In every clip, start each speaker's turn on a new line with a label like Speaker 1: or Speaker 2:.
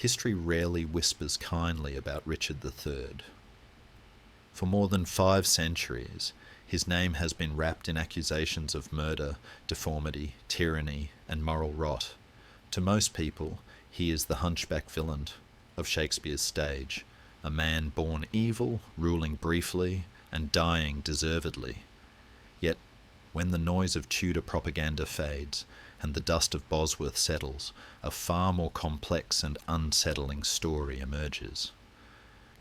Speaker 1: History rarely whispers kindly about Richard III. For more than 5 centuries, his name has been wrapped in accusations of murder, deformity, tyranny, and moral rot. To most people, he is the hunchback villain of Shakespeare's stage, a man born evil, ruling briefly, and dying deservedly. Yet, when the noise of Tudor propaganda fades, and the dust of Bosworth settles, a far more complex and unsettling story emerges.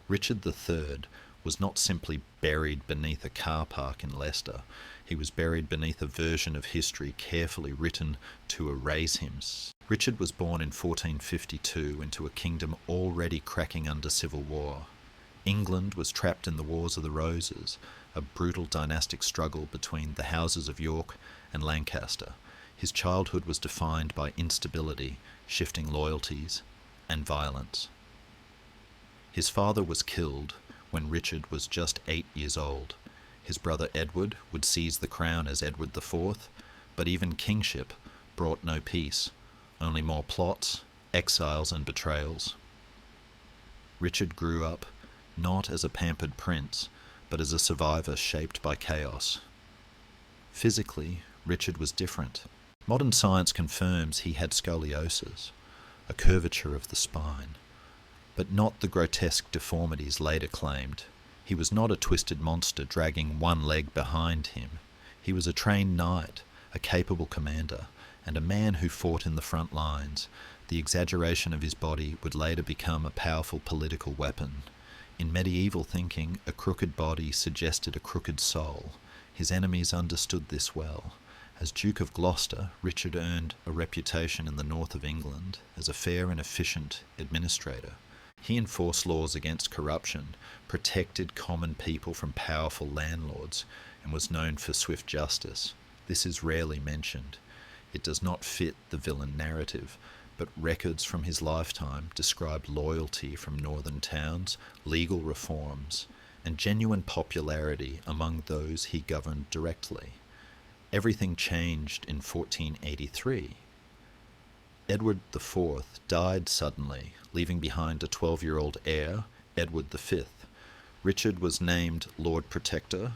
Speaker 1: Richard III was not simply buried beneath a car park in Leicester. He was buried beneath a version of history carefully written to erase him. Richard was born in 1452 into a kingdom already cracking under civil war. England was trapped in the Wars of the Roses, a brutal dynastic struggle between the houses of York and Lancaster. His childhood was defined by instability, shifting loyalties, and violence. His father was killed when Richard was just 8 years old. His brother Edward would seize the crown as Edward IV, but even kingship brought no peace, only more plots, exiles, and betrayals. Richard grew up not as a pampered prince, but as a survivor shaped by chaos. Physically, Richard was different. Modern science confirms he had scoliosis, a curvature of the spine, but not the grotesque deformities later claimed. He was not a twisted monster dragging one leg behind him. He was a trained knight, a capable commander, and a man who fought in the front lines. The exaggeration of his body would later become a powerful political weapon. In medieval thinking, a crooked body suggested a crooked soul. His enemies understood this well. As Duke of Gloucester, Richard earned a reputation in the north of England as a fair and efficient administrator. He enforced laws against corruption, protected common people from powerful landlords, and was known for swift justice. This is rarely mentioned. It does not fit the villain narrative, but records from his lifetime describe loyalty from northern towns, legal reforms, and genuine popularity among those he governed directly. Everything changed in 1483. Edward IV died suddenly, leaving behind a 12-year-old heir, Edward V. Richard was named Lord Protector,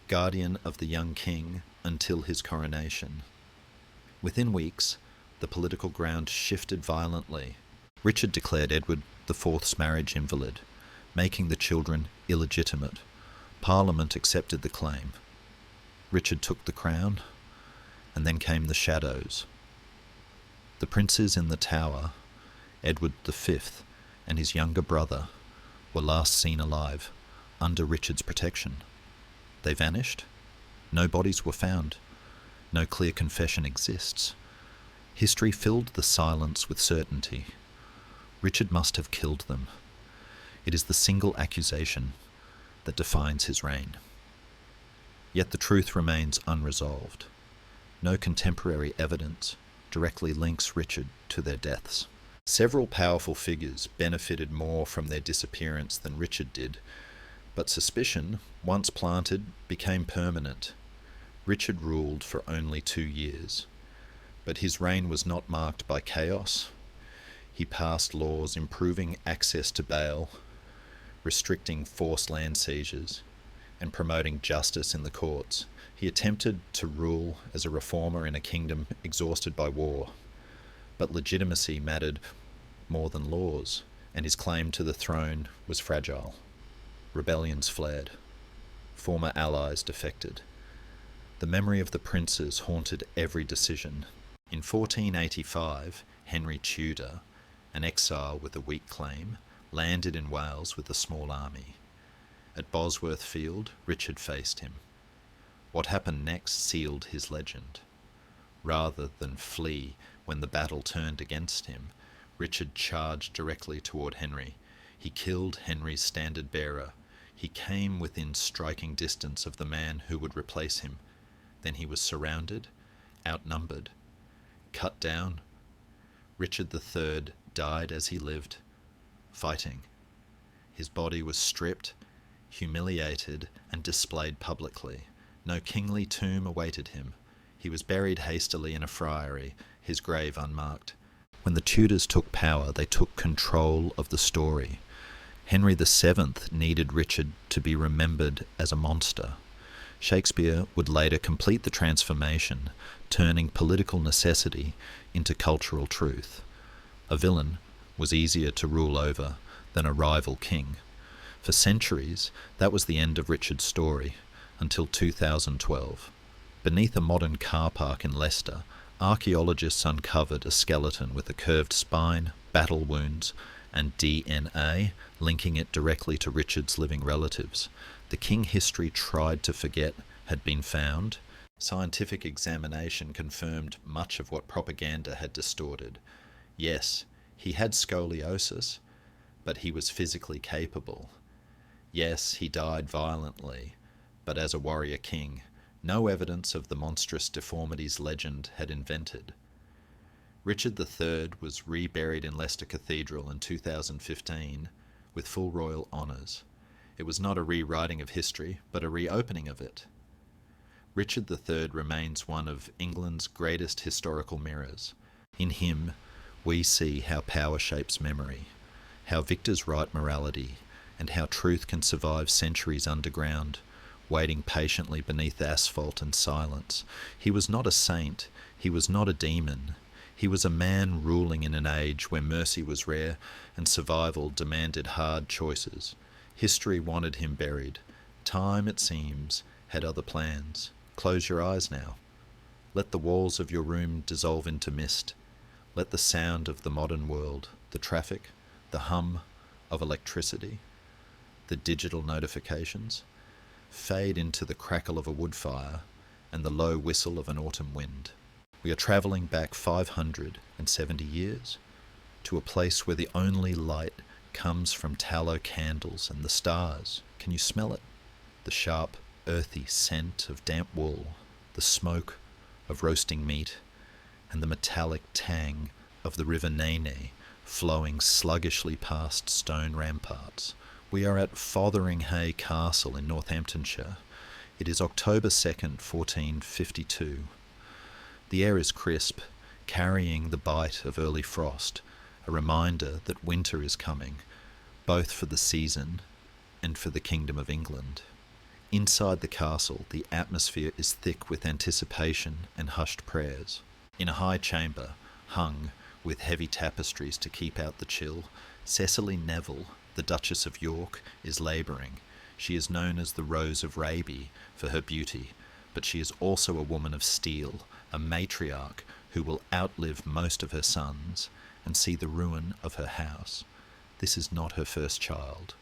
Speaker 1: guardian of the young king, until his coronation. Within weeks, the political ground shifted violently. Richard declared Edward IV's marriage invalid, making the children illegitimate. Parliament accepted the claim. Richard took the crown, and then came the shadows. The princes in the Tower, Edward V and his younger brother, were last seen alive, under Richard's protection. They vanished. No bodies were found. No clear confession exists. History filled the silence with certainty. Richard must have killed them. It is the single accusation that defines his reign. Yet the truth remains unresolved. No contemporary evidence directly links Richard to their deaths. Several powerful figures benefited more from their disappearance than Richard did, but suspicion, once planted, became permanent. Richard ruled for only 2 years, but his reign was not marked by chaos. He passed laws improving access to bail, restricting forced land seizures, and promoting justice in the courts. He attempted to rule as a reformer in a kingdom exhausted by war, but legitimacy mattered more than laws, and his claim to the throne was fragile. Rebellions flared. Former allies defected. The memory of the princes haunted every decision. In 1485, Henry Tudor, an exile with a weak claim, landed in Wales with a small army. At Bosworth Field, Richard faced him. What happened next sealed his legend. Rather than flee when the battle turned against him, Richard charged directly toward Henry. He killed Henry's standard-bearer. He came within striking distance of the man who would replace him. Then he was surrounded, outnumbered, cut down. Richard III died as he lived, fighting. His body was stripped, humiliated, and displayed publicly. No kingly tomb awaited him. He was buried hastily in a friary, his grave unmarked. When the Tudors took power, they took control of the story. Henry VII needed Richard to be remembered as a monster. Shakespeare would later complete the transformation, turning political necessity into cultural truth. A villain was easier to rule over than a rival king. For centuries, that was the end of Richard's story, until 2012. Beneath a modern car park in Leicester, archaeologists uncovered a skeleton with a curved spine, battle wounds, and DNA, linking it directly to Richard's living relatives. The king history tried to forget had been found. Scientific examination confirmed much of what propaganda had distorted. Yes, he had scoliosis, but he was physically capable. Yes, he died violently, but as a warrior king, no evidence of the monstrous deformities legend had invented. Richard III was reburied in Leicester Cathedral in 2015 with full royal honours. It was not a rewriting of history, but a reopening of it. Richard III remains one of England's greatest historical mirrors. In him, we see how power shapes memory, how victors write morality, and how truth can survive centuries underground, waiting patiently beneath asphalt and silence. He was not a saint, he was not a demon. He was a man ruling in an age where mercy was rare and survival demanded hard choices. History wanted him buried. Time, it seems, had other plans. Close your eyes now. Let the walls of your room dissolve into mist. Let the sound of the modern world, the traffic, the hum of electricity, the digital notifications, fade into the crackle of a wood fire and the low whistle of an autumn wind. We are travelling back 570 years to a place where the only light comes from tallow candles and the stars. Can you smell it? The sharp, earthy scent of damp wool, the smoke of roasting meat, and the metallic tang of the river Nene flowing sluggishly past stone ramparts. We are at Fotheringhay Castle in Northamptonshire. It is October 2nd, 1452. The air is crisp, carrying the bite of early frost, a reminder that winter is coming, both for the season and for the Kingdom of England. Inside the castle, the atmosphere is thick with anticipation and hushed prayers. In a high chamber, hung with heavy tapestries to keep out the chill, Cecily Neville, the Duchess of York, is labouring. She is known as the Rose of Raby for her beauty, but she is also a woman of steel, a matriarch who will outlive most of her sons and see the ruin of her house. This is not her first child.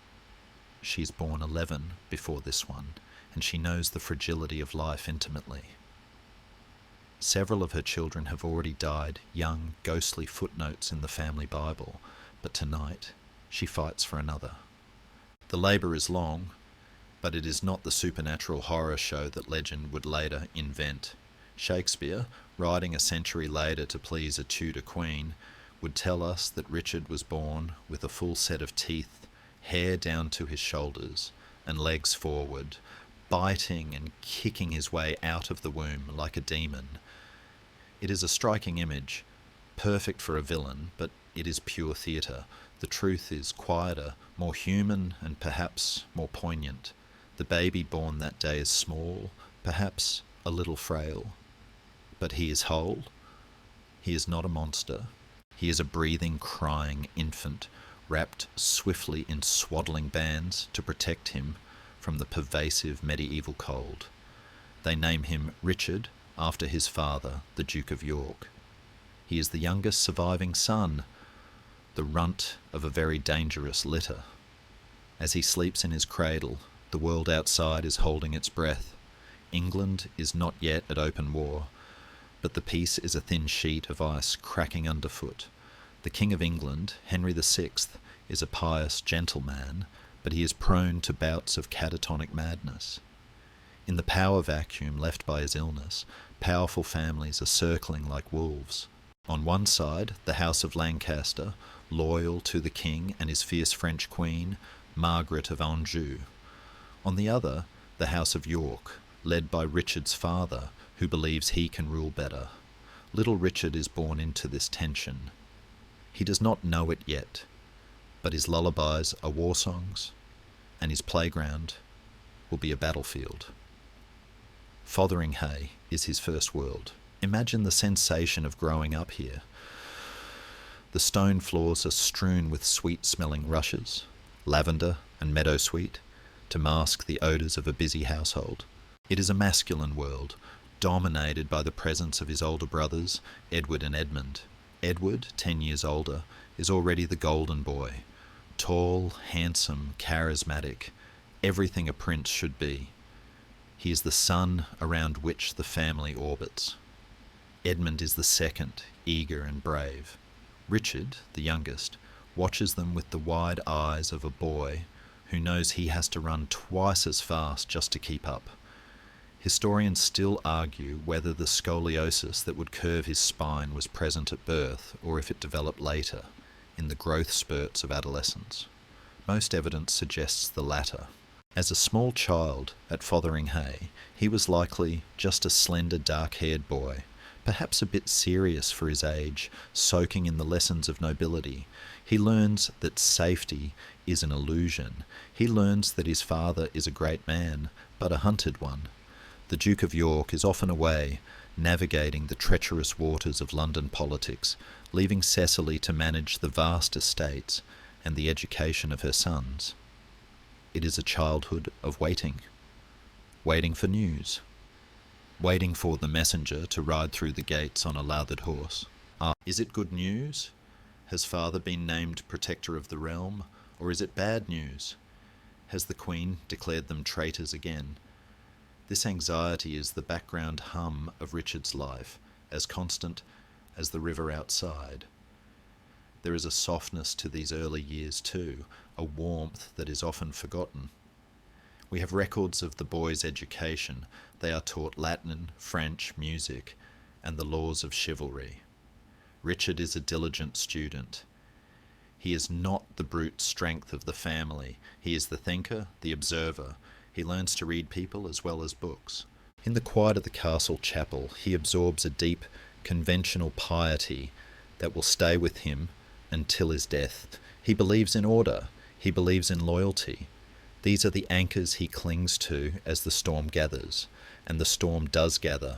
Speaker 1: She's born 11 before this one, and she knows the fragility of life intimately. Several of her children have already died, young, ghostly footnotes in the family Bible, but tonight she fights for another. The labour is long, but it is not the supernatural horror show that legend would later invent. Shakespeare, writing a century later to please a Tudor queen, would tell us that Richard was born with a full set of teeth, hair down to his shoulders, and legs forward, biting and kicking his way out of the womb like a demon. It is a striking image, perfect for a villain, but it is pure theatre. The truth is quieter, more human, and perhaps more poignant. The baby born that day is small, perhaps a little frail, but he is whole. He is not a monster. He is a breathing, crying infant, wrapped swiftly in swaddling bands to protect him from the pervasive medieval cold. They name him Richard after his father, the Duke of York. He is the youngest surviving son, the runt of a very dangerous litter. As he sleeps in his cradle, the world outside is holding its breath. England is not yet at open war, but the peace is a thin sheet of ice cracking underfoot. The King of England, Henry VI, is a pious, gentle man, but he is prone to bouts of catatonic madness. In the power vacuum left by his illness, powerful families are circling like wolves. On one side, the House of Lancaster, loyal to the king and his fierce French queen, Margaret of Anjou. On the other, the House of York, led by Richard's father, who believes he can rule better. Little Richard is born into this tension. He does not know it yet, but his lullabies are war songs, and his playground will be a battlefield. Fotheringhay is his first world. Imagine the sensation of growing up here. The stone floors are strewn with sweet-smelling rushes, lavender and meadowsweet, to mask the odours of a busy household. It is a masculine world, dominated by the presence of his older brothers, Edward and Edmund. Edward, 10 years older, is already the golden boy. Tall, handsome, charismatic, everything a prince should be. He is the sun around which the family orbits. Edmund is the second, eager and brave. Richard, the youngest, watches them with the wide eyes of a boy who knows he has to run twice as fast just to keep up. Historians still argue whether the scoliosis that would curve his spine was present at birth or if it developed later, in the growth spurts of adolescence. Most evidence suggests the latter. As a small child at Fotheringhay, he was likely just a slender, dark-haired boy, perhaps a bit serious for his age, soaking in the lessons of nobility. He learns that safety is an illusion. He learns that his father is a great man, but a hunted one. The Duke of York is often away, navigating the treacherous waters of London politics, leaving Cecily to manage the vast estates and the education of her sons. It is a childhood of waiting. Waiting for news. Waiting for the messenger to ride through the gates on a lathered horse. Is it good news? Has father been named protector of the realm? Or is it bad news? Has the Queen declared them traitors again? This anxiety is the background hum of Richard's life, as constant as the river outside. There is a softness to these early years too, a warmth that is often forgotten. We have records of the boys' education. They are taught Latin, French, music, and the laws of chivalry. Richard is a diligent student. He is not the brute strength of the family. He is the thinker, the observer. He learns to read people as well as books. In the quiet of the castle chapel, he absorbs a deep, conventional piety that will stay with him until his death. He believes in order. He believes in loyalty. These are the anchors he clings to as the storm gathers, and the storm does gather.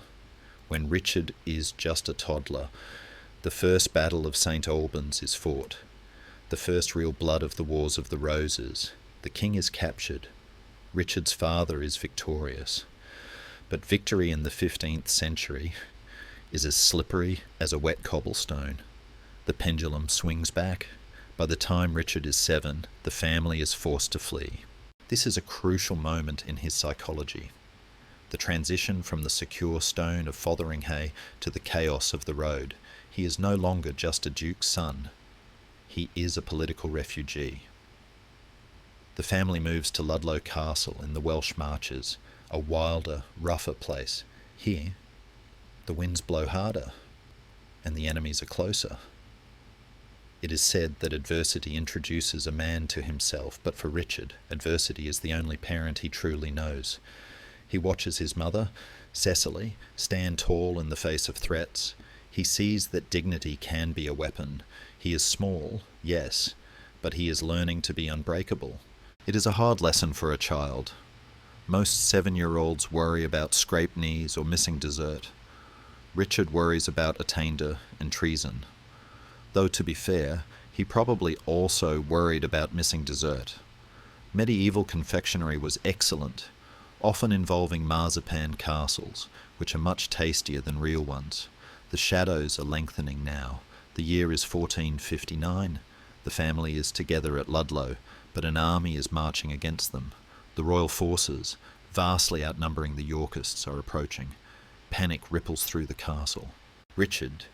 Speaker 1: When Richard is just a toddler, the first battle of St. Albans is fought, the first real blood of the Wars of the Roses. The king is captured. Richard's father is victorious. But victory in the 15th century is as slippery as a wet cobblestone. The pendulum swings back. By the time Richard is 7, the family is forced to flee. This is a crucial moment in his psychology. The transition from the secure stone of Fotheringhay to the chaos of the road. He is no longer just a duke's son. He is a political refugee. The family moves to Ludlow Castle in the Welsh Marches, a wilder, rougher place. Here, the winds blow harder, and the enemies are closer. It is said that adversity introduces a man to himself, but for Richard, adversity is the only parent he truly knows. He watches his mother, Cecily, stand tall in the face of threats. He sees that dignity can be a weapon. He is small, yes, but he is learning to be unbreakable. It is a hard lesson for a child. Most 7-year-olds worry about scraped knees or missing dessert. Richard worries about attainder and treason. Though, to be fair, he probably also worried about missing dessert. Medieval confectionery was excellent, often involving marzipan castles, which are much tastier than real ones. The shadows are lengthening now. The year is 1459. The family is together at Ludlow, but an army is marching against them. The royal forces, vastly outnumbering the Yorkists, are approaching. Panic ripples through the castle. Richard,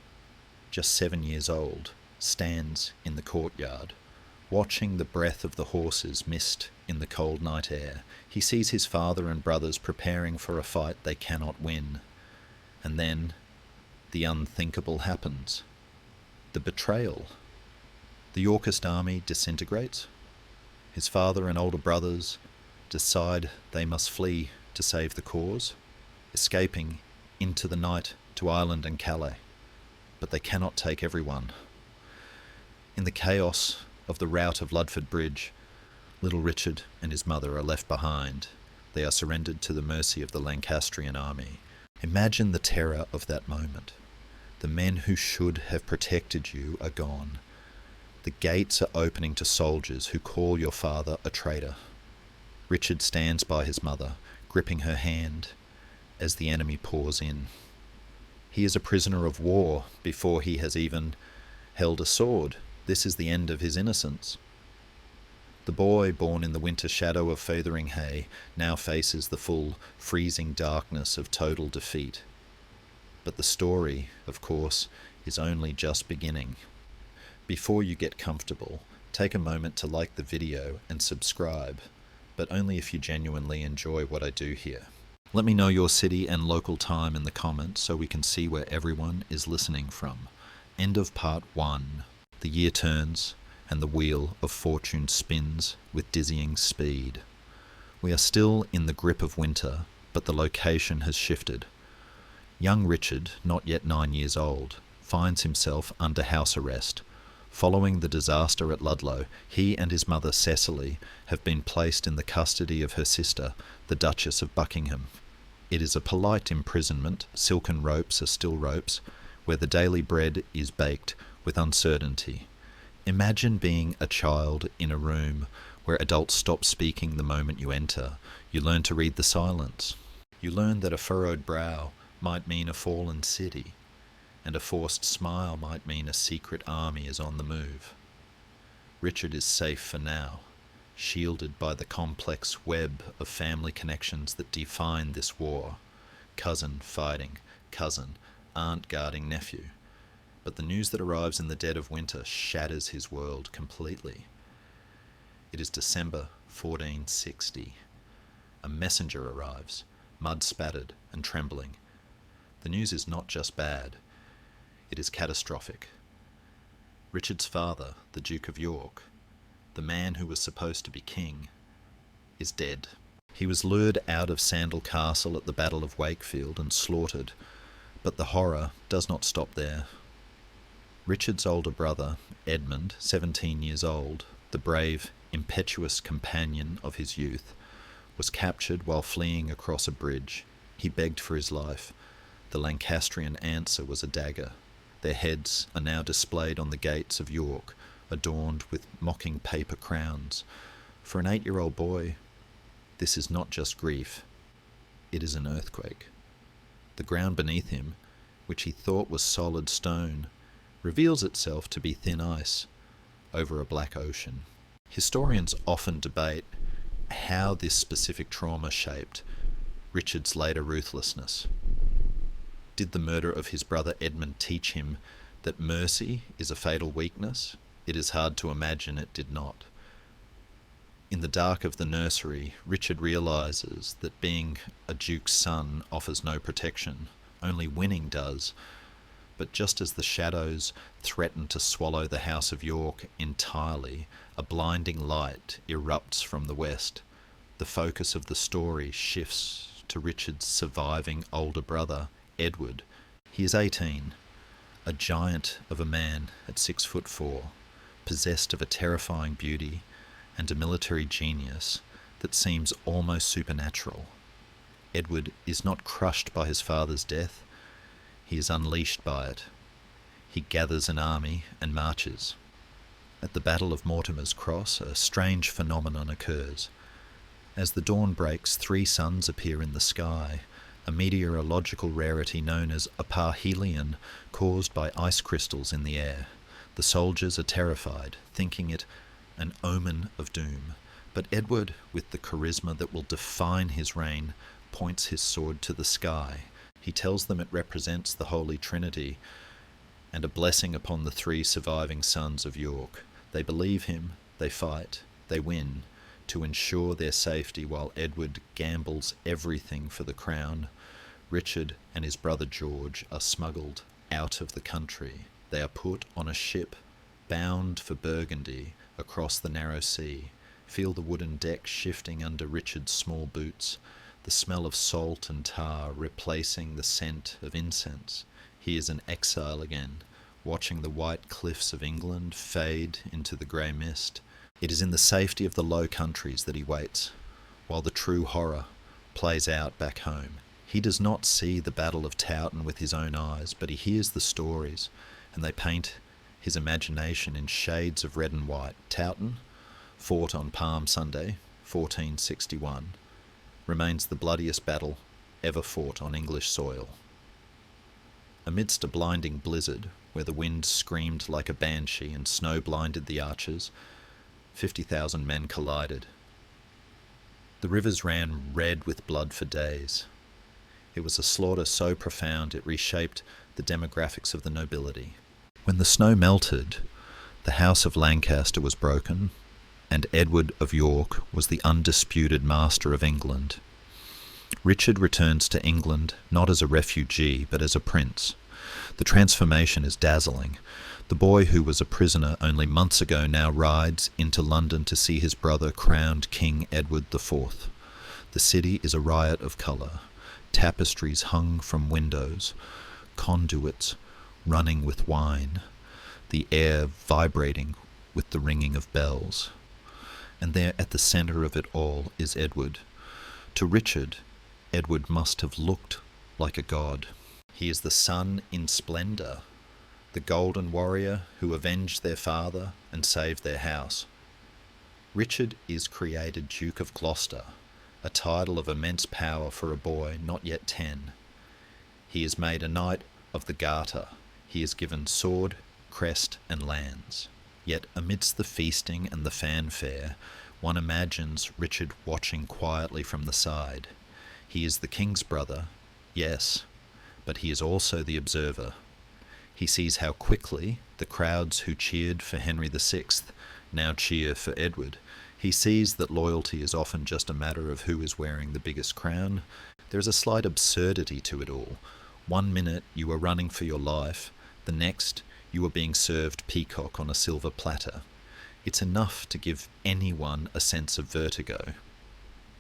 Speaker 1: just 7 years old, stands in the courtyard, watching the breath of the horses mist in the cold night air. He sees his father and brothers preparing for a fight they cannot win. And then the unthinkable happens. The betrayal. The Yorkist army disintegrates. His father and older brothers decide they must flee to save the cause, escaping into the night to Ireland and Calais. But they cannot take everyone. In the chaos of the rout of Ludford Bridge, little Richard and his mother are left behind. They are surrendered to the mercy of the Lancastrian army. Imagine the terror of that moment. The men who should have protected you are gone. The gates are opening to soldiers who call your father a traitor. Richard stands by his mother, gripping her hand as the enemy pours in. He is a prisoner of war before he has even held a sword. This is the end of his innocence. The boy, born in the winter shadow of Fotheringhay, now faces the full, freezing darkness of total defeat. But the story, of course, is only just beginning. Before you get comfortable, take a moment to like the video and subscribe, but only if you genuinely enjoy what I do here. Let me know your city and local time in the comments so we can see where everyone is listening from. End of part 1. The year turns, and the wheel of fortune spins with dizzying speed. We are still in the grip of winter, but the location has shifted. Young Richard, not yet 9 years old, finds himself under house arrest. Following the disaster at Ludlow, he and his mother Cecily have been placed in the custody of her sister, the Duchess of Buckingham. It is a polite imprisonment, silken ropes are still ropes, where the daily bread is baked with uncertainty. Imagine being a child in a room where adults stop speaking the moment you enter. You learn to read the silence. You learn that a furrowed brow might mean a fallen city, and a forced smile might mean a secret army is on the move. Richard is safe for now, shielded by the complex web of family connections that define this war. Cousin fighting cousin, aunt guarding nephew. But the news that arrives in the dead of winter shatters his world completely. It is December 1460. A messenger arrives, mud-spattered and trembling. The news is not just bad, it is catastrophic. Richard's father, the Duke of York, the man who was supposed to be king, is dead. He was lured out of Sandal Castle at the Battle of Wakefield and slaughtered, but the horror does not stop there. Richard's older brother, Edmund, 17 years old, the brave, impetuous companion of his youth, was captured while fleeing across a bridge. He begged for his life. The Lancastrian answer was a dagger. Their heads are now displayed on the gates of York, adorned with mocking paper crowns. For an 8-year-old boy, this is not just grief, it is an earthquake. The ground beneath him, which he thought was solid stone, reveals itself to be thin ice over a black ocean. Historians often debate how this specific trauma shaped Richard's later ruthlessness. Did the murder of his brother Edmund teach him that mercy is a fatal weakness? It is hard to imagine it did not. In the dark of the nursery, Richard realizes that being a duke's son offers no protection, only winning does. But just as the shadows threaten to swallow the House of York entirely, a blinding light erupts from the west. The focus of the story shifts to Richard's surviving older brother, Edward. He is 18, a giant of a man at 6'4", possessed of a terrifying beauty and a military genius that seems almost supernatural. Edward is not crushed by his father's death. He is unleashed by it. He gathers an army and marches. At the Battle of Mortimer's Cross, a strange phenomenon occurs. As the dawn breaks, 3 suns appear in the sky, a meteorological rarity known as a parhelion caused by ice crystals in the air. The soldiers are terrified, thinking it an omen of doom. But Edward, with the charisma that will define his reign, points his sword to the sky. He tells them it represents the Holy Trinity and a blessing upon the 3 surviving sons of York. They believe him, they fight, they win, to ensure their safety while Edward gambles everything for the crown. Richard and his brother George are smuggled out of the country. They are put on a ship bound for Burgundy across the narrow sea. Feel the wooden deck shifting under Richard's small boots, the smell of salt and tar replacing the scent of incense. He is an exile again, watching the white cliffs of England fade into the grey mist. It is in the safety of the Low Countries that he waits, while the true horror plays out back home. He does not see the Battle of Towton with his own eyes, but he hears the stories, and they paint his imagination in shades of red and white. Towton, fought on Palm Sunday, 1461, remains the bloodiest battle ever fought on English soil. Amidst a blinding blizzard, where the wind screamed like a banshee and snow blinded the archers, 50,000 men collided. The rivers ran red with blood for days. It was a slaughter so profound it reshaped the demographics of the nobility. When the snow melted, the House of Lancaster was broken, and Edward of York was the undisputed master of England. Richard returns to England not as a refugee, but as a prince. The transformation is dazzling. The boy who was a prisoner only months ago now rides into London to see his brother crowned King Edward IV. The city is a riot of colour. Tapestries hung from windows, conduits running with wine, the air vibrating with the ringing of bells. And there at the centre of it all is Edward. To Richard, Edward must have looked like a god. He is the sun in splendour, the golden warrior who avenged their father and saved their house. Richard is created Duke of Gloucester, a title of immense power for a boy not yet 10. He is made a Knight of the Garter. He is given sword, crest, and lands. Yet amidst the feasting and the fanfare, one imagines Richard watching quietly from the side. He is the king's brother, yes, but he is also the observer. He sees how quickly the crowds who cheered for Henry VI now cheer for Edward. He sees that loyalty is often just a matter of who is wearing the biggest crown. There is a slight absurdity to it all. 1 minute you are running for your life, the next you are being served peacock on a silver platter. It's enough to give anyone a sense of vertigo.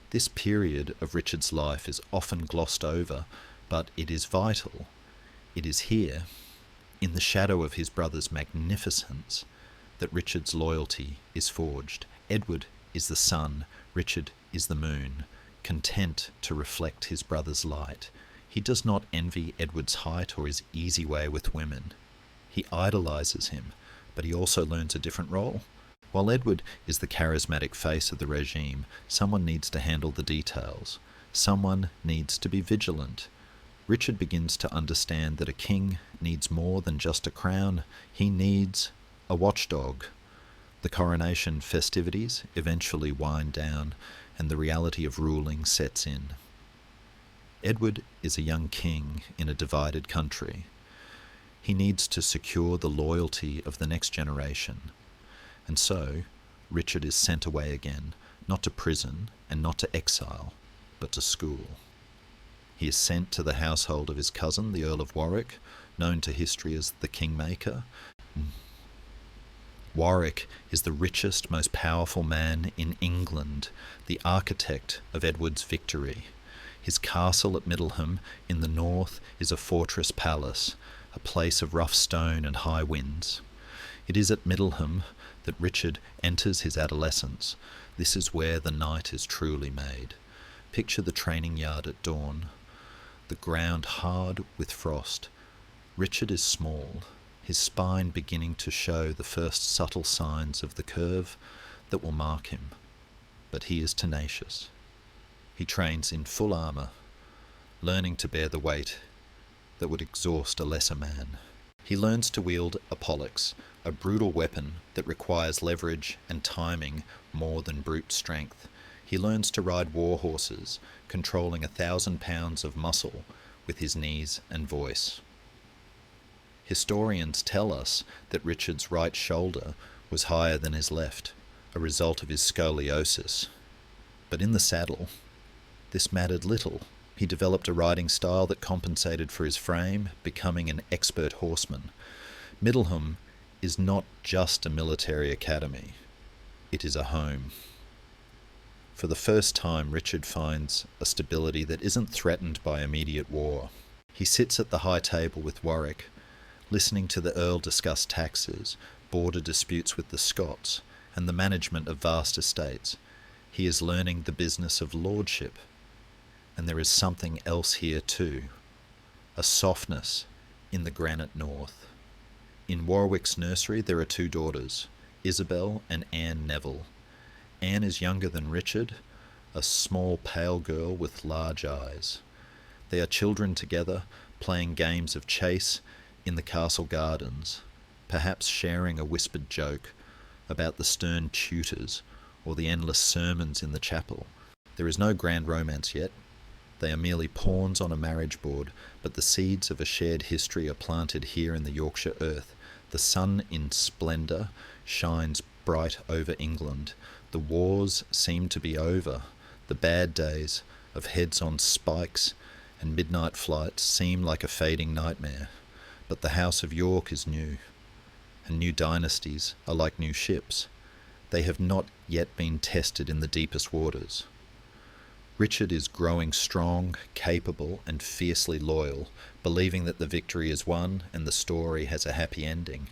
Speaker 1: This period of Richard's life is often glossed over, but it is vital. It is here, in the shadow of his brother's magnificence, that Richard's loyalty is forged. Edward is the sun, Richard is the moon, content to reflect his brother's light. He does not envy Edward's height or his easy way with women. He idolizes him, but he also learns a different role. While Edward is the charismatic face of the regime, someone needs to handle the details. Someone needs to be vigilant. Richard begins to understand that a king needs more than just a crown. He needs a watchdog. The coronation festivities eventually wind down, and the reality of ruling sets in. Edward is a young king in a divided country. He needs to secure the loyalty of the next generation. And so, Richard is sent away again, not to prison and not to exile, but to school. He is sent to the household of his cousin, the Earl of Warwick, known to history as the Kingmaker. Warwick is the richest, most powerful man in England, the architect of Edward's victory. His castle at Middleham in the north is a fortress palace, a place of rough stone and high winds. It is at Middleham that Richard enters his adolescence. This is where the knight is truly made. Picture the training yard at dawn, the ground hard with frost. Richard is small, his spine beginning to show the first subtle signs of the curve that will mark him. But he is tenacious. He trains in full armour, learning to bear the weight that would exhaust a lesser man. He learns to wield a poleaxe, a brutal weapon that requires leverage and timing more than brute strength. He learns to ride war horses, controlling 1,000 pounds of muscle with his knees and voice. Historians tell us that Richard's right shoulder was higher than his left, a result of his scoliosis. But in the saddle, this mattered little. He developed a riding style that compensated for his frame, becoming an expert horseman. Middleham is not just a military academy. It is a home. For the first time, Richard finds a stability that isn't threatened by immediate war. He sits at the high table with Warwick, Listening to the Earl discuss taxes, border disputes with the Scots, and the management of vast estates, he is learning the business of lordship. And there is something else here too, a softness in the granite north. In Warwick's nursery there are two daughters, Isabel and Anne Neville. Anne is younger than Richard, a small pale girl with large eyes. They are children together, playing games of chase in the castle gardens, perhaps sharing a whispered joke about the stern tutors or the endless sermons in the chapel. There is no grand romance yet. They are merely pawns on a marriage board, but the seeds of a shared history are planted here in the Yorkshire earth. The sun in splendour shines bright over England. The wars seem to be over. The bad days of heads on spikes and midnight flights seem like a fading nightmare. But the House of York is new, and new dynasties are like new ships. They have not yet been tested in the deepest waters. Richard is growing strong, capable, and fiercely loyal, believing that the victory is won and the story has a happy ending.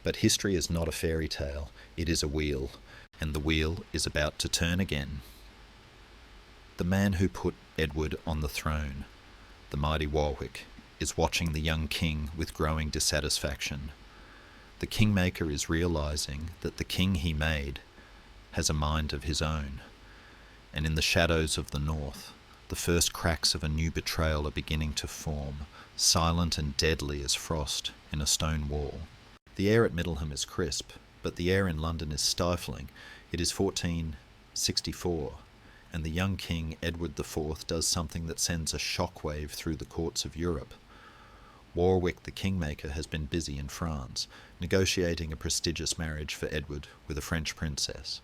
Speaker 1: But history is not a fairy tale, it is a wheel, and the wheel is about to turn again. The man who put Edward on the throne, the mighty Warwick, is watching the young king with growing dissatisfaction. The kingmaker is realizing that the king he made has a mind of his own. And in the shadows of the north, the first cracks of a new betrayal are beginning to form, silent and deadly as frost in a stone wall. The air at Middleham is crisp, but the air in London is stifling. It is 1464, and the young king, Edward IV, does something that sends a shockwave through the courts of Europe. Warwick the kingmaker has been busy in France, negotiating a prestigious marriage for Edward with a French princess.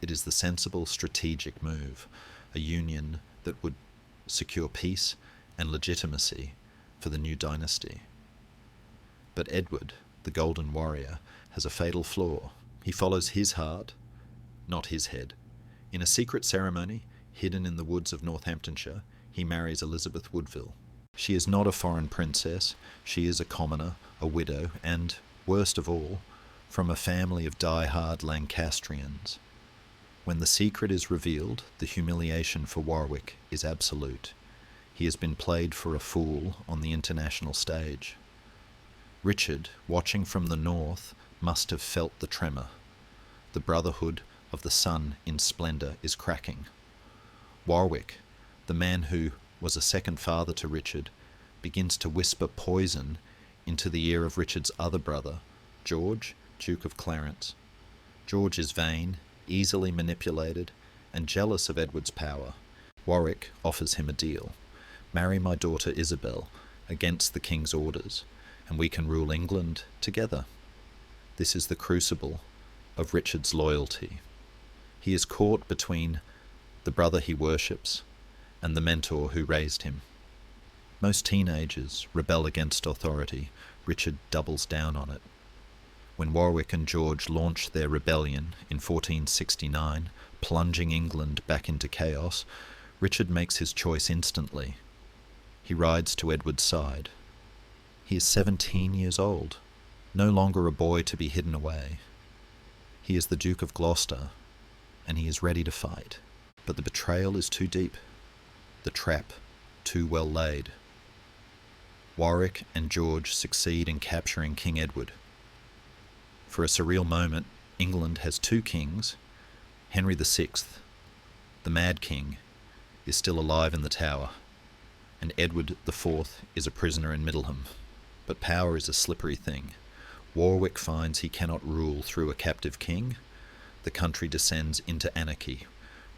Speaker 1: It is the sensible strategic move, a union that would secure peace and legitimacy for the new dynasty. But Edward, the Golden Warrior, has a fatal flaw. He follows his heart, not his head. In a secret ceremony, hidden in the woods of Northamptonshire, he marries Elizabeth Woodville. She is not a foreign princess, she is a commoner, a widow, and, worst of all, from a family of die-hard Lancastrians. When the secret is revealed, the humiliation for Warwick is absolute. He has been played for a fool on the international stage. Richard, watching from the north, must have felt the tremor. The brotherhood of the sun in splendour is cracking. Warwick, the man who was a second father to Richard, begins to whisper poison into the ear of Richard's other brother, George, Duke of Clarence. George is vain, easily manipulated, and jealous of Edward's power. Warwick offers him a deal. Marry my daughter Isabel against the king's orders, and we can rule England together. This is the crucible of Richard's loyalty. He is caught between the brother he worships and the mentor who raised him. Most teenagers rebel against authority. Richard doubles down on it. When Warwick and George launched their rebellion in 1469, plunging England back into chaos, Richard makes his choice instantly. He rides to Edward's side. He is 17 years old, no longer a boy to be hidden away. He is the Duke of Gloucester, and he is ready to fight. But the betrayal is too deep, the trap too well laid. Warwick and George succeed in capturing King Edward. For a surreal moment, England has two kings. Henry VI, the Mad King, is still alive in the Tower, and Edward IV is a prisoner in Middleham. But power is a slippery thing. Warwick finds he cannot rule through a captive king. The country descends into anarchy.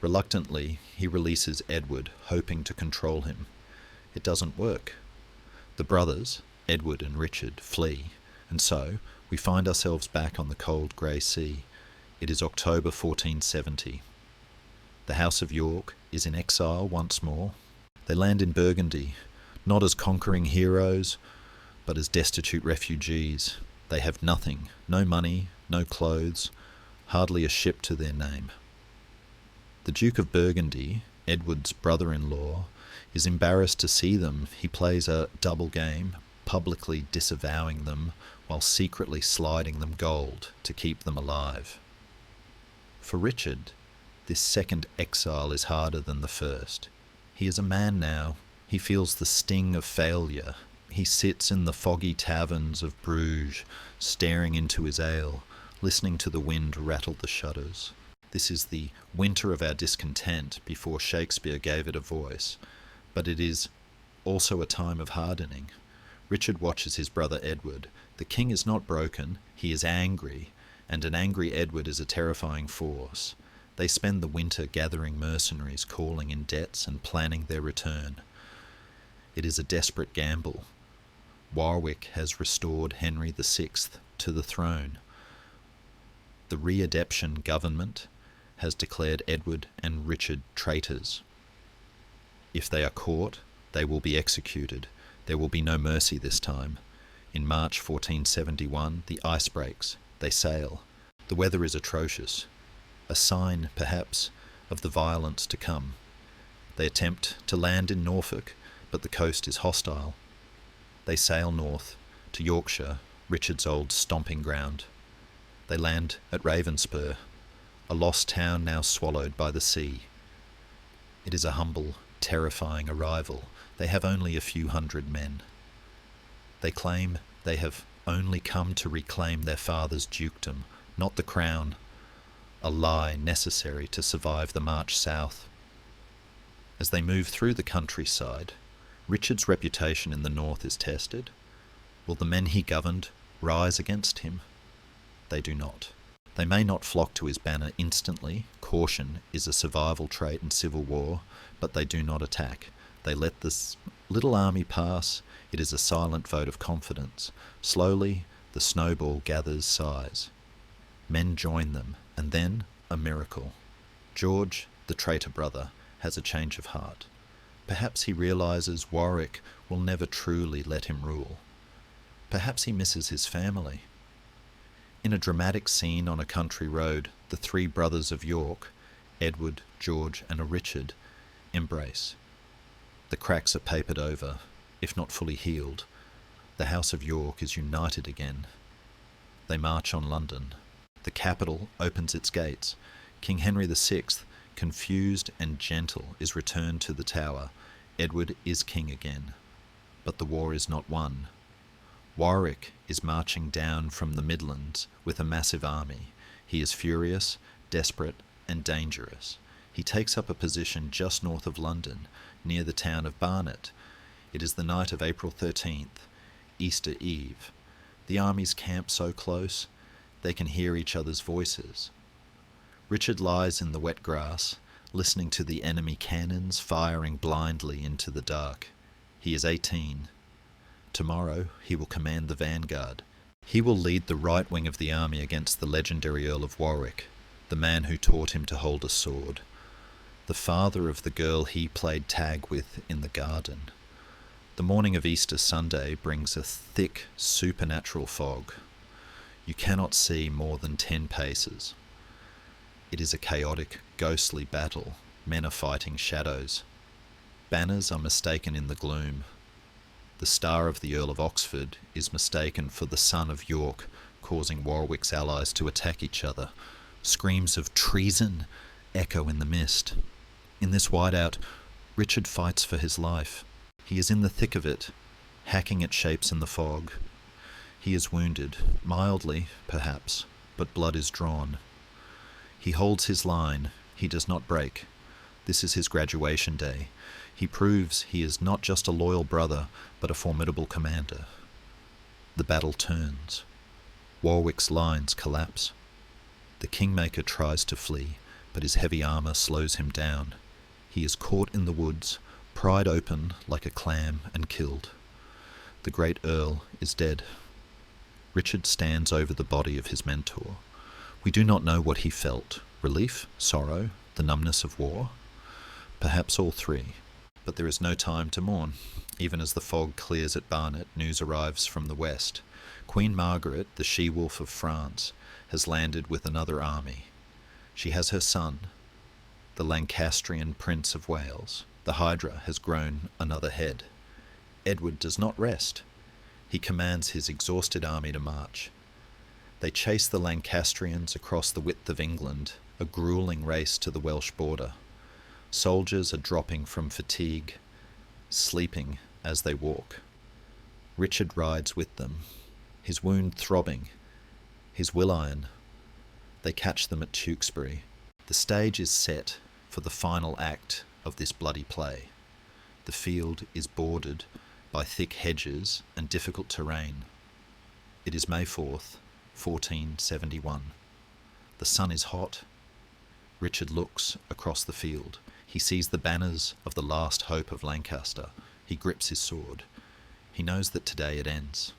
Speaker 1: Reluctantly, he releases Edward, hoping to control him. It doesn't work. The brothers, Edward and Richard, flee, and so we find ourselves back on the cold grey sea. It is October 1470. The House of York is in exile once more. They land in Burgundy, not as conquering heroes, but as destitute refugees. They have nothing, no money, no clothes, hardly a ship to their name. The Duke of Burgundy, Edward's brother-in-law, is embarrassed to see them. He plays a double game, publicly disavowing them while secretly sliding them gold to keep them alive. For Richard, this second exile is harder than the first. He is a man now. He feels the sting of failure. He sits in the foggy taverns of Bruges, staring into his ale, listening to the wind rattle the shutters. This is the winter of our discontent before Shakespeare gave it a voice, but it is also a time of hardening. Richard watches his brother Edward. The king is not broken, he is angry, and an angry Edward is a terrifying force. They spend the winter gathering mercenaries, calling in debts and planning their return. It is a desperate gamble. Warwick has restored Henry VI to the throne. The readaptation government has declared Edward and Richard traitors. If they are caught, they will be executed. There will be no mercy this time. In March 1471, the ice breaks. They sail. The weather is atrocious. A sign, perhaps, of the violence to come. They attempt to land in Norfolk, but the coast is hostile. They sail north to Yorkshire, Richard's old stomping ground. They land at Ravenspur, a lost town now swallowed by the sea. It is a humble, terrifying arrival. They have only a few hundred men. They claim they have only come to reclaim their father's dukedom, not the crown, a lie necessary to survive the march south. As they move through the countryside, Richard's reputation in the north is tested. Will the men he governed rise against him? They do not. They may not flock to his banner instantly. Caution is a survival trait in civil war, but they do not attack. They let this little army pass. It is a silent vote of confidence. Slowly, the snowball gathers size. Men join them, and then a miracle. George, the traitor brother, has a change of heart. Perhaps he realizes Warwick will never truly let him rule. Perhaps he misses his family. In a dramatic scene on a country road, the three brothers of York, Edward, George, and Richard, embrace. The cracks are papered over, if not fully healed. The House of York is united again. They march on London. The capital opens its gates. King Henry VI, confused and gentle, is returned to the Tower. Edward is king again. But the war is not won. Warwick is marching down from the Midlands with a massive army. He is furious, desperate, and dangerous. He takes up a position just north of London, near the town of Barnet. It is the night of April 13th, Easter Eve. The armies camp so close, they can hear each other's voices. Richard lies in the wet grass, listening to the enemy cannons firing blindly into the dark. He is 18. Tomorrow he will command the vanguard. He will lead the right wing of the army against the legendary Earl of Warwick, the man who taught him to hold a sword, the father of the girl he played tag with in the garden. The morning of Easter Sunday brings a thick, supernatural fog. You cannot see more than 10 paces. It is a chaotic, ghostly battle. Men are fighting shadows. Banners are mistaken in the gloom. The star of the Earl of Oxford is mistaken for the son of York, causing Warwick's allies to attack each other. Screams of treason echo in the mist. In this whiteout, Richard fights for his life. He is in the thick of it, hacking at shapes in the fog. He is wounded, mildly, perhaps, but blood is drawn. He holds his line. He does not break. This is his graduation day. He proves he is not just a loyal brother, but a formidable commander. The battle turns. Warwick's lines collapse. The Kingmaker tries to flee, but his heavy armour slows him down. He is caught in the woods, pried open like a clam, and killed. The great Earl is dead. Richard stands over the body of his mentor. We do not know what he felt. Relief, sorrow, the numbness of war? Perhaps all three. But there is no time to mourn. Even as the fog clears at Barnet, news arrives from the west. Queen Margaret, the she-wolf of France, has landed with another army. She has her son, the Lancastrian Prince of Wales. The Hydra has grown another head. Edward does not rest. He commands his exhausted army to march. They chase the Lancastrians across the width of England, a gruelling race to the Welsh border. Soldiers are dropping from fatigue, sleeping as they walk. Richard rides with them, his wound throbbing, his will iron. They catch them at Tewkesbury. The stage is set for the final act of this bloody play. The field is bordered by thick hedges and difficult terrain. It is May 4th, 1471. The sun is hot. Richard looks across the field. He sees the banners of the last hope of Lancaster. He grips his sword. He knows that today it ends.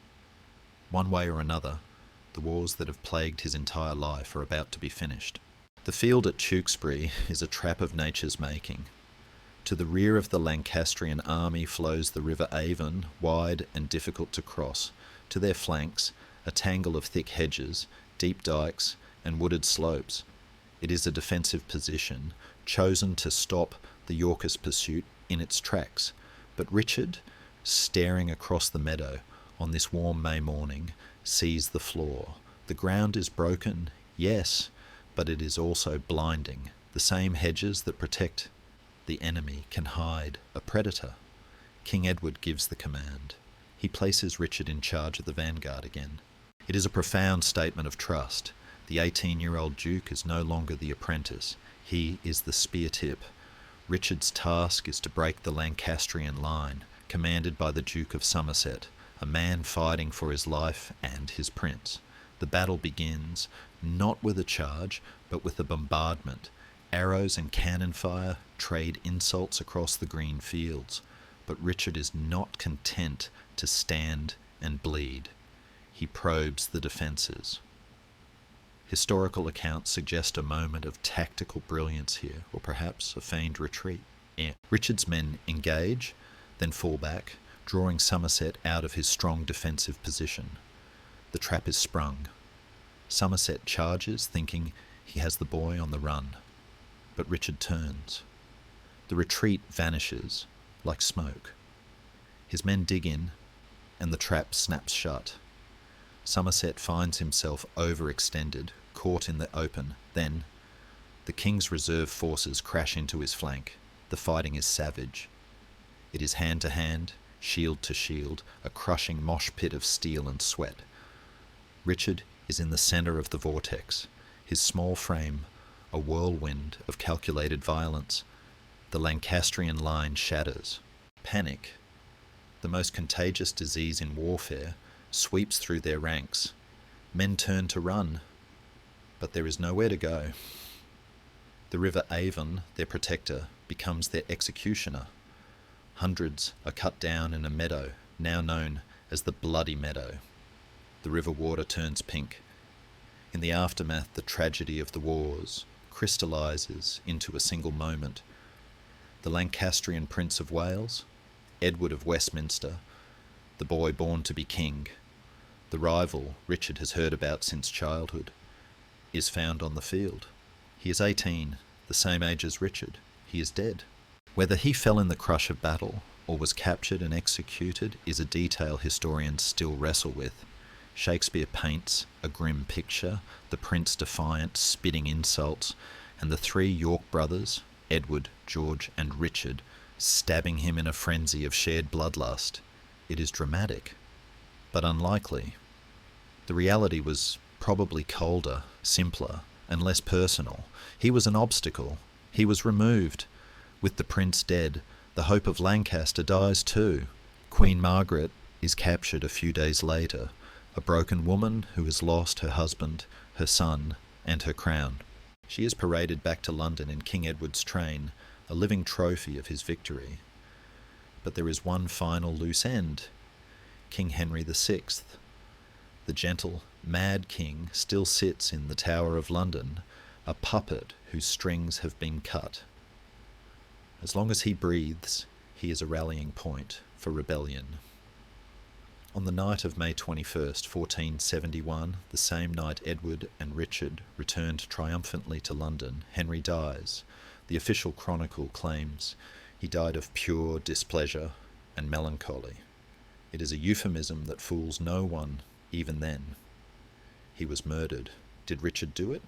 Speaker 1: One way or another, the wars that have plagued his entire life are about to be finished. The field at Tewkesbury is a trap of nature's making. To the rear of the Lancastrian army flows the River Avon, wide and difficult to cross. To their flanks, a tangle of thick hedges, deep dikes, and wooded slopes. It is a defensive position, chosen to stop the Yorkist pursuit in its tracks. But Richard, staring across the meadow on this warm May morning, sees the flaw. The ground is broken, yes, but it is also blinding. The same hedges that protect the enemy can hide a predator. King Edward gives the command. He places Richard in charge of the vanguard again. It is a profound statement of trust. The 18-year-old Duke is no longer the apprentice. He is the spear tip. Richard's task is to break the Lancastrian line, commanded by the Duke of Somerset, a man fighting for his life and his prince. The battle begins not with a charge, but with a bombardment. Arrows and cannon fire trade insults across the green fields. But Richard is not content to stand and bleed. He probes the defences. Historical accounts suggest a moment of tactical brilliance here, or perhaps a feigned retreat. Richard's men engage, then fall back, drawing Somerset out of his strong defensive position. The trap is sprung. Somerset charges, thinking he has the boy on the run. But Richard turns. The retreat vanishes like smoke. His men dig in, and the trap snaps shut. Somerset finds himself overextended, caught in the open. Then, the king's reserve forces crash into his flank. The fighting is savage. It is hand to hand, shield to shield, a crushing mosh pit of steel and sweat. Richard is in the centre of the vortex, his small frame a whirlwind of calculated violence. The Lancastrian line shatters. Panic, the most contagious disease in warfare, sweeps through their ranks. Men turn to run, but there is nowhere to go. The River Avon, their protector, becomes their executioner. Hundreds are cut down in a meadow, now known as the Bloody Meadow. The river water turns pink. In the aftermath, the tragedy of the wars crystallises into a single moment. The Lancastrian Prince of Wales, Edward of Westminster, the boy born to be king, the rival Richard has heard about since childhood, is found on the field. He is 18, the same age as Richard. He is dead. Whether he fell in the crush of battle or was captured and executed is a detail historians still wrestle with. Shakespeare paints a grim picture, the prince defiant, spitting insults, and the three York brothers, Edward, George, and Richard, stabbing him in a frenzy of shared bloodlust. It is dramatic, but unlikely. The reality was probably colder, simpler, and less personal. He was an obstacle. He was removed. With the prince dead, the hope of Lancaster dies too. Queen Margaret is captured a few days later, a broken woman who has lost her husband, her son, and her crown. She is paraded back to London in King Edward's train, a living trophy of his victory. But there is one final loose end. King Henry VI, the gentle, mad king, still sits in the Tower of London, a puppet whose strings have been cut. As long as he breathes, he is a rallying point for rebellion. On the night of May 21st, 1471, the same night Edward and Richard returned triumphantly to London, Henry dies. The official chronicle claims he died of pure displeasure and melancholy. It is a euphemism that fools no one, even then. He was murdered. Did Richard do it?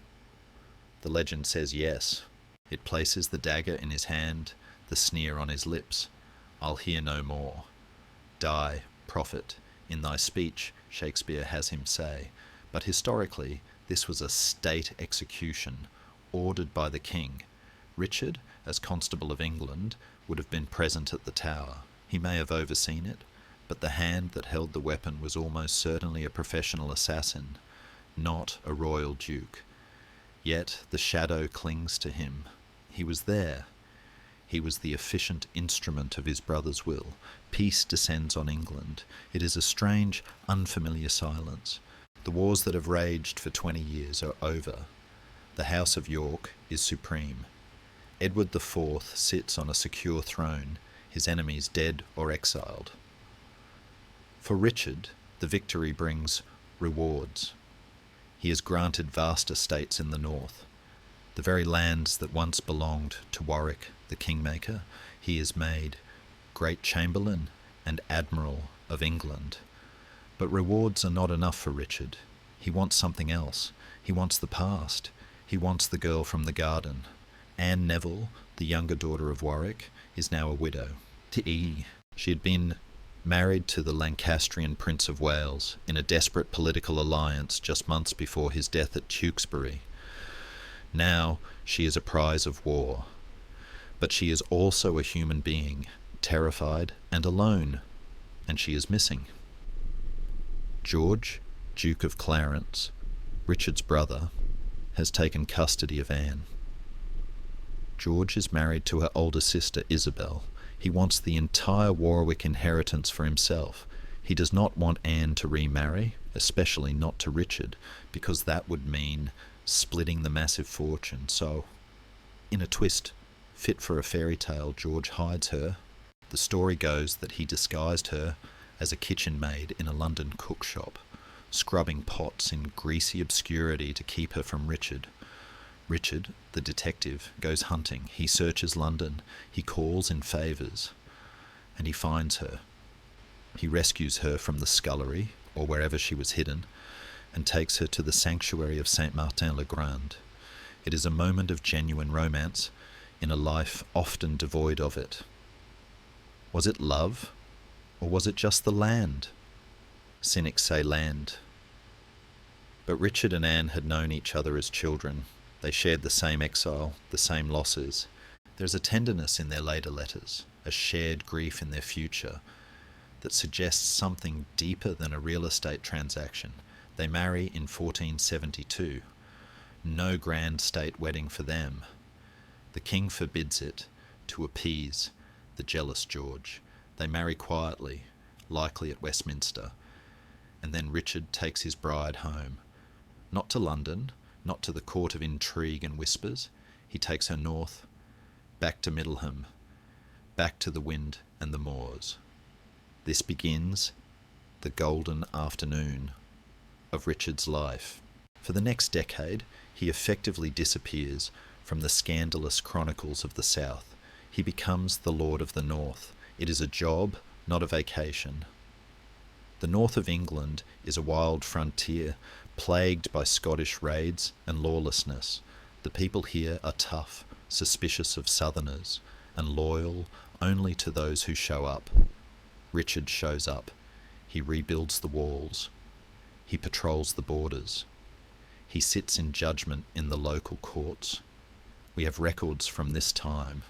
Speaker 1: The legend says yes. It places the dagger in his hand, the sneer on his lips. I'll hear no more. Die, prophet, in thy speech, Shakespeare has him say. But historically, this was a state execution, ordered by the king. Richard, as Constable of England, would have been present at the Tower. He may have overseen it, but the hand that held the weapon was almost certainly a professional assassin, not a royal duke. Yet the shadow clings to him. He was there. He was the efficient instrument of his brother's will. Peace descends on England. It is a strange, unfamiliar silence. The wars that have raged for 20 years are over. The House of York is supreme. Edward IV sits on a secure throne, his enemies dead or exiled. For Richard, the victory brings rewards. He is granted vast estates in the north. The very lands that once belonged to Warwick, the kingmaker, he is made Great Chamberlain and Admiral of England. But rewards are not enough for Richard. He wants something else. He wants the past. He wants the girl from the garden. Anne Neville, the younger daughter of Warwick, is now a widow. She had been married to the Lancastrian Prince of Wales in a desperate political alliance just months before his death at Tewkesbury. Now she is a prize of war. But she is also a human being, terrified and alone, and she is missing. George, Duke of Clarence, Richard's brother, has taken custody of Anne. George is married to her older sister, Isabel. He wants the entire Warwick inheritance for himself. He does not want Anne to remarry, especially not to Richard, because that would mean splitting the massive fortune. So, in a twist fit for a fairy tale, George hides her. The story goes that he disguised her as a kitchen maid in a London cook shop, scrubbing pots in greasy obscurity to keep her from Richard. Richard, the detective, goes hunting. He searches London. He calls in favours. And he finds her. He rescues her from the scullery, or wherever she was hidden, and takes her to the sanctuary of Saint-Martin-le-Grand. It is a moment of genuine romance in a life often devoid of it. Was it love, or was it just the land? Cynics say land. But Richard and Anne had known each other as children. They shared the same exile, the same losses. There's a tenderness in their later letters, a shared grief in their future, that suggests something deeper than a real estate transaction. They marry in 1472. No grand state wedding for them. The king forbids it to appease the jealous George. They marry quietly, likely at Westminster, and then Richard takes his bride home. Not to London, not to the court of intrigue and whispers. He takes her north, back to Middleham, back to the wind and the moors. This begins the golden afternoon of Richard's life. For the next decade, he effectively disappears from the scandalous chronicles of the South. He becomes the Lord of the North. It is a job, not a vacation. The north of England is a wild frontier, plagued by Scottish raids and lawlessness. The people here are tough, suspicious of southerners, and loyal only to those who show up. Richard shows up. He rebuilds the walls. He patrols the borders. He sits in judgment in the local courts. We have records from this time,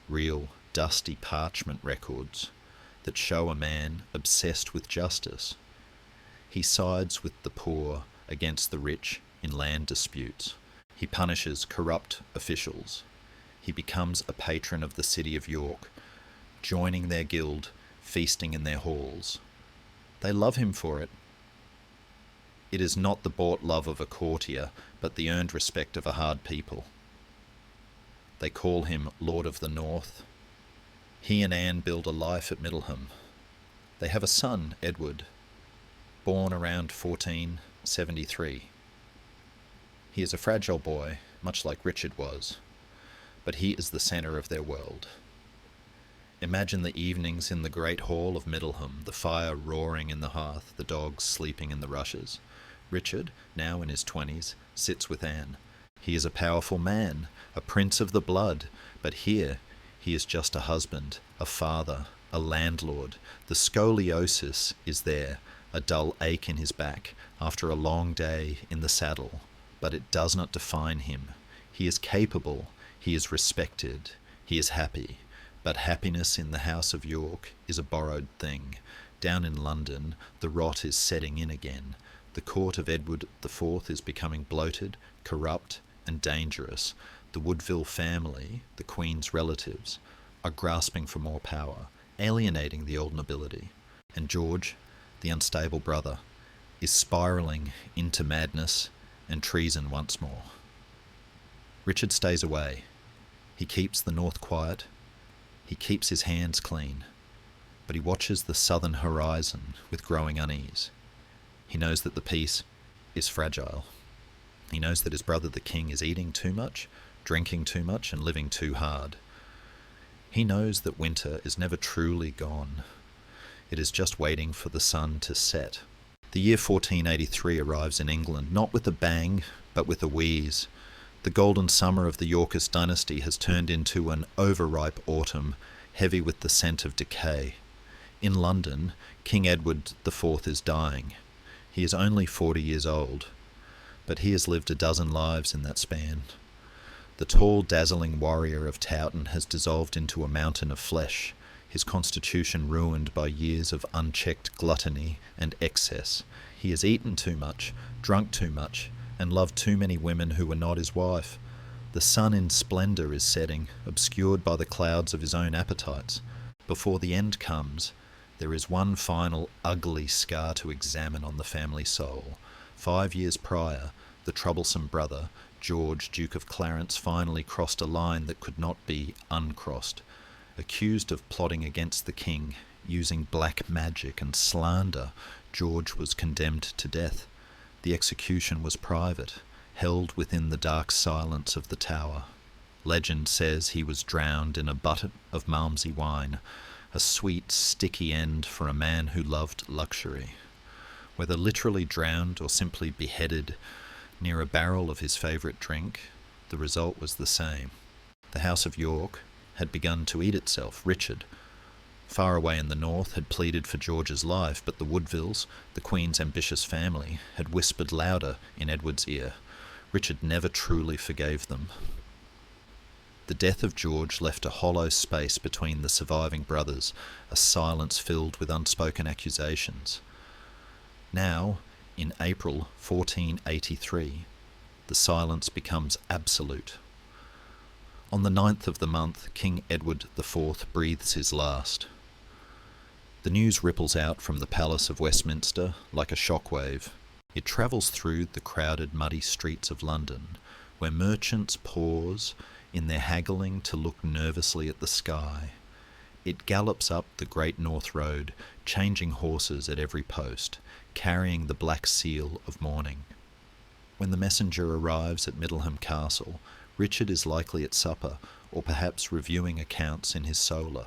Speaker 1: real dusty parchment records, that show a man obsessed with justice. He sides with the poor against the rich in land disputes. He punishes corrupt officials. He becomes a patron of the city of York, joining their guild, feasting in their halls. They love him for it. It is not the bought love of a courtier, but the earned respect of a hard people. They call him Lord of the North. He and Anne build a life at Middleham. They have a son, Edward, born around 1473. He is a fragile boy, much like Richard was, but he is the centre of their world. Imagine the evenings in the great hall of Middleham, the fire roaring in the hearth, the dogs sleeping in the rushes. Richard, now in his 20s, sits with Anne. He is a powerful man, a prince of the blood, but here he is just a husband, a father, a landlord. The scoliosis is there, a dull ache in his back after a long day in the saddle, but it does not define him. He is capable, he is respected, he is happy. But happiness in the House of York is a borrowed thing. Down in London, the rot is setting in again. The court of Edward IV is becoming bloated, corrupt, and dangerous. The Woodville family, the Queen's relatives, are grasping for more power, alienating the old nobility. And George, the unstable brother, is spiralling into madness and treason once more. Richard stays away. He keeps the north quiet. He keeps his hands clean, but he watches the southern horizon with growing unease. He knows that the peace is fragile. He knows that his brother the king is eating too much, drinking too much, and living too hard. He knows that winter is never truly gone. It is just waiting for the sun to set. The year 1483 arrives in England, not with a bang, but with a wheeze. The golden summer of the Yorkist dynasty has turned into an overripe autumn, heavy with the scent of decay. In London, King Edward IV is dying. He is only 40 years old, but he has lived a dozen lives in that span. The tall, dazzling warrior of Towton has dissolved into a mountain of flesh, his constitution ruined by years of unchecked gluttony and excess. He has eaten too much, drunk too much, and loved too many women who were not his wife. The sun in splendour is setting, obscured by the clouds of his own appetites. Before the end comes, there is one final ugly scar to examine on the family soul. 5 years prior, the troublesome brother, George, Duke of Clarence, finally crossed a line that could not be uncrossed. Accused of plotting against the king, using black magic and slander, George was condemned to death. The execution was private, held within the dark silence of the tower. Legend says he was drowned in a butt of Malmsey wine, a sweet, sticky end for a man who loved luxury. Whether literally drowned or simply beheaded near a barrel of his favourite drink, the result was the same. The House of York had begun to eat itself. Richard, far away in the north, had pleaded for George's life, but the Woodvilles, the Queen's ambitious family, had whispered louder in Edward's ear. Richard never truly forgave them. The death of George left a hollow space between the surviving brothers, a silence filled with unspoken accusations. Now, in April 1483, the silence becomes absolute. On the 9th of the month, King Edward IV breathes his last. The news ripples out from the Palace of Westminster like a shockwave. It travels through the crowded, muddy streets of London, where merchants pause in their haggling to look nervously at the sky. It gallops up the Great North Road, changing horses at every post, carrying the black seal of mourning. When the messenger arrives at Middleham Castle, Richard is likely at supper, or perhaps reviewing accounts in his solar.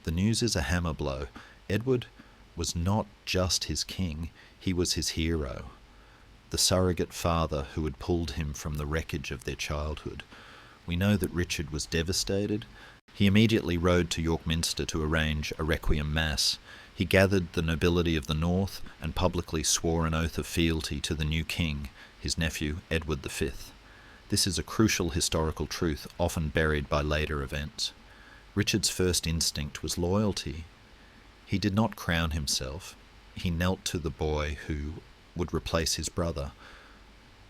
Speaker 1: The news is a hammer blow. Edward was not just his king, he was his hero, the surrogate father who had pulled him from the wreckage of their childhood. We know that Richard was devastated. He immediately rode to York Minster to arrange a requiem mass. He gathered the nobility of the north and publicly swore an oath of fealty to the new king, his nephew Edward V. This is a crucial historical truth, often buried by later events. Richard's first instinct was loyalty. He did not crown himself. He knelt to the boy who would replace his brother.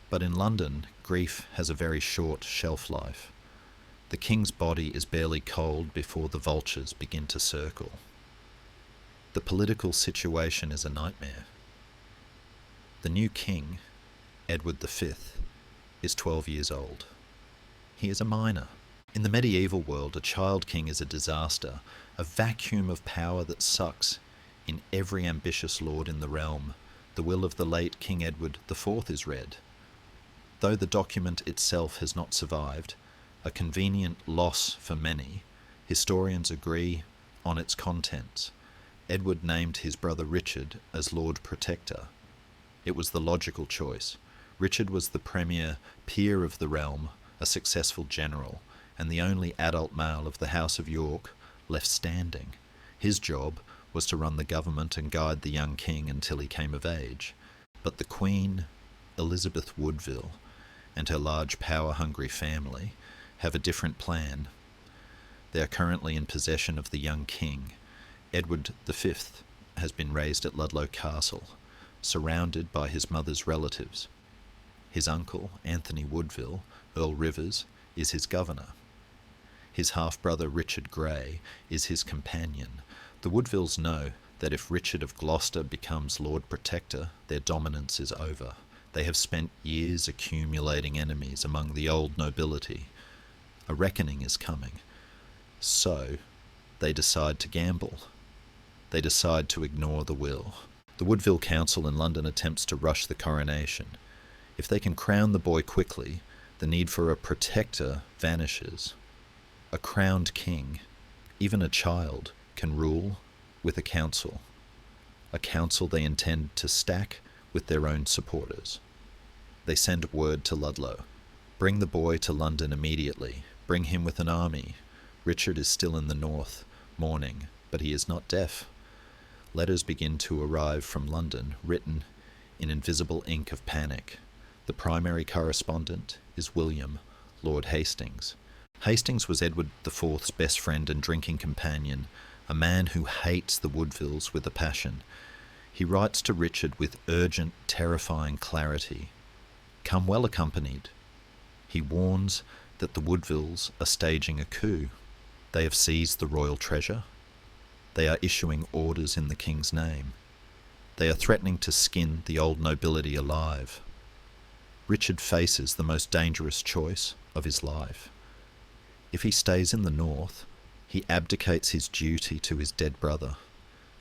Speaker 1: But in London, grief has a very short shelf life. The king's body is barely cold before the vultures begin to circle. The political situation is a nightmare. The new king, Edward V, is 12 years old. He is a minor. In the medieval world, a child king is a disaster, a vacuum of power that sucks in every ambitious lord in the realm. The will of the late King Edward IV is read. Though the document itself has not survived, a convenient loss for many, historians agree on its contents. Edward named his brother Richard as Lord Protector. It was the logical choice. Richard was the premier peer of the realm, a successful general, and the only adult male of the House of York left standing. His job was to run the government and guide the young king until he came of age. But the Queen, Elizabeth Woodville, and her large power-hungry family have a different plan. They are currently in possession of the young king. Edward V has been raised at Ludlow Castle, surrounded by his mother's relatives. His uncle, Anthony Woodville, Earl Rivers, is his governor. His half-brother Richard Grey is his companion. The Woodvilles know that if Richard of Gloucester becomes Lord Protector, their dominance is over. They have spent years accumulating enemies among the old nobility. A reckoning is coming. So, they decide to gamble. They decide to ignore the will. The Woodville Council in London attempts to rush the coronation. If they can crown the boy quickly, the need for a protector vanishes. A crowned king, even a child, can rule with a council. A council they intend to stack with their own supporters. They send word to Ludlow. Bring the boy to London immediately. Bring him with an army. Richard is still in the north, mourning, but he is not deaf. Letters begin to arrive from London, written in invisible ink of panic. The primary correspondent is William, Lord Hastings. Hastings was Edward IV's best friend and drinking companion, a man who hates the Woodvilles with a passion. He writes to Richard with urgent, terrifying clarity. Come well accompanied. He warns that the Woodvilles are staging a coup. They have seized the royal treasure. They are issuing orders in the king's name. They are threatening to skin the old nobility alive. Richard faces the most dangerous choice of his life. If he stays in the north, he abdicates his duty to his dead brother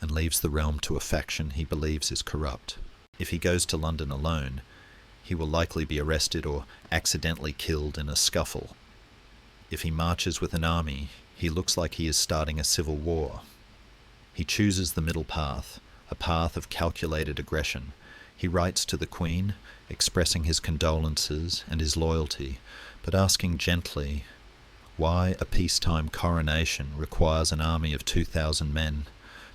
Speaker 1: and leaves the realm to a faction he believes is corrupt. If he goes to London alone, he will likely be arrested or accidentally killed in a scuffle. If he marches with an army, he looks like he is starting a civil war. He chooses the middle path, a path of calculated aggression. He writes to the Queen, expressing his condolences and his loyalty, but asking gently why a peacetime coronation requires an army of 2,000 men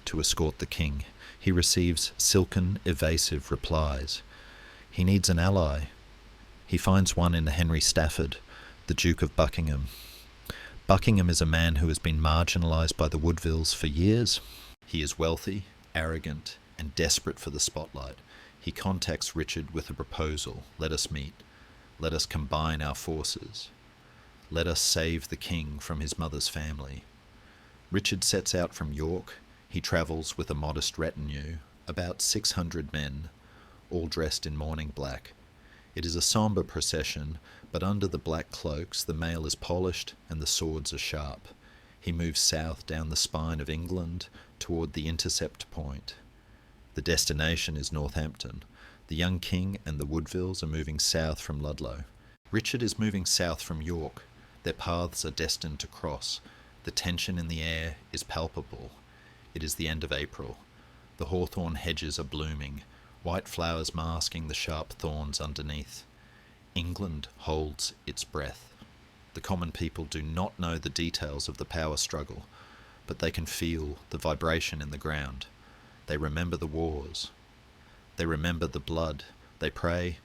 Speaker 1: to escort the king. He receives silken, evasive replies. He needs an ally. He finds one in Henry Stafford, the Duke of Buckingham. Buckingham is a man who has been marginalised by the Woodvilles for years. He is wealthy, arrogant, and desperate for the spotlight. He contacts Richard with a proposal. Let us meet. Let us combine our forces. Let us save the king from his mother's family. Richard sets out from York. He travels with a modest retinue, about 600 men, all dressed in mourning black. It is a sombre procession, but under the black cloaks the mail is polished and the swords are sharp. He moves south down the spine of England toward the intercept point. The destination is Northampton. The young king and the Woodvilles are moving south from Ludlow. Richard is moving south from York. Their paths are destined to cross. The tension in the air is palpable. It is the end of April. The hawthorn hedges are blooming, white flowers masking the sharp thorns underneath. England holds its breath. The common people do not know the details of the power struggle, but they can feel the vibration in the ground. They remember the wars. They remember the blood. They pray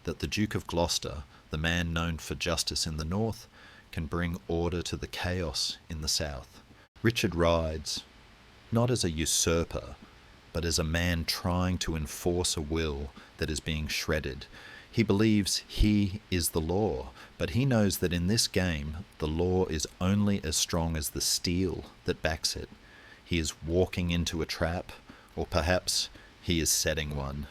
Speaker 1: that the Duke of Gloucester, the man known for justice in the north, can bring order to the chaos in the south. Richard rides, not as a usurper, but as a man trying to enforce a will that is being shredded. He believes he is the law, but he knows that in this game, the law is only as strong as the steel that backs it. He is walking into a trap, or perhaps he is setting one.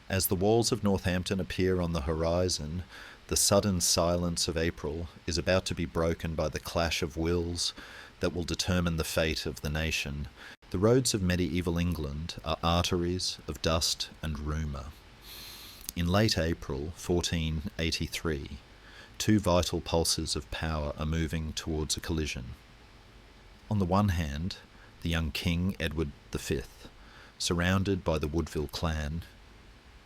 Speaker 1: As the walls of Northampton appear on the horizon, the sudden silence of April is about to be broken by the clash of wills that will determine the fate of the nation. The roads of medieval England are arteries of dust and rumour. In late April 1483, two vital pulses of power are moving towards a collision. On the one hand, The young king, Edward V, surrounded by the Woodville clan,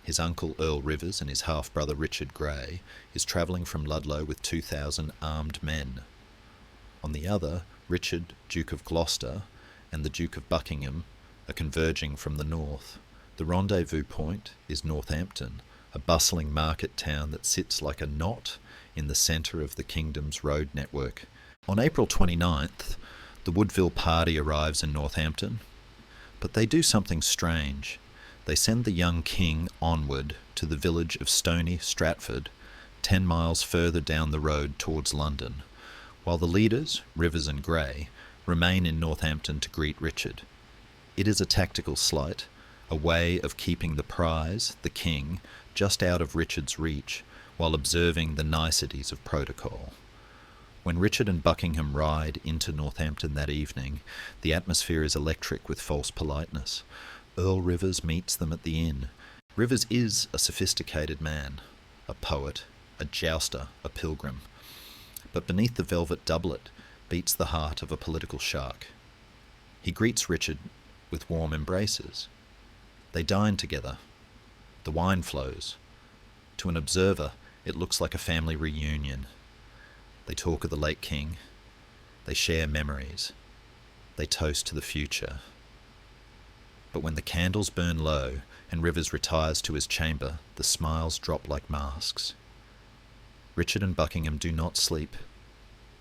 Speaker 1: his uncle Earl Rivers and his half-brother Richard Grey, is travelling from Ludlow with 2,000 armed men. On the other, Richard, Duke of Gloucester, and the Duke of Buckingham are converging from the north. The rendezvous point is Northampton, a bustling market town that sits like a knot in the centre of the kingdom's road network. On April 29th, the Woodville party arrives in Northampton, but they do something strange. They send the young king onward to the village of Stony Stratford, 10 miles further down the road towards London, while the leaders, Rivers and Grey, remain in Northampton to greet Richard. It is a tactical sleight, a way of keeping the prize, the king, just out of Richard's reach, while observing the niceties of protocol. When Richard and Buckingham ride into Northampton that evening, the atmosphere is electric with false politeness. Earl Rivers meets them at the inn. Rivers is a sophisticated man, a poet, a jouster, a pilgrim. But beneath the velvet doublet beats the heart of a political shark. He greets Richard with warm embraces. They dine together. The wine flows. To an observer, it looks like a family reunion. They talk of the late king. They share memories. They toast to the future. But when the candles burn low and Rivers retires to his chamber, the smiles drop like masks. Richard and Buckingham do not sleep.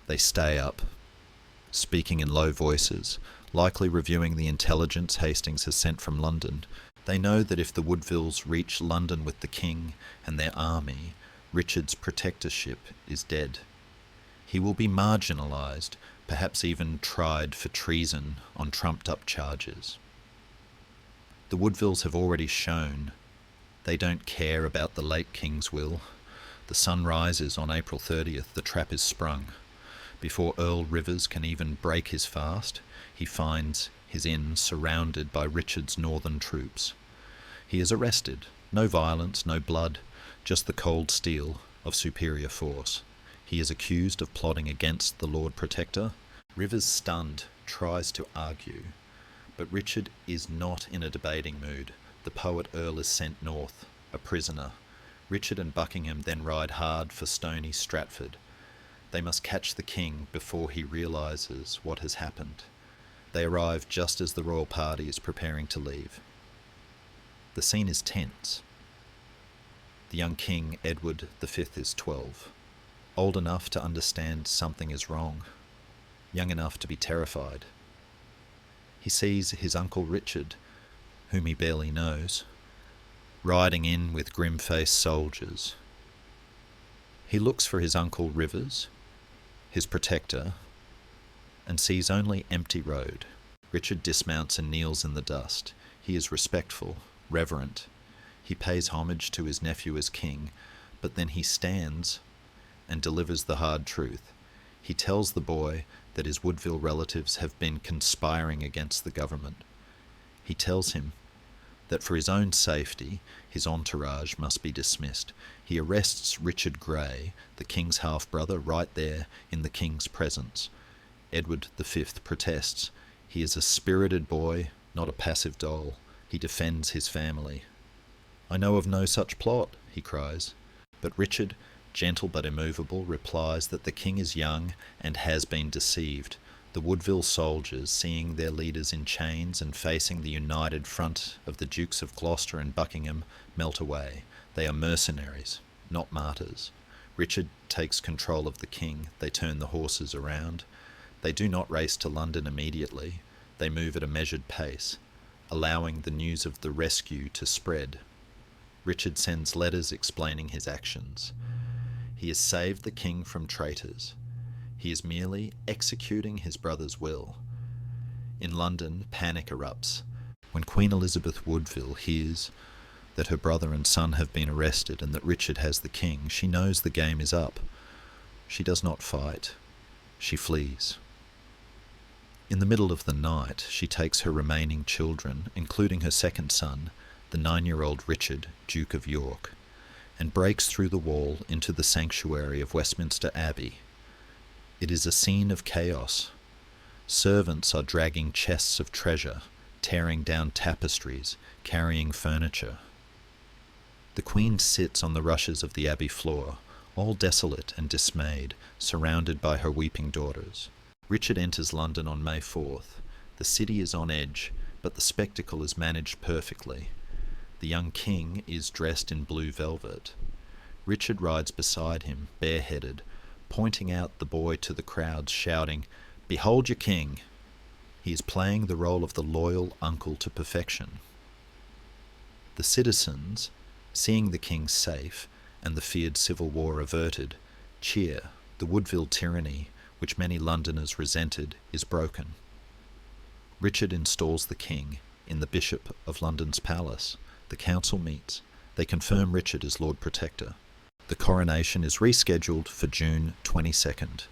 Speaker 1: They stay up, speaking in low voices, likely reviewing the intelligence Hastings has sent from London. They know that if the Woodvilles reach London with the king and their army, Richard's protectorship is dead. He will be marginalised, perhaps even tried for treason on trumped-up charges. The Woodvilles have already shown they don't care about the late king's will. The sun rises on April 30th, the trap is sprung. Before Earl Rivers can even break his fast, he finds his inn surrounded by Richard's northern troops. He is arrested. No violence, no blood, just the cold steel of superior force. He is accused of plotting against the Lord Protector. Rivers, stunned, tries to argue, but Richard is not in a debating mood. The poet Earl is sent north, a prisoner. Richard and Buckingham then ride hard for Stony Stratford. They must catch the king before he realises what has happened. They arrive just as the royal party is preparing to leave. The scene is tense. The young king, Edward V, is 12, old enough to understand something is wrong, young enough to be terrified. He sees his uncle Richard, whom he barely knows, riding in with grim-faced soldiers. He looks for his uncle Rivers, his protector, and sees only empty road. Richard dismounts and kneels in the dust. He is respectful, reverent. He pays homage to his nephew as king, but then he stands and delivers the hard truth. He tells the boy that his Woodville relatives have been conspiring against the government. He tells him that for his own safety, his entourage must be dismissed. He arrests Richard Grey, the king's half-brother, right there in the king's presence. Edward V protests. He is a spirited boy, not a passive doll. He defends his family. "I know of no such plot," he cries. But Richard, gentle but immovable, replies that the king is young and has been deceived. The Woodville soldiers, seeing their leaders in chains and facing the united front of the Dukes of Gloucester and Buckingham, melt away. They are mercenaries, not martyrs. Richard takes control of the king. They turn the horses around. They do not race to London immediately. They move at a measured pace, allowing the news of the rescue to spread. Richard sends letters explaining his actions. He has saved the king from traitors. He is merely executing his brother's will. In London, panic erupts. When Queen Elizabeth Woodville hears that her brother and son have been arrested and that Richard has the king, she knows the game is up. She does not fight. She flees. In the middle of the night, she takes her remaining children, including her second son, the 9-year-old Richard, Duke of York, and breaks through the wall into the sanctuary of Westminster Abbey. It is a scene of chaos. Servants are dragging chests of treasure, tearing down tapestries, carrying furniture. The Queen sits on the rushes of the abbey floor, all desolate and dismayed, surrounded by her weeping daughters. Richard enters London on May 4th. The city is on edge, but the spectacle is managed perfectly. The young king is dressed in blue velvet. Richard rides beside him, bareheaded, pointing out the boy to the crowds, shouting, "Behold your king!" He is playing the role of the loyal uncle to perfection. The citizens, seeing the king safe and the feared civil war averted, cheer. The Woodville tyranny, which many Londoners resented, is broken. Richard installs the king in the Bishop of London's palace. The council meets. They confirm Richard as Lord Protector. The coronation is rescheduled for June 22nd.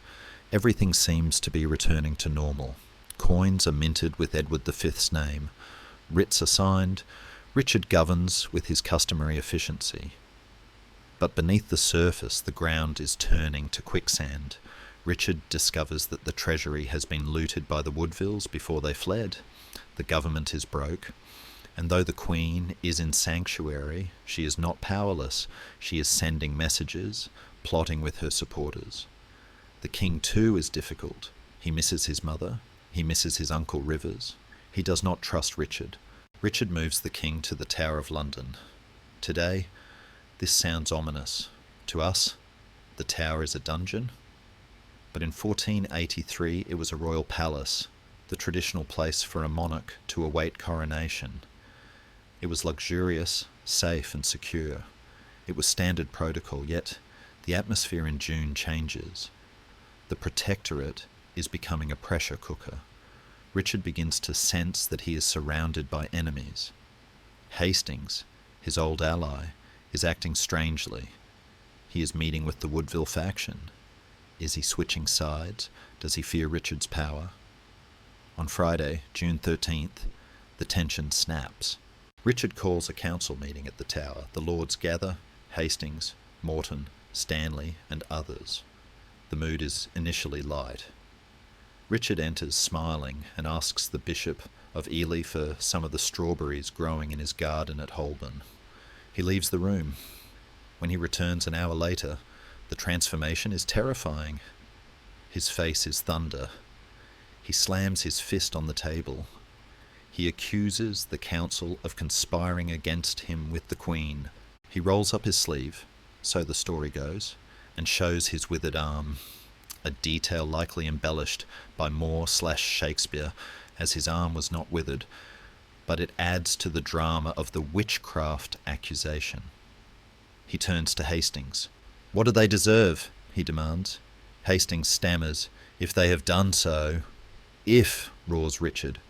Speaker 1: Everything seems to be returning to normal. Coins are minted with Edward V's name. Writs are signed. Richard governs with his customary efficiency. But beneath the surface, the ground is turning to quicksand. Richard discovers that the treasury has been looted by the Woodvilles before they fled. The government is broke. And though the Queen is in sanctuary, she is not powerless. She is sending messages, plotting with her supporters. The king too is difficult. He misses his mother. He misses his uncle Rivers. He does not trust Richard. Richard moves the king to the Tower of London. Today, this sounds ominous. To us, the Tower is a dungeon. But in 1483 it was a royal palace, the traditional place for a monarch to await coronation. It was luxurious, safe and secure. It was standard protocol, yet the atmosphere in June changes. The Protectorate is becoming a pressure cooker. Richard begins to sense that he is surrounded by enemies. Hastings, his old ally, is acting strangely. He is meeting with the Woodville faction. Is he switching sides? Does he fear Richard's power? On Friday, June 13th, the tension snaps. Richard calls a council meeting at the Tower. The Lords gather, Hastings, Morton, Stanley, and others. The mood is initially light. Richard enters smiling and asks the Bishop of Ely for some of the strawberries growing in his garden at Holborn. He leaves the room. When he returns an hour later, the transformation is terrifying. His face is thunder. He slams his fist on the table. He accuses the council of conspiring against him with the Queen. He rolls up his sleeve, so the story goes, and shows his withered arm, a detail likely embellished by Moore/Shakespeare, as his arm was not withered, but it adds to the drama of the witchcraft accusation. He turns to Hastings. "What do they deserve?" he demands. Hastings stammers, "If they have done so—" "If," roars Richard,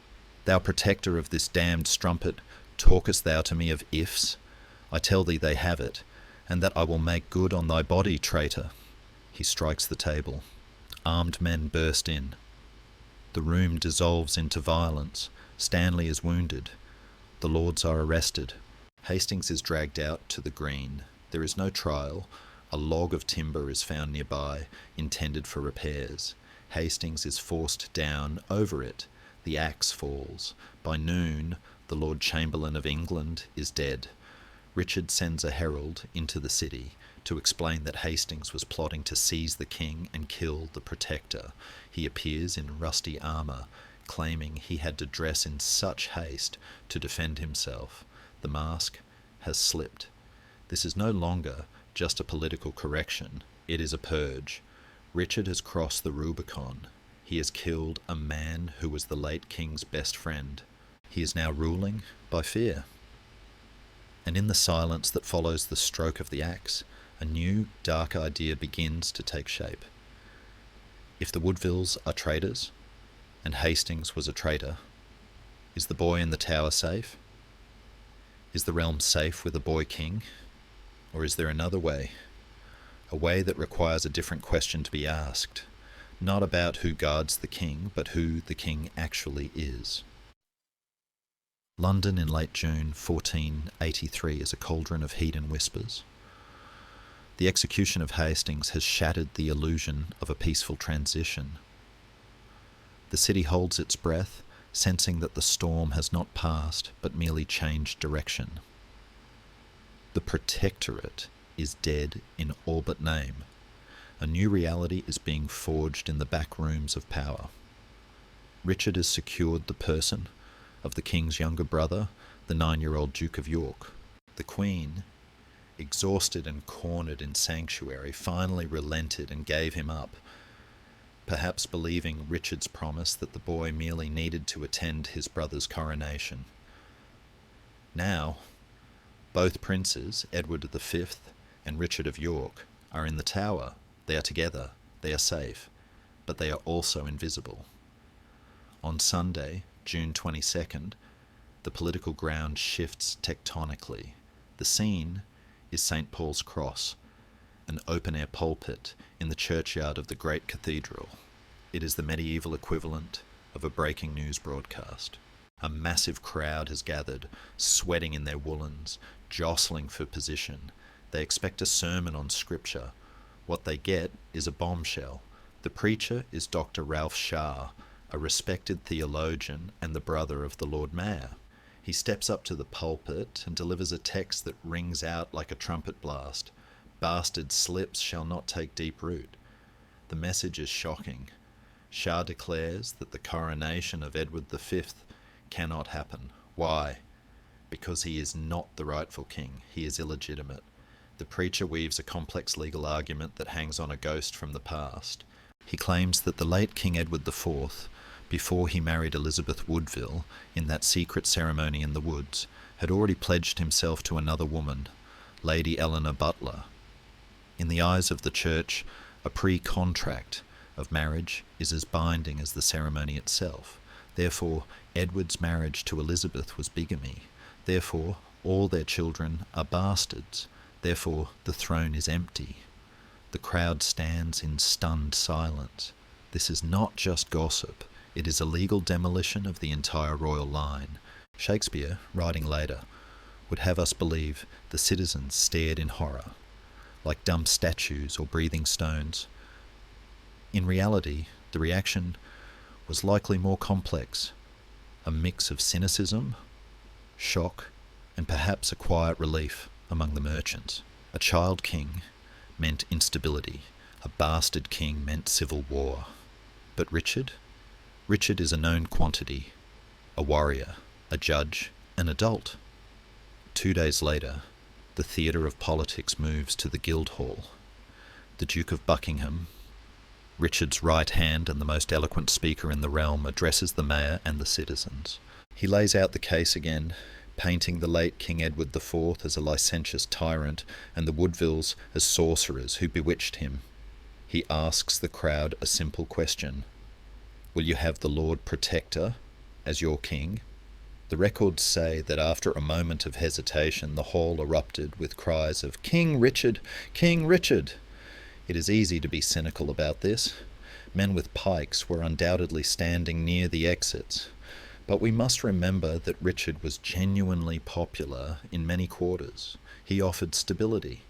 Speaker 1: "thou protector of this damned strumpet, talkest thou to me of ifs? I tell thee they have it, and that I will make good on thy body, traitor." He strikes the table. Armed men burst in. The room dissolves into violence. Stanley is wounded. The Lords are arrested. Hastings is dragged out to the green. There is no trial. A log of timber is found nearby, intended for repairs. Hastings is forced down over it. The axe falls. By noon, the Lord Chamberlain of England is dead. Richard sends a herald into the city to explain that Hastings was plotting to seize the king and kill the Protector. He appears in rusty armour, claiming he had to dress in such haste to defend himself. The mask has slipped. This is no longer just a political correction. It is a purge. Richard has crossed the Rubicon. He has killed a man who was the late king's best friend. He is now ruling by fear. And in the silence that follows the stroke of the axe, a new, dark idea begins to take shape. If the Woodvilles are traitors, and Hastings was a traitor, is the boy in the Tower safe? Is the realm safe with a boy king? Or is there another way? A way that requires a different question to be asked, not about who guards the king, but who the king actually is. London in late June 1483 is a cauldron of heat and whispers. The execution of Hastings has shattered the illusion of a peaceful transition. The city holds its breath, sensing that the storm has not passed but merely changed direction. The Protectorate is dead in all but name. A new reality is being forged in the back rooms of power. Richard has secured the person of the king's younger brother, the 9-year-old Duke of York. The Queen, exhausted and cornered in sanctuary, finally relented and gave him up, perhaps believing Richard's promise that the boy merely needed to attend his brother's coronation. Now, both princes, Edward V and Richard of York, are in the Tower. They are together, they are safe, but they are also invisible. On Sunday, June 22nd, the political ground shifts tectonically. The scene is St. Paul's Cross, an open-air pulpit in the churchyard of the great cathedral. It is the medieval equivalent of a breaking news broadcast. A massive crowd has gathered, sweating in their woolens, jostling for position. They expect a sermon on scripture. What they get is a bombshell. The preacher is Dr. Ralph Shah, a respected theologian and the brother of the Lord Mayor. He steps up to the pulpit and delivers a text that rings out like a trumpet blast. Bastard slips shall not take deep root. The message is shocking. Shah declares that the coronation of Edward V cannot happen. Why? Because he is not the rightful king. He is illegitimate. The preacher weaves a complex legal argument that hangs on a ghost from the past. He claims that the late King Edward IV, before he married Elizabeth Woodville in that secret ceremony in the woods, had already pledged himself to another woman, Lady Eleanor Butler. In the eyes of the church, a pre-contract of marriage is as binding as the ceremony itself. Therefore, Edward's marriage to Elizabeth was bigamy. Therefore, all their children are bastards. Therefore, the throne is empty. The crowd stands in stunned silence. This is not just gossip. It is a legal demolition of the entire royal line. Shakespeare, writing later, would have us believe the citizens stared in horror, like dumb statues or breathing stones. In reality, the reaction was likely more complex, a mix of cynicism, shock, and perhaps a quiet relief among the merchants. A child king meant instability. A bastard king meant civil war. But Richard? Richard is a known quantity, a warrior, a judge, an adult. 2 days later, the theatre of politics moves to the Guildhall. The Duke of Buckingham, Richard's right hand and the most eloquent speaker in the realm, addresses the mayor and the citizens. He lays out the case again, painting the late King Edward IV as a licentious tyrant and the Woodvilles as sorcerers who bewitched him. He asks the crowd a simple question. Will you have the Lord Protector as your king? The records say that after a moment of hesitation, the hall erupted with cries of, "King Richard! King Richard!" It is easy to be cynical about this. Men with pikes were undoubtedly standing near the exits. But we must remember that Richard was genuinely popular in many quarters. He offered stability.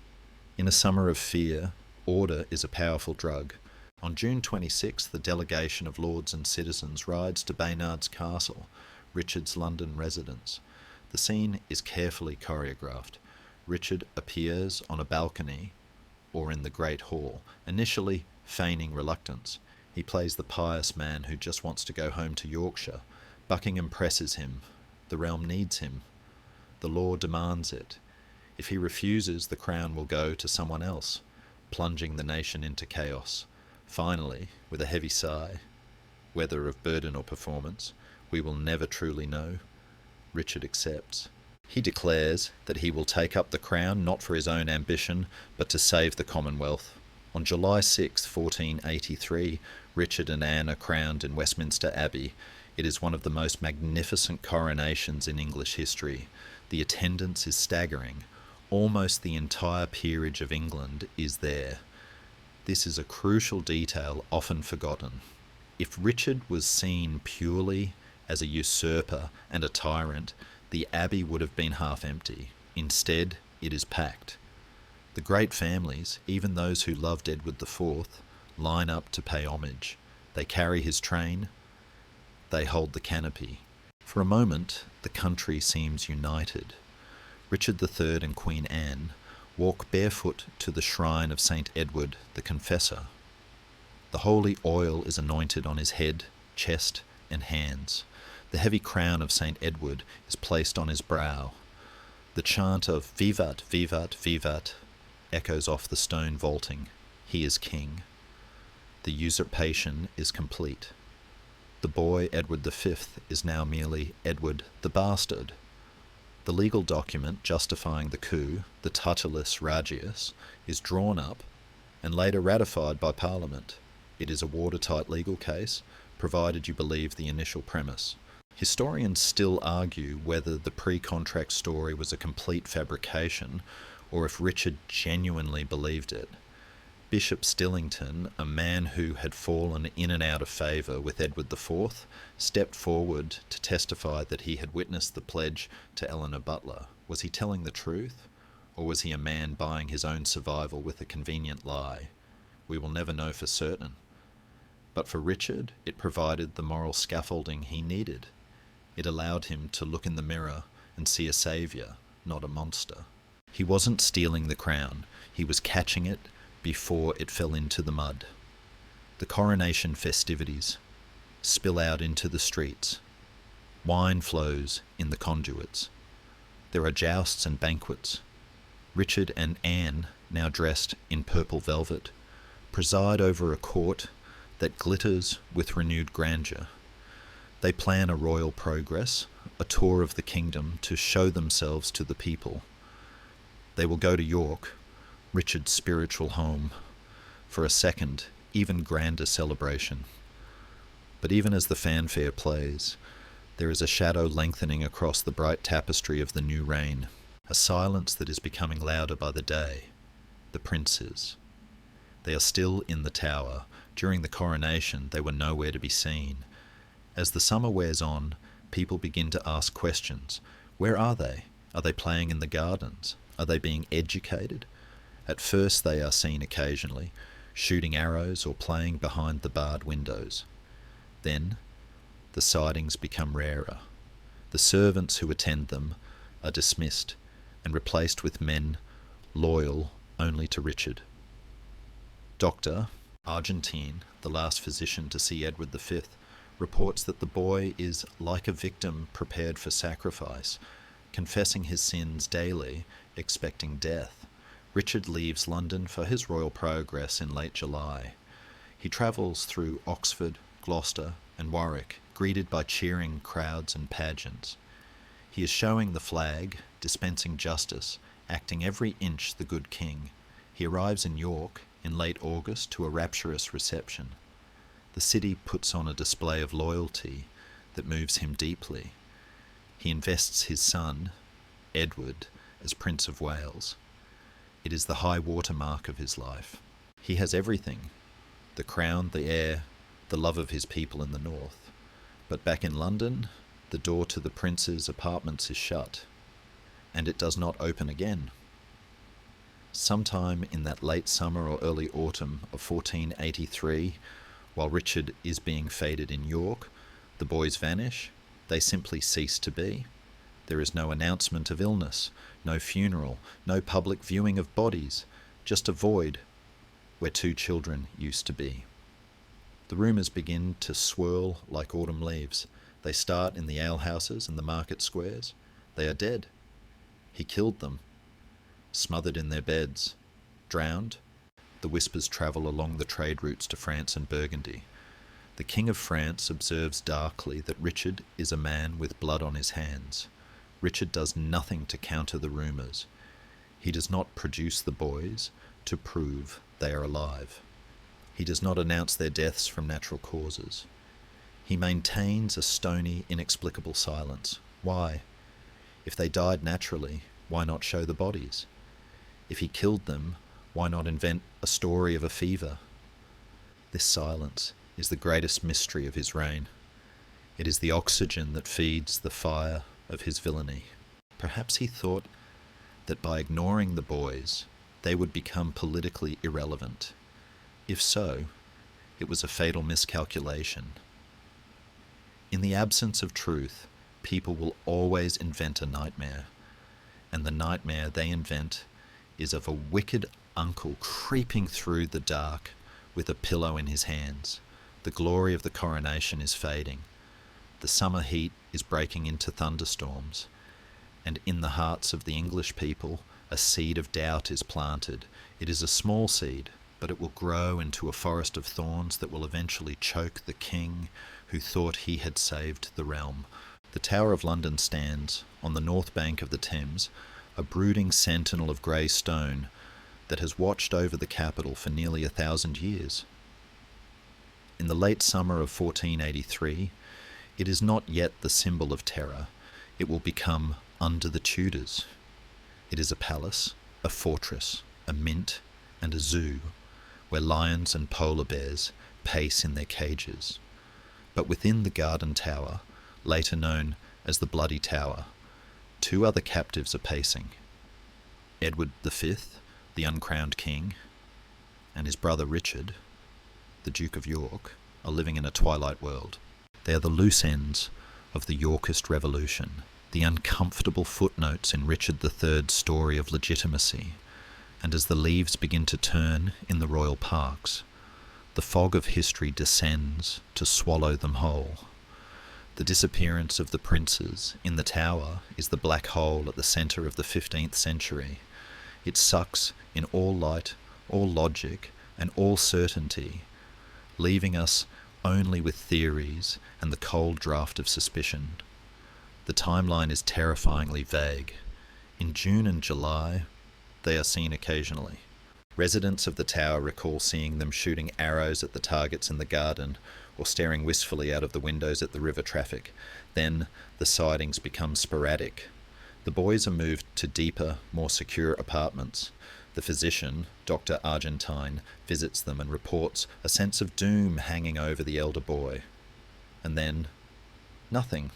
Speaker 1: In a summer of fear, order is a powerful drug. On June 26th, the delegation of lords and citizens rides to Baynard's Castle, Richard's London residence. The scene is carefully choreographed. Richard appears on a balcony or in the Great Hall, initially feigning reluctance. He plays the pious man who just wants to go home to Yorkshire. Buckingham presses him. The realm needs him. The law demands it. If he refuses, the crown will go to someone else, plunging the nation into chaos. Finally, with a heavy sigh, whether of burden or performance, we will never truly know, Richard accepts. He declares that he will take up the crown not for his own ambition, but to save the Commonwealth. On July 6, 1483, Richard and Anne are crowned in Westminster Abbey. It is one of the most magnificent coronations in English history. The attendance is staggering. Almost the entire peerage of England is there. This is a crucial detail often forgotten. If Richard was seen purely as a usurper and a tyrant, the abbey would have been half empty. Instead, it is packed. The great families, even those who loved Edward IV, line up to pay homage. They carry his train, They hold the canopy. For a moment, the country seems united. Richard III and Queen Anne walk barefoot to the shrine of St. Edward the Confessor. The holy oil is anointed on his head, chest, and hands. The heavy crown of St. Edward is placed on his brow. The chant of Vivat, Vivat, Vivat echoes off the stone vaulting. He is king. The usurpation is complete. The boy Edward V is now merely Edward the Bastard. The legal document justifying the coup, the Tutelus Regius, is drawn up and later ratified by Parliament. It is a watertight legal case, provided you believe the initial premise. Historians still argue whether the pre-contract story was a complete fabrication or if Richard genuinely believed it. Bishop Stillington, a man who had fallen in and out of favour with Edward IV, stepped forward to testify that he had witnessed the pledge to Eleanor Butler. Was he telling the truth, or was he a man buying his own survival with a convenient lie? We will never know for certain. But for Richard, it provided the moral scaffolding he needed. It allowed him to look in the mirror and see a saviour, not a monster. He wasn't stealing the crown, he was catching it before it fell into the mud. The coronation festivities spill out into the streets. Wine flows in the conduits. There are jousts and banquets. Richard and Anne, now dressed in purple velvet, preside over a court that glitters with renewed grandeur. They plan a royal progress, a tour of the kingdom to show themselves to the people. They will go to York, Richard's spiritual home, for a second, even grander celebration. But even as the fanfare plays, there is a shadow lengthening across the bright tapestry of the new reign, a silence that is becoming louder by the day. The princes. They are still in the tower. During the coronation, they were nowhere to be seen. As the summer wears on, people begin to ask questions. Where are they? Are they playing in the gardens? Are they being educated? At first they are seen occasionally, shooting arrows or playing behind the barred windows. Then, the sightings become rarer. The servants who attend them are dismissed and replaced with men loyal only to Richard. Dr. Argentine, the last physician to see Edward V, reports that the boy is like a victim prepared for sacrifice, confessing his sins daily, expecting death. Richard leaves London for his royal progress in late July. He travels through Oxford, Gloucester, and Warwick, greeted by cheering crowds and pageants. He is showing the flag, dispensing justice, acting every inch the good king. He arrives in York in late August to a rapturous reception. The city puts on a display of loyalty that moves him deeply. He invests his son, Edward, as Prince of Wales. It is the high watermark of his life. He has everything: the crown, the heir, the love of his people in the north. But back in London, the door to the prince's apartments is shut, and it does not open again. Sometime in that late summer or early autumn of 1483, while Richard is being feted in York, the boys vanish. They simply cease to be. There is no announcement of illness, no funeral, no public viewing of bodies, just a void where two children used to be. The rumours begin to swirl like autumn leaves. They start in the alehouses and the market squares. They are dead. He killed them. Smothered in their beds. Drowned. The whispers travel along the trade routes to France and Burgundy. The King of France observes darkly that Richard is a man with blood on his hands. Richard does nothing to counter the rumours. He does not produce the boys to prove they are alive. He does not announce their deaths from natural causes. He maintains a stony, inexplicable silence. Why? If they died naturally, why not show the bodies? If he killed them, why not invent a story of a fever? This silence is the greatest mystery of his reign. It is the oxygen that feeds the fire of his villainy. Perhaps he thought that by ignoring the boys, they would become politically irrelevant. If so, it was a fatal miscalculation. In the absence of truth, people will always invent a nightmare, and the nightmare they invent is of a wicked uncle creeping through the dark with a pillow in his hands. The glory of the coronation is fading. The summer heat is breaking into thunderstorms, and in the hearts of the English people, a seed of doubt is planted. It is a small seed, but it will grow into a forest of thorns that will eventually choke the king who thought he had saved the realm. The Tower of London stands on the north bank of the Thames, a brooding sentinel of grey stone that has watched over the capital for nearly 1,000 years. In the late summer of 1483, it is not yet the symbol of terror. It will become under the Tudors. It is a palace, a fortress, a mint, and a zoo, where lions and polar bears pace in their cages. But within the Garden Tower, later known as the Bloody Tower, two other captives are pacing. Edward V, the uncrowned king, and his brother Richard, the Duke of York, are living in a twilight world. They are the loose ends of the Yorkist Revolution, the uncomfortable footnotes in Richard III's story of legitimacy, and as the leaves begin to turn in the royal parks, the fog of history descends to swallow them whole. The disappearance of the princes in the Tower is the black hole at the centre of the 15th century. It sucks in all light, all logic, and all certainty, leaving us only with theories and the cold draft of suspicion. The timeline is terrifyingly vague. In June and July, they are seen occasionally. Residents of the Tower recall seeing them shooting arrows at the targets in the garden or staring wistfully out of the windows at the river traffic. Then the sightings become sporadic. The boys are moved to deeper, more secure apartments. The physician, Dr. Argentine, visits them and reports a sense of doom hanging over the elder boy. And then, nothing.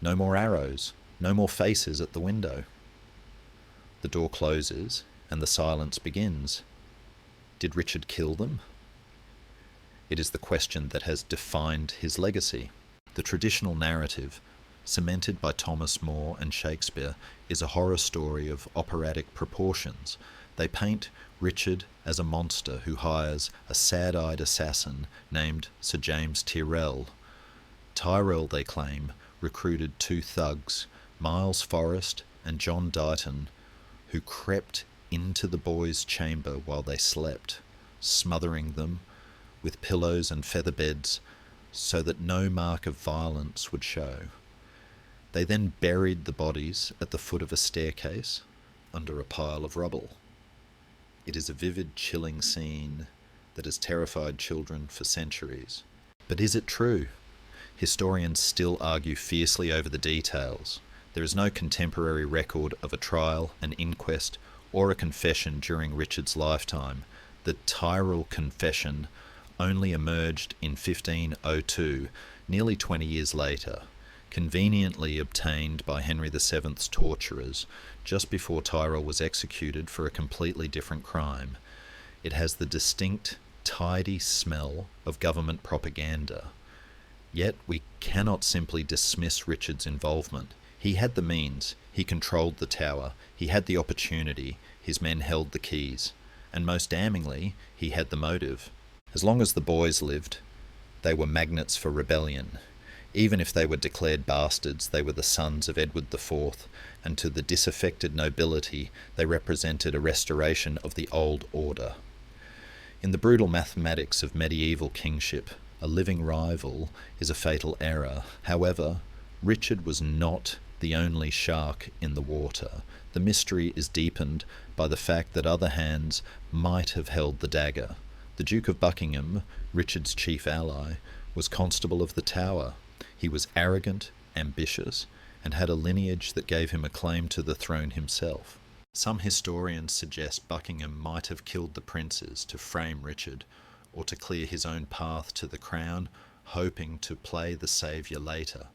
Speaker 1: No more arrows, no more faces at the window. The door closes and the silence begins. Did Richard kill them? It is the question that has defined his legacy. The traditional narrative, cemented by Thomas More and Shakespeare, is a horror story of operatic proportions. They paint Richard as a monster who hires a sad-eyed assassin named Sir James Tyrrell. Tyrrell, they claim, recruited two thugs, Miles Forrest and John Dighton, who crept into the boys' chamber while they slept, smothering them with pillows and feather beds so that no mark of violence would show. They then buried the bodies at the foot of a staircase under a pile of rubble. It is a vivid, chilling scene that has terrified children for centuries. But is it true? Historians still argue fiercely over the details. There is no contemporary record of a trial, an inquest, or a confession during Richard's lifetime. The Tyrrell confession only emerged in 1502, nearly 20 years later, conveniently obtained by Henry VII's torturers just before Tyrrell was executed for a completely different crime. It has the distinct, tidy smell of government propaganda. Yet we cannot simply dismiss Richard's involvement. He had the means, he controlled the Tower, he had the opportunity, his men held the keys, and most damningly, he had the motive. As long as the boys lived, they were magnets for rebellion. Even if they were declared bastards, they were the sons of Edward IV, and to the disaffected nobility they represented a restoration of the old order. In the brutal mathematics of medieval kingship, a living rival is a fatal error. However, Richard was not the only shark in the water. The mystery is deepened by the fact that other hands might have held the dagger. The Duke of Buckingham, Richard's chief ally, was Constable of the Tower. He was arrogant, ambitious, and had a lineage that gave him a claim to the throne himself. Some historians suggest Buckingham might have killed the princes to frame Richard, or to clear his own path to the crown, hoping to play the saviour later.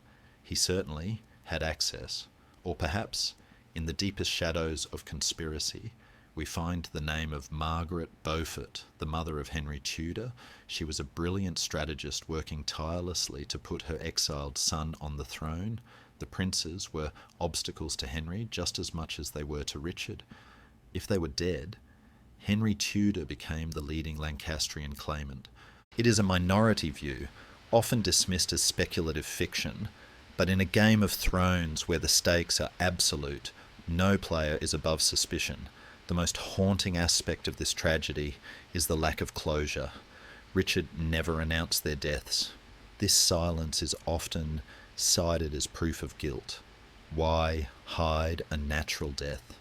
Speaker 1: He certainly had access, or perhaps, in the deepest shadows of conspiracy, we find the name of Margaret Beaufort, the mother of Henry Tudor. She was a brilliant strategist working tirelessly to put her exiled son on the throne. The princes were obstacles to Henry just as much as they were to Richard. If they were dead, Henry Tudor became the leading Lancastrian claimant. It is a minority view, often dismissed as speculative fiction, but in a Game of Thrones where the stakes are absolute, no player is above suspicion. The most haunting aspect of this tragedy is the lack of closure. Richard never announced their deaths. This silence is often cited as proof of guilt. Why hide a natural death?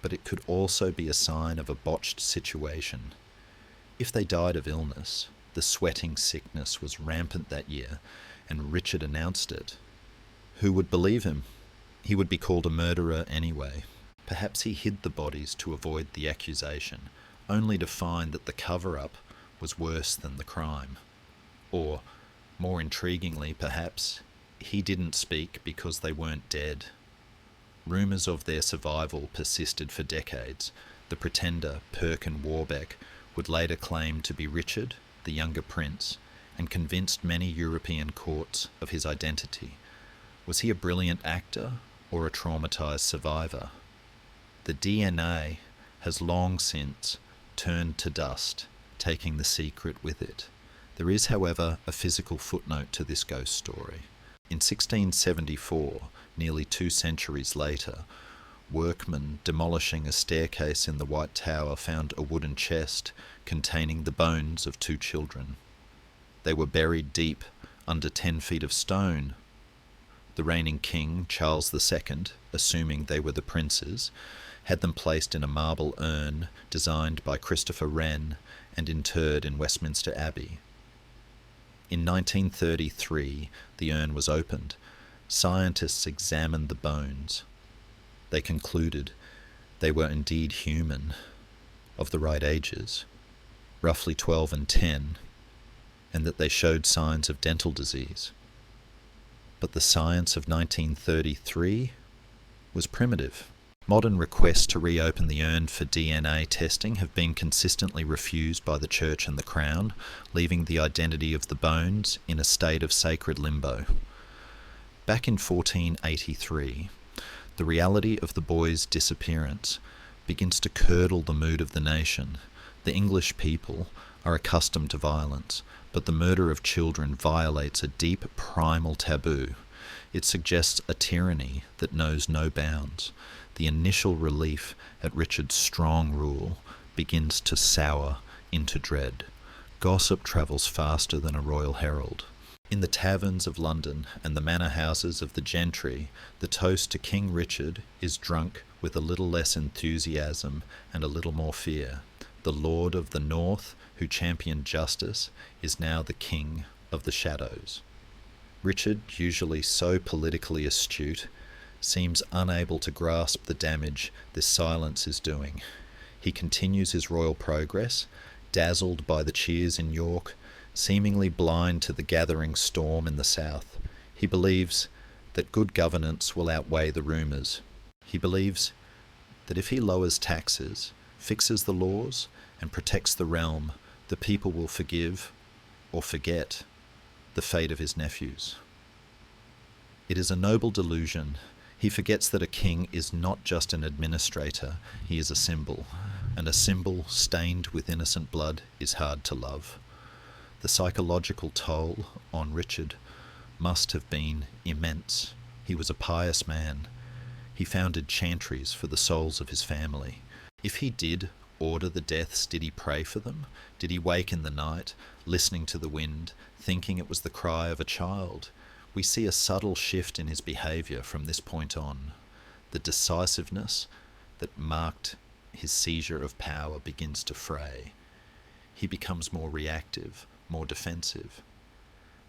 Speaker 1: But it could also be a sign of a botched situation. If they died of illness, the sweating sickness was rampant that year, and Richard announced it. Who would believe him? He would be called a murderer anyway. Perhaps he hid the bodies to avoid the accusation, only to find that the cover-up was worse than the crime. Or, more intriguingly perhaps, he didn't speak because they weren't dead. Rumours of their survival persisted for decades. The pretender, Perkin Warbeck, would later claim to be Richard, the younger prince, and convinced many European courts of his identity. Was he a brilliant actor or a traumatised survivor? The DNA has long since turned to dust, taking the secret with it. There is, however, a physical footnote to this ghost story. In 1674, nearly 2 centuries later, workmen demolishing a staircase in the White Tower found a wooden chest containing the bones of 2 children. They were buried deep under 10 feet of stone. The reigning king, Charles II, assuming they were the princes, had them placed in a marble urn designed by Christopher Wren and interred in Westminster Abbey. In 1933, the urn was opened. Scientists examined the bones. They concluded they were indeed human, of the right ages, roughly 12 and 10, and that they showed signs of dental disease. But the science of 1933 was primitive. Modern requests to reopen the urn for DNA testing have been consistently refused by the Church and the Crown, leaving the identity of the bones in a state of sacred limbo. Back in 1483, the reality of the boy's disappearance begins to curdle the mood of the nation. The English people are accustomed to violence, but the murder of children violates a deep primal taboo. It suggests a tyranny that knows no bounds. The initial relief at Richard's strong rule begins to sour into dread. Gossip travels faster than a royal herald. In the taverns of London and the manor houses of the gentry, the toast to King Richard is drunk with a little less enthusiasm and a little more fear. The Lord of the North, who championed justice, is now the King of the Shadows. Richard, usually so politically astute, seems unable to grasp the damage this silence is doing. He continues his royal progress, dazzled by the cheers in York, seemingly blind to the gathering storm in the south. He believes that good governance will outweigh the rumours. He believes that if he lowers taxes, fixes the laws, and protects the realm, the people will forgive or forget the fate of his nephews. It is a noble delusion. He forgets that a king is not just an administrator, he is a symbol, and a symbol stained with innocent blood is hard to love. The psychological toll on Richard must have been immense. He was a pious man. He founded chantries for the souls of his family. If he did order the deaths, did he pray for them? Did he wake in the night, listening to the wind, thinking it was the cry of a child? We see a subtle shift in his behaviour from this point on. The decisiveness that marked his seizure of power begins to fray. He becomes more reactive, more defensive.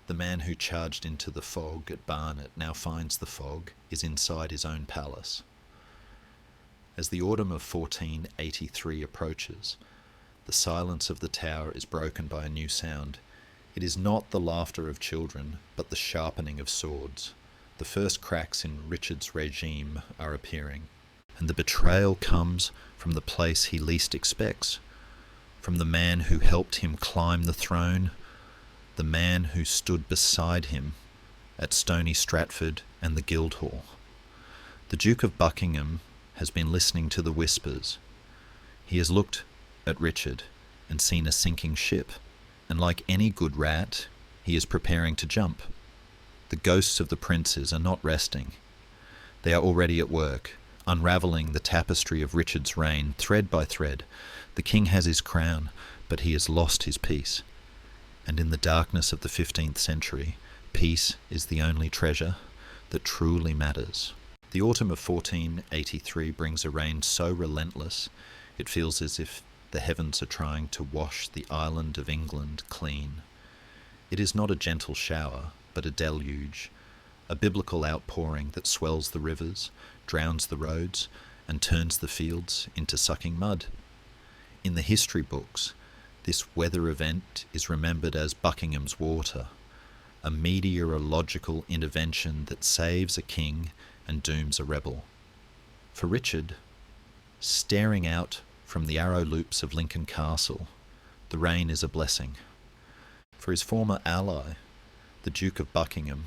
Speaker 1: The man who charged into the fog at Barnet now finds the fog is inside his own palace. As the autumn of 1483 approaches, the silence of the tower is broken by a new sound. It is not the laughter of children, but the sharpening of swords. The first cracks in Richard's regime are appearing. and the betrayal comes from the place he least expects, from the man who helped him climb the throne, the man who stood beside him at Stony Stratford and the Guildhall. The Duke of Buckingham has been listening to the whispers. He has looked at Richard and seen a sinking ship, and like any good rat, he is preparing to jump. The ghosts of the princes are not resting. They are already at work, unravelling the tapestry of Richard's reign thread by thread. The king has his crown, but he has lost his peace. And in the darkness of the 15th century, peace is the only treasure that truly matters. The autumn of 1483 brings a rain so relentless, it feels as if the heavens are trying to wash the island of England clean. It is not a gentle shower, but a deluge, a biblical outpouring that swells the rivers, drowns the roads, and turns the fields into sucking mud. In the history books, this weather event is remembered as Buckingham's water, a meteorological intervention that saves a king and dooms a rebel. For Richard, staring out from the arrow loops of Lincoln Castle, the rain is a blessing. For his former ally, the Duke of Buckingham,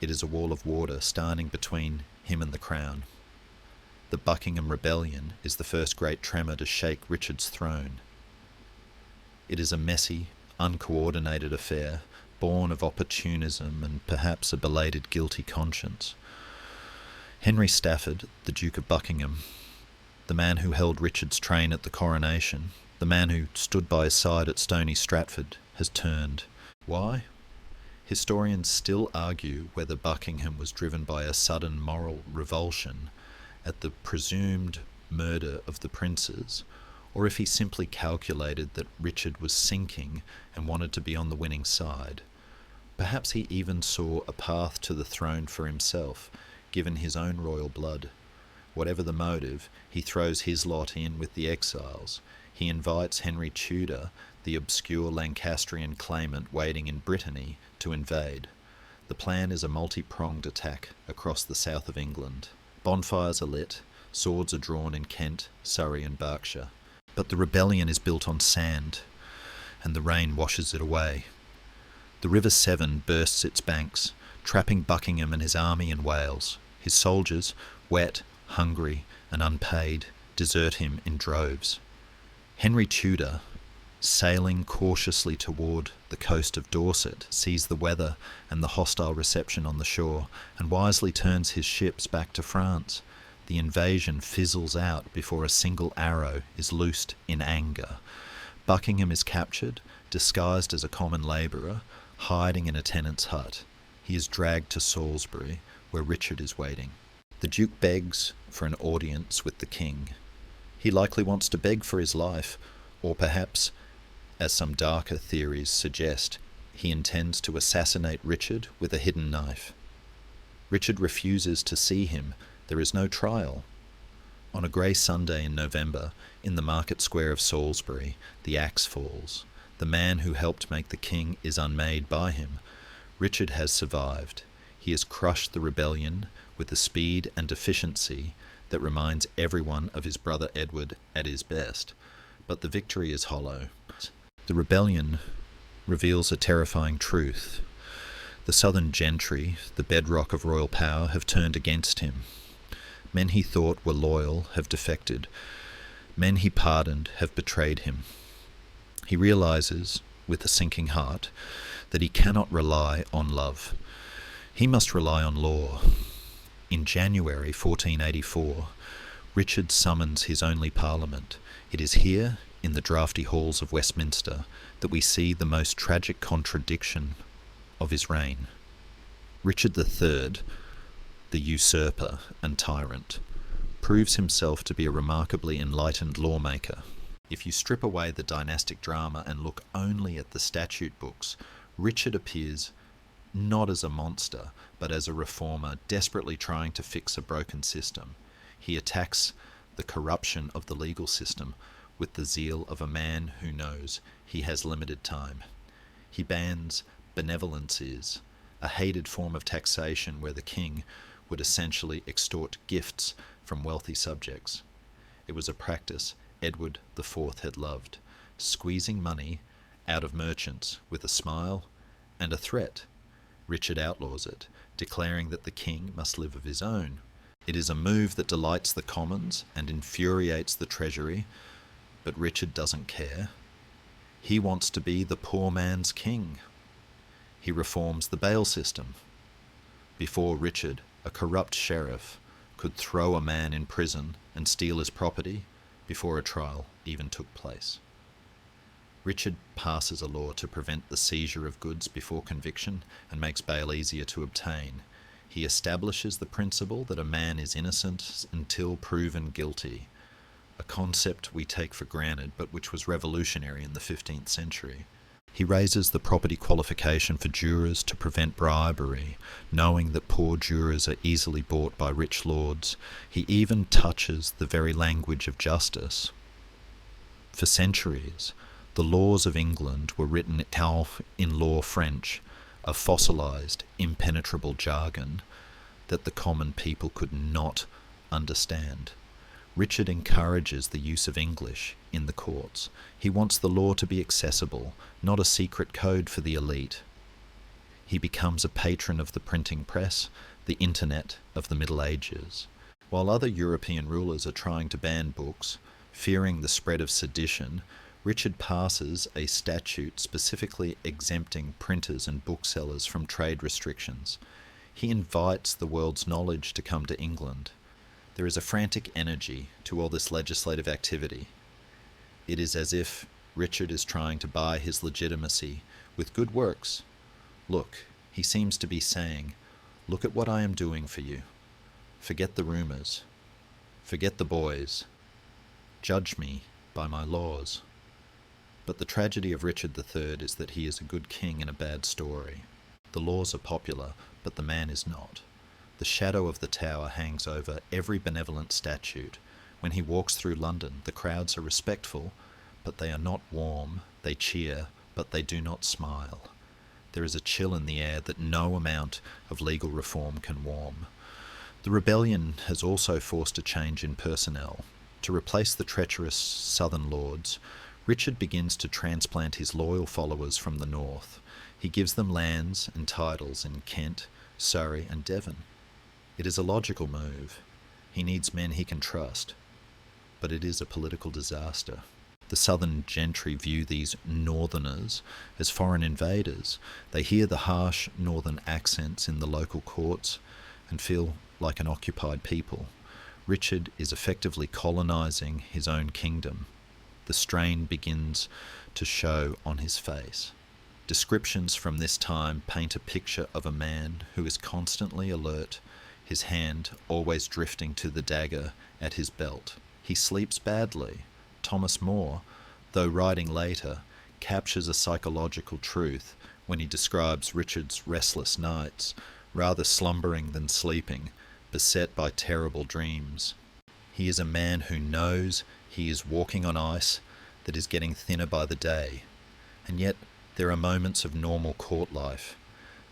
Speaker 1: it is a wall of water standing between him and the crown. The Buckingham Rebellion is the first great tremor to shake Richard's throne. It is a messy, uncoordinated affair, born of opportunism and perhaps a belated guilty conscience. Henry Stafford, the Duke of Buckingham, the man who held Richard's train at the coronation, the man who stood by his side at Stony Stratford, has turned. Why? Historians still argue whether Buckingham was driven by a sudden moral revulsion at the presumed murder of the princes, or if he simply calculated that Richard was sinking and wanted to be on the winning side. Perhaps he even saw a path to the throne for himself, given his own royal blood. Whatever the motive, he throws his lot in with the exiles. He invites Henry Tudor, the obscure Lancastrian claimant waiting in Brittany, to invade. The plan is a multi-pronged attack across the south of England. Bonfires are lit, swords are drawn in Kent, Surrey and Berkshire. But the rebellion is built on sand, and the rain washes it away. The River Severn bursts its banks, trapping Buckingham and his army in Wales. His soldiers, wet, hungry and unpaid, desert him in droves. Henry Tudor, sailing cautiously toward the coast of Dorset, sees the weather and the hostile reception on the shore, and wisely turns his ships back to France. The invasion fizzles out before a single arrow is loosed in anger. Buckingham is captured, disguised as a common labourer, hiding in a tenant's hut. He is dragged to Salisbury, where Richard is waiting. The Duke begs for an audience with the king. He likely wants to beg for his life, or perhaps, as some darker theories suggest, he intends to assassinate Richard with a hidden knife. Richard refuses to see him. There is no trial. On a grey Sunday in November, in the market square of Salisbury, the axe falls. The man who helped make the king is unmade by him. Richard has survived. He has crushed the rebellion with a speed and efficiency that reminds everyone of his brother Edward at his best. But the victory is hollow. The rebellion reveals a terrifying truth. The southern gentry, the bedrock of royal power, have turned against him. Men he thought were loyal have defected. Men he pardoned have betrayed him. He realizes, with a sinking heart, that he cannot rely on love. He must rely on law. In January 1484, Richard summons his only parliament. It is here, in the draughty halls of Westminster, that we see the most tragic contradiction of his reign. Richard III, the usurper and tyrant, proves himself to be a remarkably enlightened lawmaker. If you strip away the dynastic drama and look only at the statute books, Richard appears not as a monster, but as a reformer desperately trying to fix a broken system. He attacks the corruption of the legal system with the zeal of a man who knows he has limited time. He bans benevolences, a hated form of taxation where the king would essentially extort gifts from wealthy subjects. It was a practice Edward IV had loved, squeezing money out of merchants with a smile and a threat. Richard outlaws it, declaring that the king must live of his own. It is a move that delights the commons and infuriates the treasury, but Richard doesn't care. He wants to be the poor man's king. He reforms the bail system. Before Richard, a corrupt sheriff could throw a man in prison and steal his property before a trial even took place. Richard passes a law to prevent the seizure of goods before conviction and makes bail easier to obtain. He establishes the principle that a man is innocent until proven guilty, a concept we take for granted but which was revolutionary in the 15th century. He raises the property qualification for jurors to prevent bribery, knowing that poor jurors are easily bought by rich lords. He even touches the very language of justice. For centuries, the laws of England were written in law French, a fossilized, impenetrable jargon that the common people could not understand. Richard encourages the use of English in the courts. He wants the law to be accessible, not a secret code for the elite. He becomes a patron of the printing press, the internet of the Middle Ages. While other European rulers are trying to ban books, fearing the spread of sedition, Richard passes a statute specifically exempting printers and booksellers from trade restrictions. He invites the world's knowledge to come to England. There is a frantic energy to all this legislative activity. It is as if Richard is trying to buy his legitimacy with good works. Look, he seems to be saying, look at what I am doing for you. Forget the rumours. Forget the boys. Judge me by my laws. But the tragedy of Richard III is that he is a good king in a bad story. The laws are popular, but the man is not. The shadow of the tower hangs over every benevolent statute. When he walks through London, the crowds are respectful, but they are not warm. They cheer, but they do not smile. There is a chill in the air that no amount of legal reform can warm. The rebellion has also forced a change in personnel. To replace the treacherous southern lords, Richard begins to transplant his loyal followers from the north. He gives them lands and titles in Kent, Surrey, and Devon. It is a logical move. He needs men he can trust. But it is a political disaster. The southern gentry view these northerners as foreign invaders. They hear the harsh northern accents in the local courts and feel like an occupied people. Richard is effectively colonizing his own kingdom. The strain begins to show on his face. Descriptions from this time paint a picture of a man who is constantly alert, his hand always drifting to the dagger at his belt. He sleeps badly. Thomas More, though writing later, captures a psychological truth when he describes Richard's restless nights, rather slumbering than sleeping, beset by terrible dreams. He is a man who knows he is walking on ice that is getting thinner by the day, and yet there are moments of normal court life.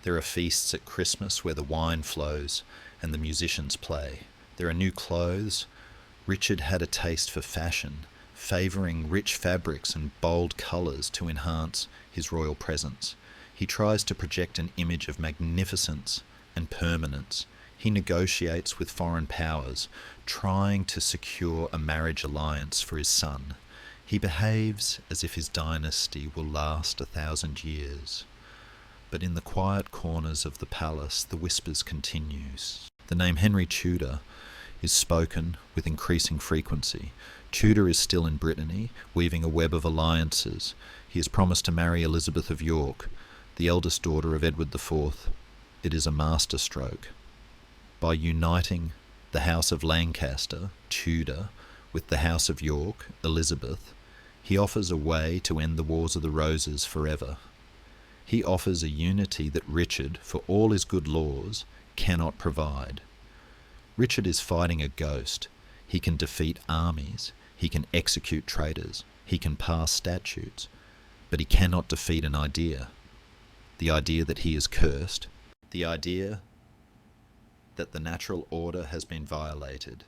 Speaker 1: There are feasts at Christmas where the wine flows and the musicians play. There are new clothes. Richard had a taste for fashion, favouring rich fabrics and bold colours to enhance his royal presence. He tries to project an image of magnificence and permanence. He negotiates with foreign powers, trying to secure a marriage alliance for his son. He behaves as if his dynasty will last 1,000 years. But in the quiet corners of the palace, the whispers continues. The name Henry Tudor is spoken with increasing frequency. Tudor is still in Brittany, weaving a web of alliances. He is promised to marry Elizabeth of York, the eldest daughter of Edward IV. It is a masterstroke. By uniting the House of Lancaster, Tudor, with the House of York, Elizabeth, he offers a way to end the Wars of the Roses forever. He offers a unity that Richard, for all his good laws, cannot provide. Richard is fighting a ghost. He can defeat armies. He can execute traitors. He can pass statutes. But he cannot defeat an idea. The idea that he is cursed. The idea that the natural order has been violated.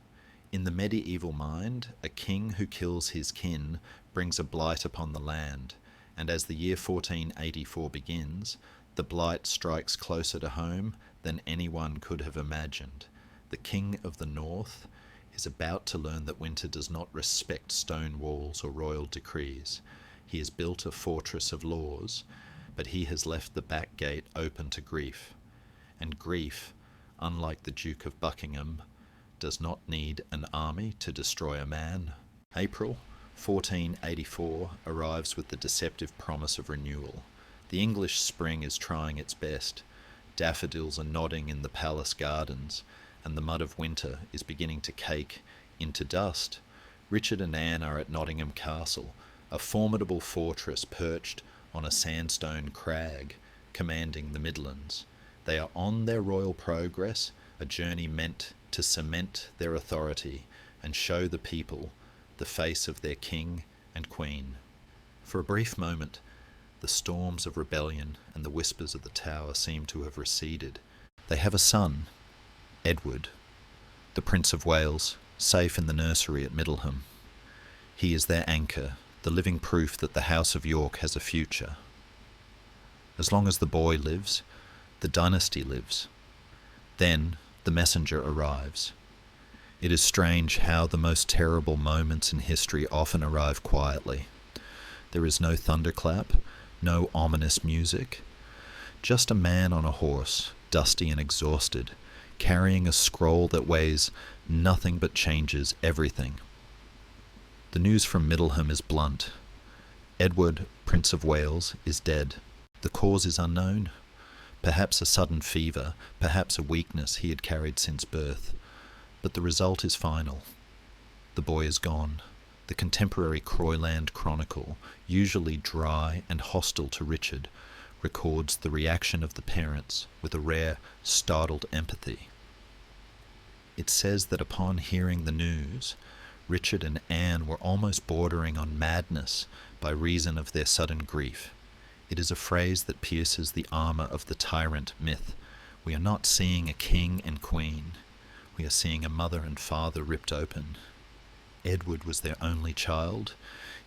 Speaker 1: In the medieval mind, a king who kills his kin brings a blight upon the land, and as the year 1484 begins, the blight strikes closer to home than anyone could have imagined. The king of the north is about to learn that winter does not respect stone walls or royal decrees. He has built a fortress of laws, but he has left the back gate open to grief. And grief, unlike the Duke of Buckingham, does not need an army to destroy a man. April 1484 arrives with the deceptive promise of renewal. The English spring is trying its best. Daffodils are nodding in the palace gardens, and the mud of winter is beginning to cake into dust. Richard and Anne are at Nottingham Castle, a formidable fortress perched on a sandstone crag, commanding the Midlands. They are on their royal progress, a journey meant to cement their authority and show the people the face of their king and queen. For a brief moment, the storms of rebellion and the whispers of the Tower seem to have receded. They have a son, Edward, the Prince of Wales, safe in the nursery at Middleham. He is their anchor, the living proof that the House of York has a future. As long as the boy lives, the dynasty lives. Then the messenger arrives. It is strange how the most terrible moments in history often arrive quietly. There is no thunderclap, no ominous music, just a man on a horse, dusty and exhausted, carrying a scroll that weighs nothing but changes everything. The news from Middleham is blunt. Edward, Prince of Wales, is dead. The cause is unknown. Perhaps a sudden fever, perhaps a weakness he had carried since birth. But the result is final. The boy is gone. The contemporary Croyland Chronicle, usually dry and hostile to Richard, records the reaction of the parents with a rare, startled empathy. It says that upon hearing the news, Richard and Anne were almost bordering on madness by reason of their sudden grief. It is a phrase that pierces the armor of the tyrant myth. We are not seeing a king and queen. We are seeing a mother and father ripped open. Edward was their only child.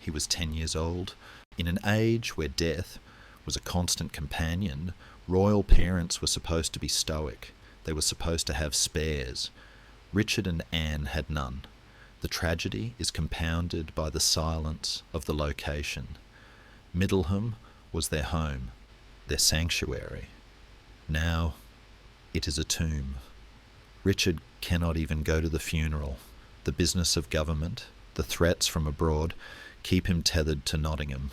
Speaker 1: He was 10 years old. In an age where death was a constant companion, royal parents were supposed to be stoic. They were supposed to have spares. Richard and Anne had none. The tragedy is compounded by the silence of the location. Middleham was their home, their sanctuary. Now it is a tomb. Richard cannot even go to the funeral. The business of government, the threats from abroad, keep him tethered to Nottingham.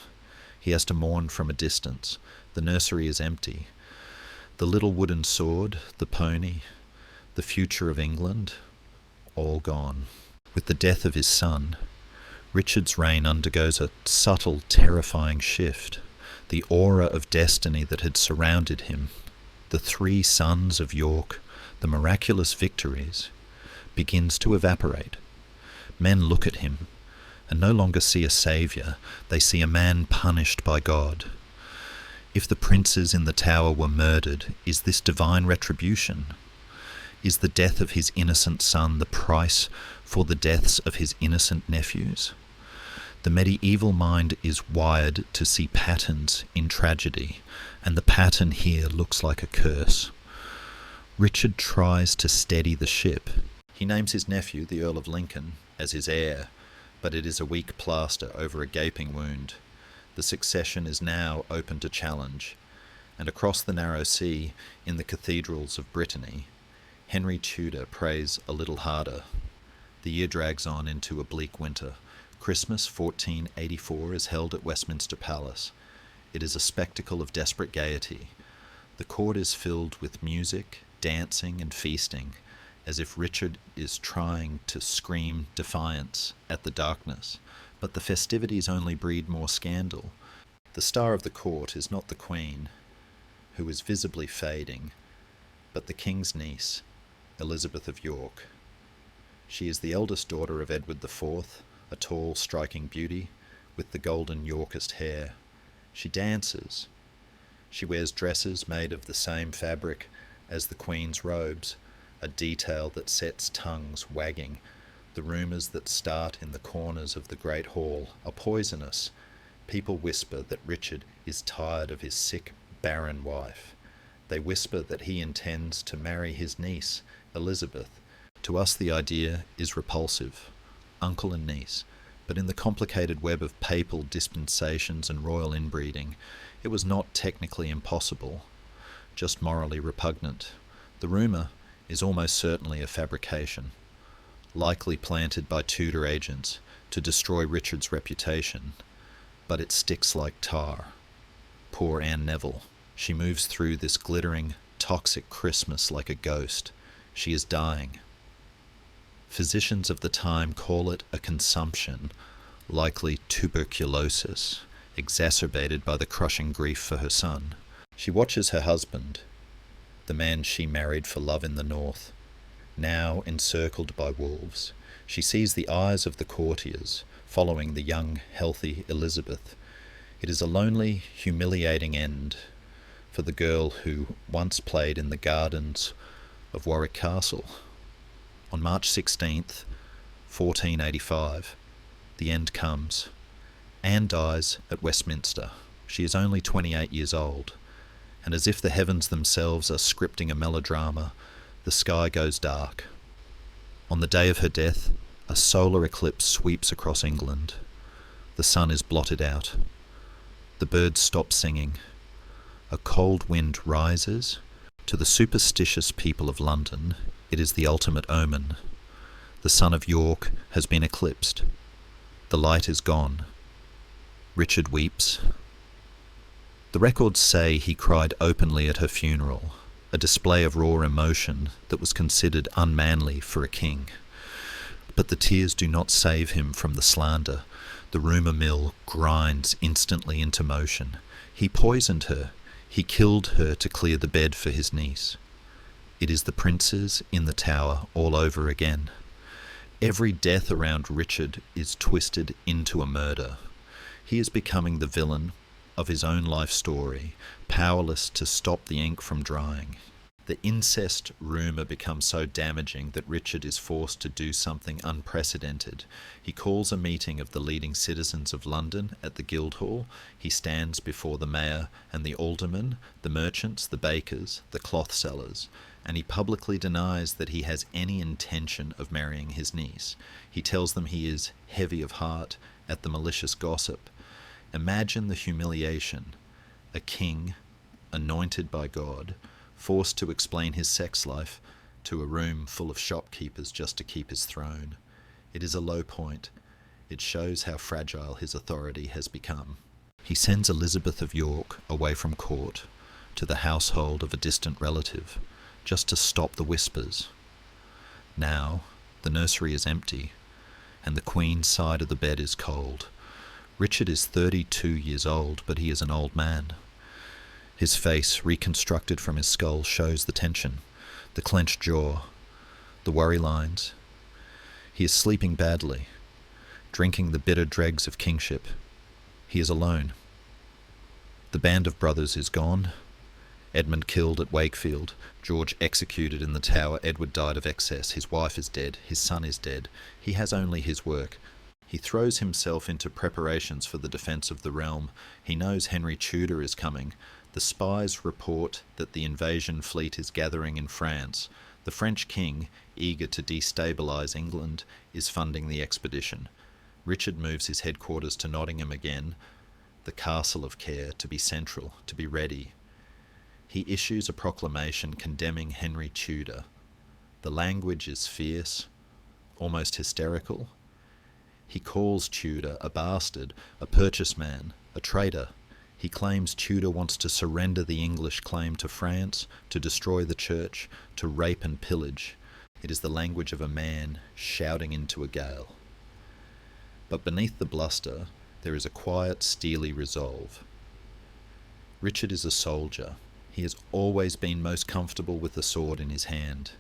Speaker 1: He has to mourn from a distance. The nursery is empty. The little wooden sword, the pony, the future of England, all gone. With the death of his son, Richard's reign undergoes a subtle, terrifying shift. The aura of destiny that had surrounded him, the 3 sons of York, the miraculous victories, begins to evaporate. Men look at him and no longer see a saviour, they see a man punished by God. If the princes in the Tower were murdered, is this divine retribution? Is the death of his innocent son the price for the deaths of his innocent nephews? The medieval mind is wired to see patterns in tragedy, and the pattern here looks like a curse. Richard tries to steady the ship. He names his nephew, the Earl of Lincoln, as his heir, but it is a weak plaster over a gaping wound. The succession is now open to challenge, and across the narrow sea, in the cathedrals of Brittany, Henry Tudor prays a little harder. The year drags on into a bleak winter. Christmas 1484 is held at Westminster Palace. It is a spectacle of desperate gaiety. The court is filled with music, dancing, and feasting, as if Richard is trying to scream defiance at the darkness. But the festivities only breed more scandal. The star of the court is not the Queen, who is visibly fading, but the King's niece, Elizabeth of York. She is the eldest daughter of Edward IV, a tall, striking beauty with the golden Yorkist hair. She dances. She wears dresses made of the same fabric as the Queen's robes, a detail that sets tongues wagging The rumours that start in the corners of the great hall are poisonous. People whisper that Richard is tired of his sick, barren wife. They whisper that he intends to marry his niece, Elizabeth. To us the idea is repulsive, uncle and niece, but in the complicated web of papal dispensations and royal inbreeding, it was not technically impossible, just morally repugnant. The rumour is almost certainly a fabrication, likely planted by Tudor agents to destroy Richard's reputation, but it sticks like tar. Poor Anne Neville. She moves through this glittering, toxic Christmas like a ghost. She is dying. Physicians of the time call it a consumption, likely tuberculosis, exacerbated by the crushing grief for her son. She watches her husband, the man she married for love in the north, now encircled by wolves. She sees the eyes of the courtiers following the young, healthy Elizabeth. It is a lonely, humiliating end for the girl who once played in the gardens of Warwick Castle. On March 16th, 1485, the end comes. Anne dies at Westminster. She is only 28 years old, and as if the heavens themselves are scripting a melodrama, the sky goes dark. On the day of her death, a solar eclipse sweeps across England. The sun is blotted out. The birds stop singing. A cold wind rises. To the superstitious people of London, it is the ultimate omen. The sun of York has been eclipsed. The light is gone. Richard weeps. The records say he cried openly at her funeral, a display of raw emotion that was considered unmanly for a king. But the tears do not save him from the slander. The rumour mill grinds instantly into motion. He poisoned her. He killed her to clear the bed for his niece. It is the princes in the Tower all over again. Every death around Richard is twisted into a murder. He is becoming the villain of his own life story, powerless to stop the ink from drying. The incest rumour becomes so damaging that Richard is forced to do something unprecedented. He calls a meeting of the leading citizens of London at the Guildhall. He stands before the mayor and the aldermen, the merchants, the bakers, the cloth sellers, and he publicly denies that he has any intention of marrying his niece. He tells them he is heavy of heart at the malicious gossip. Imagine the humiliation. A king, anointed by God, forced to explain his sex life to a room full of shopkeepers just to keep his throne. It is a low point. It shows how fragile his authority has become. He sends Elizabeth of York away from court to the household of a distant relative, just to stop the whispers. Now, the nursery is empty, and the Queen's side of the bed is cold. Richard is 32 years old, but he is an old man. His face, reconstructed from his skull, shows the tension, the clenched jaw, the worry lines. He is sleeping badly, drinking the bitter dregs of kingship. He is alone. The band of brothers is gone. Edmund killed at Wakefield, George executed in the Tower, Edward died of excess, his wife is dead, his son is dead. He has only his work. He throws himself into preparations for the defence of the realm. He knows Henry Tudor is coming. The spies report that the invasion fleet is gathering in France. The French king, eager to destabilise England, is funding the expedition. Richard moves his headquarters to Nottingham again, the castle of care, to be central, to be ready. He issues a proclamation condemning Henry Tudor. The language is fierce, almost hysterical. He calls Tudor a bastard, a purchaseman, a traitor. He claims Tudor wants to surrender the English claim to France, to destroy the church, to rape and pillage. It is the language of a man shouting into a gale. But beneath the bluster, there is a quiet, steely resolve. Richard is a soldier. He has always been most comfortable with the sword in his hand.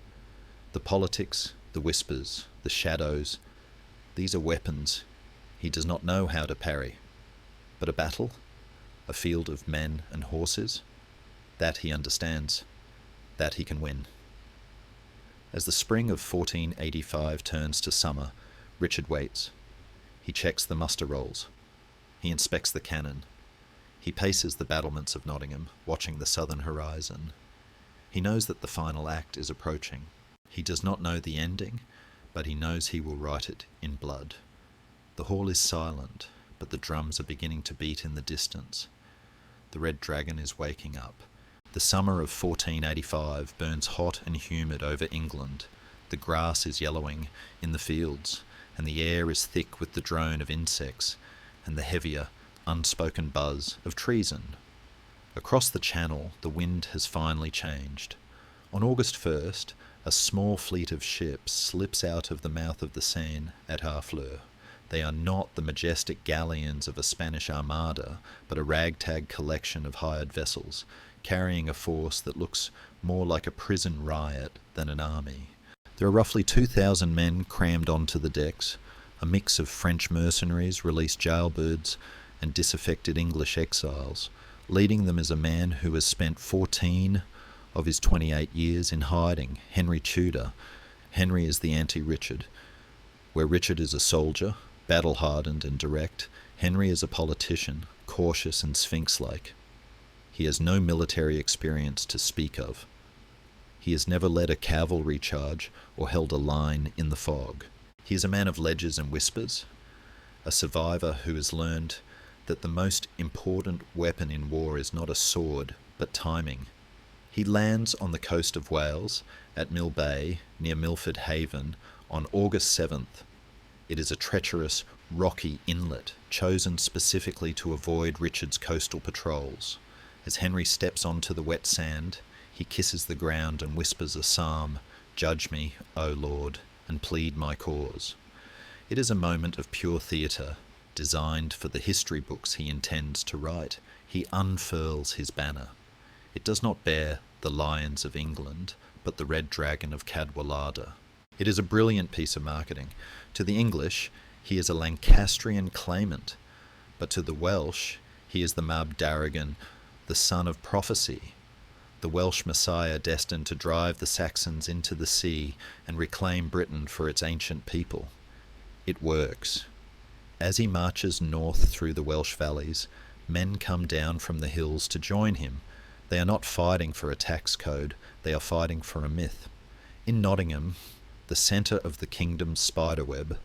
Speaker 1: The politics, the whispers, the shadows, these are weapons. He does not know how to parry. But a battle, a field of men and horses, that he understands, that he can win. As the spring of 1485 turns to summer, Richard waits. He checks the muster rolls. He inspects the cannon. He paces the battlements of Nottingham, watching the southern horizon. He knows that the final act is approaching. He does not know the ending, but he knows he will write it in blood. The hall is silent, but the drums are beginning to beat in the distance. The Red Dragon is waking up. The summer of 1485 burns hot and humid over England. The grass is yellowing in the fields, and the air is thick with the drone of insects and the heavier, unspoken buzz of treason. Across the Channel, the wind has finally changed. On August 1st, a small fleet of ships slips out of the mouth of the Seine at Harfleur. They are not the majestic galleons of a Spanish armada, but a ragtag collection of hired vessels, carrying a force that looks more like a prison riot than an army. There are roughly 2,000 men crammed onto the decks, a mix of French mercenaries, released jailbirds, and disaffected English exiles. Leading them is a man who has spent 14 of his 28 years in hiding, Henry Tudor. Henry is the anti-Richard. Where Richard is a soldier, battle-hardened and direct, Henry is a politician, cautious and sphinx-like. He has no military experience to speak of. He has never led a cavalry charge or held a line in the fog. He is a man of ledgers and whispers, a survivor who has learned that the most important weapon in war is not a sword, but timing. He lands on the coast of Wales at Mill Bay, near Milford Haven, on August 7th. It is a treacherous, rocky inlet, chosen specifically to avoid Richard's coastal patrols. As Henry steps onto the wet sand, he kisses the ground and whispers a psalm, "Judge me, O Lord, and plead my cause." It is a moment of pure theatre, designed for the history books he intends to write. He unfurls his banner. It does not bear the Lions of England, but the Red Dragon of Cadwallader. It is a brilliant piece of marketing. To the English, he is a Lancastrian claimant, but to the Welsh, he is the Mab Darrigan, the son of prophecy, the Welsh Messiah destined to drive the Saxons into the sea and reclaim Britain for its ancient people. It works. As he marches north through the Welsh valleys, men come down from the hills to join him. They are not fighting for a tax code, they are fighting for a myth. In Nottingham, the centre of the kingdom's spiderweb,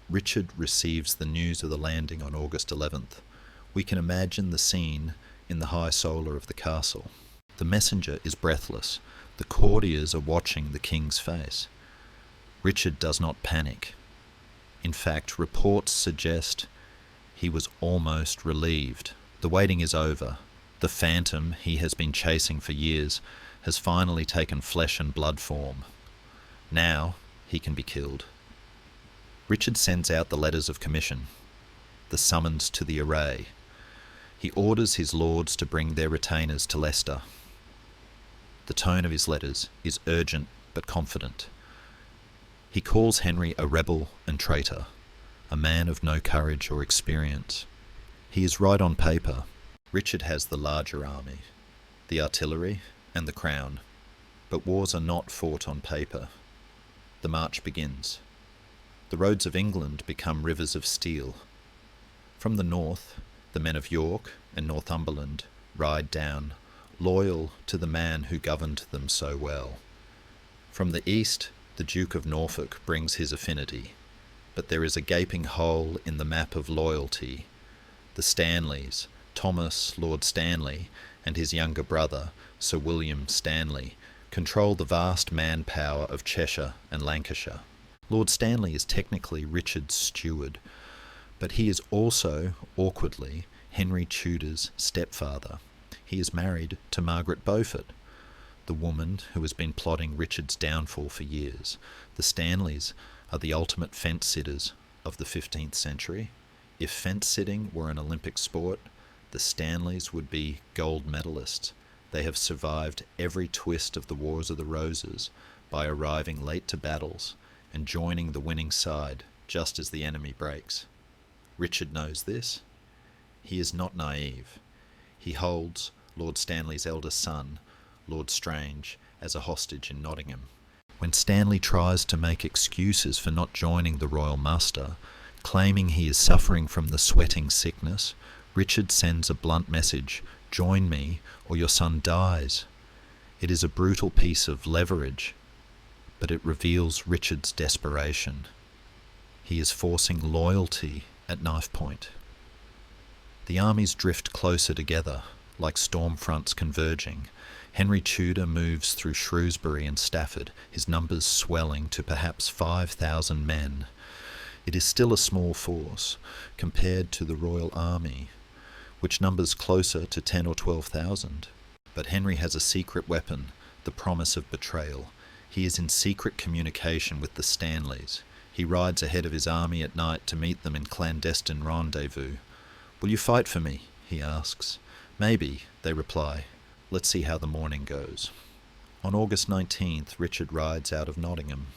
Speaker 1: Richard receives the news of the landing on August 11th. We can imagine the scene in the high solar of the castle. The messenger is breathless. The courtiers are watching the king's face. Richard does not panic. In fact, reports suggest he was almost relieved. The waiting is over. The phantom he has been chasing for years has finally taken flesh and blood form. Now he can be killed. Richard sends out the letters of commission, the summons to the array. He orders his lords to bring their retainers to Leicester. The tone of his letters is urgent but confident. He calls Henry a rebel and traitor, a man of no courage or experience. He is right on paper. Richard has the larger army, the artillery and the crown, but wars are not fought on paper. The march begins. The roads of England become rivers of steel. From the north, the men of York and Northumberland ride down, loyal to the man who governed them so well. From the east, the Duke of Norfolk brings his affinity, but there is a gaping hole in the map of loyalty. The Stanleys, Thomas Lord Stanley, and his younger brother, Sir William Stanley, control the vast manpower of Cheshire and Lancashire. Lord Stanley is technically Richard's steward, but he is also, awkwardly, Henry Tudor's stepfather. He is married to Margaret Beaufort, the woman who has been plotting Richard's downfall for years. The Stanleys are the ultimate fence-sitters of the 15th century. If fence-sitting were an Olympic sport, the Stanleys would be gold medalists. They have survived every twist of the Wars of the Roses by arriving late to battles and joining the winning side just as the enemy breaks. Richard knows this. He is not naive. He holds Lord Stanley's eldest son, Lord Strange, as a hostage in Nottingham. When Stanley tries to make excuses for not joining the royal muster, claiming he is suffering from the sweating sickness, Richard sends a blunt message: "Join me or your son dies." It is a brutal piece of leverage, but it reveals Richard's desperation. He is forcing loyalty at knife point. The armies drift closer together, like storm fronts converging. Henry Tudor moves through Shrewsbury and Stafford, his numbers swelling to perhaps 5,000 men. It is still a small force compared to the royal army, which numbers closer to 10 or 12,000. But Henry has a secret weapon, the promise of betrayal. He is in secret communication with the Stanleys. He rides ahead of his army at night to meet them in clandestine rendezvous. "Will you fight for me?" he asks. "Maybe," they reply. "Let's see how the morning goes." On August 19th, Richard rides out of Nottingham.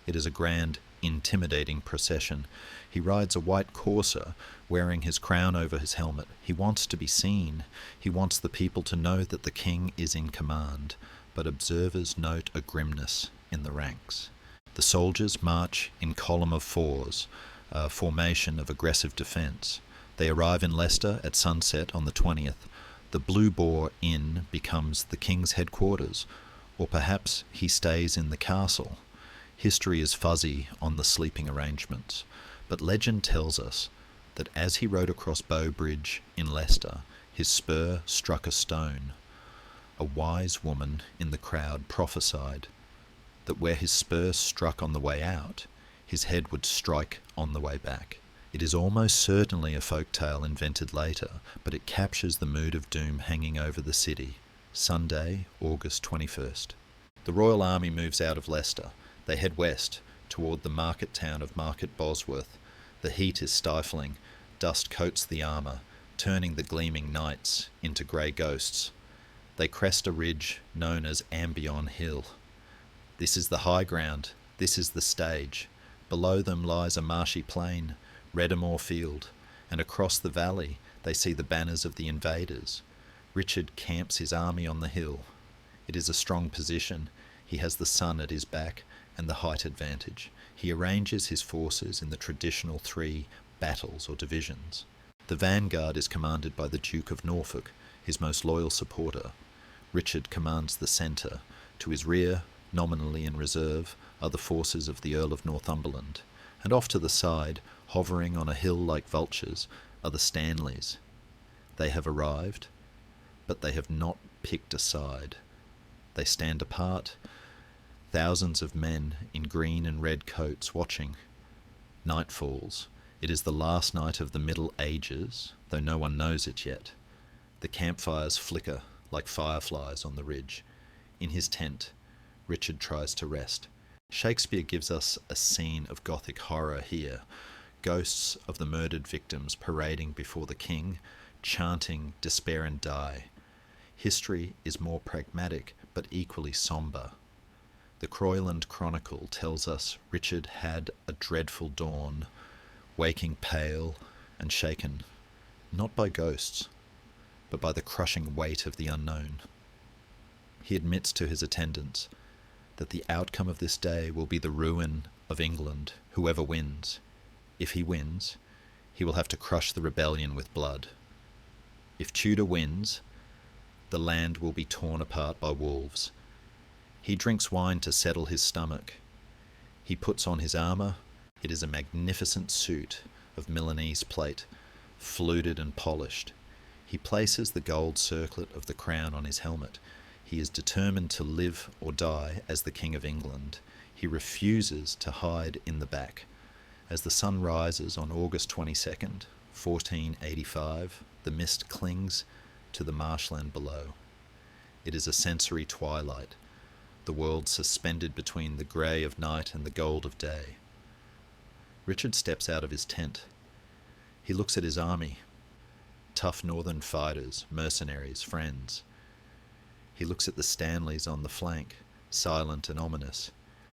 Speaker 1: It is a grand, intimidating procession. He rides a white courser, wearing his crown over his helmet. He wants to be seen. He wants the people to know that the king is in command. But observers note a grimness in the ranks. The soldiers march in column of fours, a formation of aggressive defence. They arrive in Leicester at sunset on the 20th. The Blue Boar Inn becomes the king's headquarters, or perhaps he stays in the castle. History is fuzzy on the sleeping arrangements, but legend tells us that as he rode across Bow Bridge in Leicester, his spur struck a stone. A wise woman in the crowd prophesied that where his spur struck on the way out, his head would strike on the way back. It is almost certainly a folk tale invented later, but it captures the mood of doom hanging over the city. Sunday, August 21st. The Royal Army moves out of Leicester. They head west, toward the market town of Market Bosworth. The heat is stifling. Dust coats the armour, turning the gleaming knights into grey ghosts. They crest a ridge known as Ambion Hill. This is the high ground. This is the stage. Below them lies a marshy plain, Redamore Field, and across the valley they see the banners of the invaders. Richard camps his army on the hill. It is a strong position. He has the sun at his back and the height advantage. He arranges his forces in the traditional 3 battles or divisions. The vanguard is commanded by the Duke of Norfolk, his most loyal supporter. Richard commands the centre. To his rear, nominally in reserve, are the forces of the Earl of Northumberland, and off to the side, hovering on a hill like vultures, are the Stanleys. They have arrived, but they have not picked a side. They stand apart, thousands of men in green and red coats watching. Night falls. It is the last night of the Middle Ages, though no one knows it yet. The campfires flicker like fireflies on the ridge. In his tent, Richard tries to rest. Shakespeare gives us a scene of Gothic horror here. Ghosts of the murdered victims parading before the king, chanting despair and die. History is more pragmatic, but equally sombre. The Croyland Chronicle tells us Richard had a dreadful dawn, waking pale and shaken, not by ghosts, but by the crushing weight of the unknown. He admits to his attendants that the outcome of this day will be the ruin of England, whoever wins. If he wins, he will have to crush the rebellion with blood. If Tudor wins, the land will be torn apart by wolves. He drinks wine to settle his stomach. He puts on his armour. It is a magnificent suit of Milanese plate, fluted and polished. He places the gold circlet of the crown on his helmet. He is determined to live or die as the King of England. He refuses to hide in the back. As the sun rises on August 22nd, 1485, the mist clings to the marshland below. It is a sensory twilight, the world suspended between the grey of night and the gold of day. Richard steps out of his tent. He looks at his army, tough northern fighters, mercenaries, friends. He looks at the Stanleys on the flank, silent and ominous.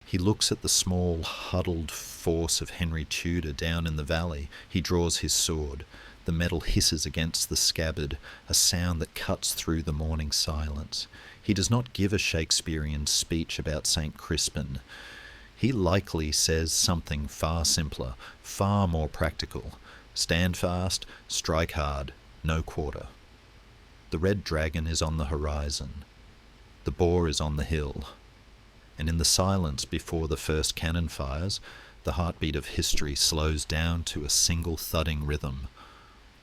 Speaker 1: He looks at the small, huddled force of Henry Tudor down in the valley. He draws his sword. The metal hisses against the scabbard, a sound that cuts through the morning silence. He does not give a Shakespearean speech about St. Crispin. He likely says something far simpler, far more practical. Stand fast, strike hard, no quarter. The red dragon is on the horizon. The boar is on the hill. And in the silence before the first cannon fires, the heartbeat of history slows down to a single thudding rhythm.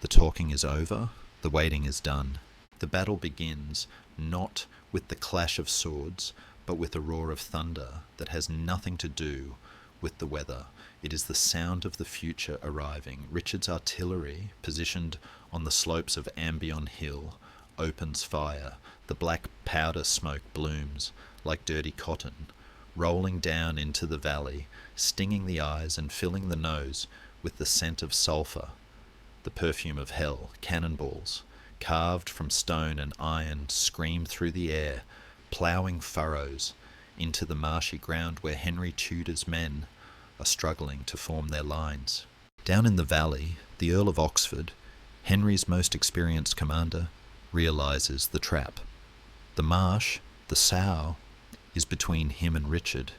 Speaker 1: The talking is over, the waiting is done. The battle begins, not with the clash of swords, but with a roar of thunder that has nothing to do with the weather. It is the sound of the future arriving. Richard's artillery, positioned on the slopes of Ambion Hill, opens fire. The black powder smoke blooms like dirty cotton, rolling down into the valley, stinging the eyes and filling the nose with the scent of sulphur, the perfume of hell. Cannonballs, carved from stone and iron, scream through the air, ploughing furrows into the marshy ground where Henry Tudor's men are struggling to form their lines. Down in the valley, the Earl of Oxford, Henry's most experienced commander, realises the trap. The marsh, the sow, is between him and Richard.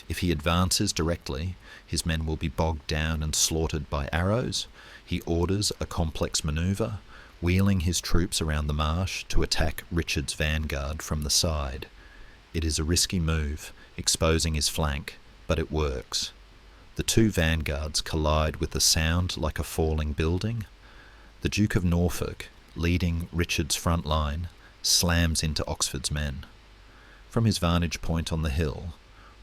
Speaker 1: If he advances directly, his men will be bogged down and slaughtered by arrows. He orders a complex manoeuvre, wheeling his troops around the marsh to attack Richard's vanguard from the side. It is a risky move, exposing his flank, but it works. The two vanguards collide with a sound like a falling building. The Duke of Norfolk, leading Richard's front line, slams into Oxford's men. From his vantage point on the hill,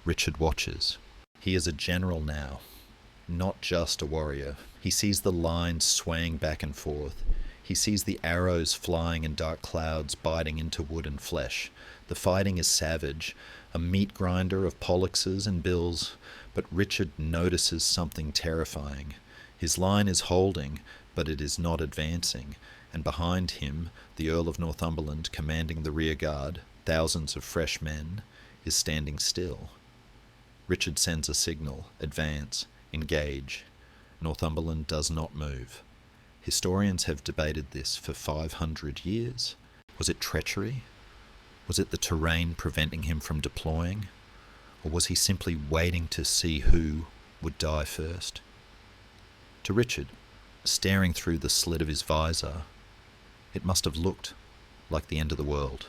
Speaker 1: Richard watches. He is a general now, not just a warrior. He sees the lines swaying back and forth. He sees the arrows flying in dark clouds biting into wood and flesh. The fighting is savage, a meat grinder of pollexes and bills, but Richard notices something terrifying. His line is holding, but it is not advancing, and behind him, the Earl of Northumberland, commanding the rear guard, thousands of fresh men, is standing still. Richard sends a signal: advance, engage. Northumberland does not move. Historians have debated this for 500 years. Was it treachery? Was it the terrain preventing him from deploying? Or was he simply waiting to see who would die first? To Richard, staring through the slit of his visor, it must have looked like the end of the world.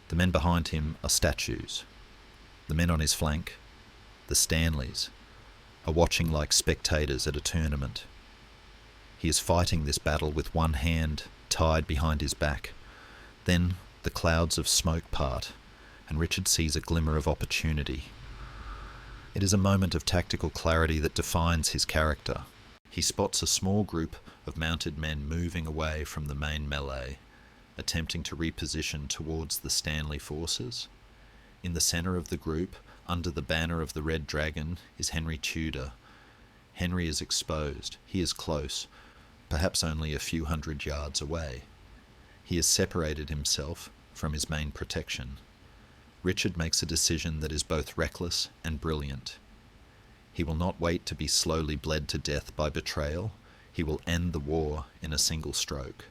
Speaker 1: The men behind him are statues. The men on his flank, the Stanleys, are watching like spectators at a tournament. He is fighting this battle with one hand tied behind his back. Then the clouds of smoke part, and Richard sees a glimmer of opportunity. It is a moment of tactical clarity that defines his character. He spots a small group of mounted men moving away from the main melee, attempting to reposition towards the Stanley forces. In the centre of the group, under the banner of the Red Dragon, is Henry Tudor. Henry is exposed. He is close, perhaps only a few hundred yards away. He has separated himself from his main protection. Richard makes a decision that is both reckless and brilliant. He will not wait to be slowly bled to death by betrayal. He will end the war in a single stroke.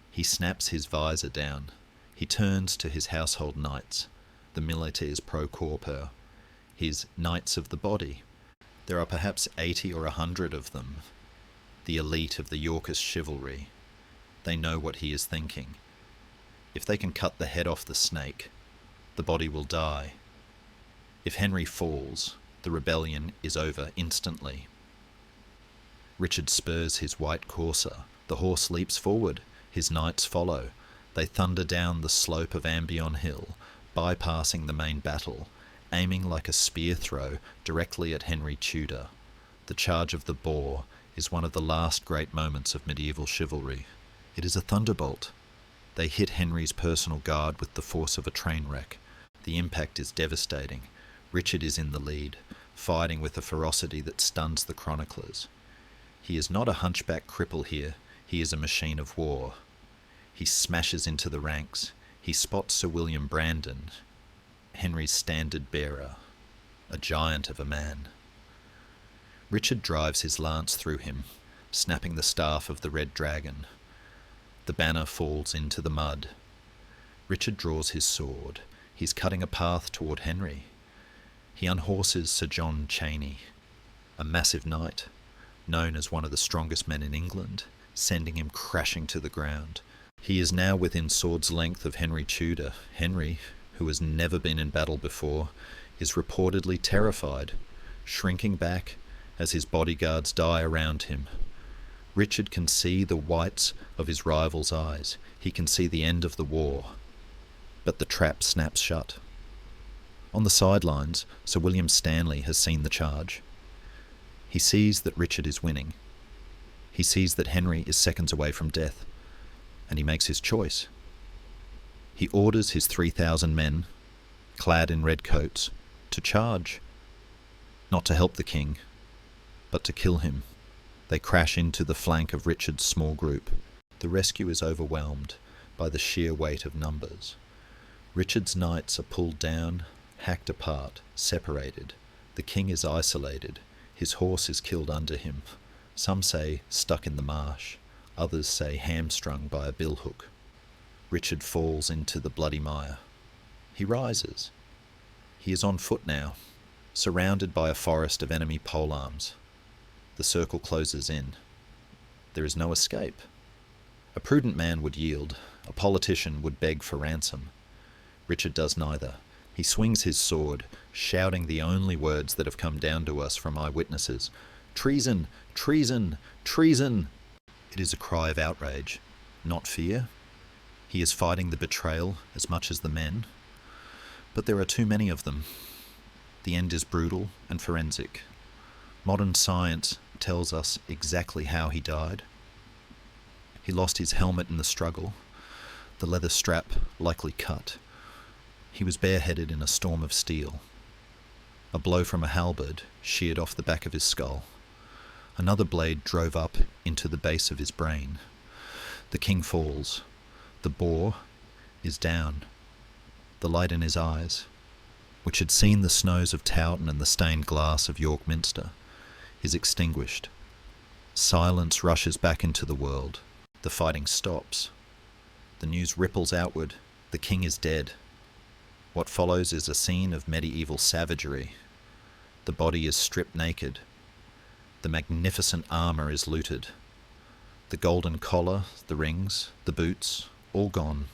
Speaker 1: He snaps his visor down. He turns to his household knights, the militaires pro corpore, his knights of the body. There are perhaps 80 or 100 of them, the elite of the Yorkist chivalry. They know what he is thinking. If they can cut the head off the snake, the body will die. If Henry falls, the rebellion is over instantly. Richard spurs his white courser. The horse leaps forward. His knights follow. They thunder down the slope of Ambion Hill, bypassing the main battle, aiming like a spear throw directly at Henry Tudor. The charge of the boar is one of the last great moments of medieval chivalry. It is a thunderbolt. They hit Henry's personal guard with the force of a train wreck. The impact is devastating. Richard is in the lead, fighting with a ferocity that stuns the chroniclers. He is not a hunchback cripple here. He is a machine of war. He smashes into the ranks. He spots Sir William Brandon, Henry's standard bearer, a giant of a man. Richard drives his lance through him, snapping the staff of the Red Dragon. The banner falls into the mud. Richard draws his sword. He's cutting a path toward Henry. He unhorses Sir John Cheney, a massive knight, known as one of the strongest men in England, sending him crashing to the ground. He is now within sword's length of Henry Tudor. Henry, who has never been in battle before, is reportedly terrified, shrinking back as his bodyguards die around him. Richard can see the whites of his rival's eyes. He can see the end of the war. But the trap snaps shut. On the sidelines, Sir William Stanley has seen the charge. He sees that Richard is winning. He sees that Henry is seconds away from death, and he makes his choice. He orders his 3,000 men, clad in red coats, to charge, not to help the king, but to kill him. They crash into the flank of Richard's small group. The rescue is overwhelmed by the sheer weight of numbers. Richard's knights are pulled down, hacked apart, separated. The king is isolated. His horse is killed under him. Some say stuck in the marsh. Others say hamstrung by a billhook. Richard falls into the bloody mire. He rises. He is on foot now, surrounded by a forest of enemy polearms. The circle closes in. There is no escape. A prudent man would yield. A politician would beg for ransom. Richard does neither. He swings his sword, shouting the only words that have come down to us from eyewitnesses. Treason! Treason! Treason! It is a cry of outrage, not fear. He is fighting the betrayal as much as the men. But there are too many of them. The end is brutal and forensic. Modern science tells us exactly how he died. He lost his helmet in the struggle, the leather strap likely cut. He was bareheaded in a storm of steel. A blow from a halberd sheared off the back of his skull. Another blade drove up into the base of his brain. The king falls. The boar is down. The light in his eyes, which had seen the snows of Towton and the stained glass of York Minster, is extinguished. Silence rushes back into the world. The fighting stops. The news ripples outward. The king is dead. What follows is a scene of medieval savagery. The body is stripped naked. The magnificent armour is looted. The golden collar, the rings, the boots, all gone.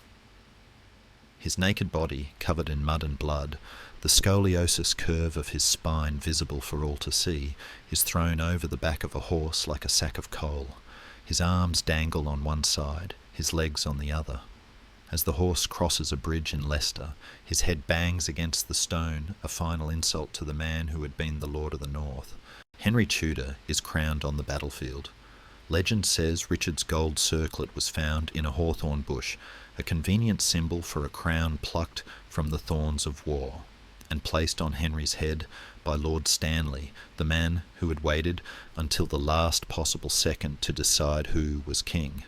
Speaker 1: His naked body, covered in mud and blood, the scoliosis curve of his spine visible for all to see, is thrown over the back of a horse like a sack of coal. His arms dangle on one side, his legs on the other. As the horse crosses a bridge in Leicester, his head bangs against the stone, a final insult to the man who had been the Lord of the North. Henry Tudor is crowned on the battlefield. Legend says Richard's gold circlet was found in a hawthorn bush, a convenient symbol for a crown plucked from the thorns of war, and placed on Henry's head by Lord Stanley, the man who had waited until the last possible second to decide who was king.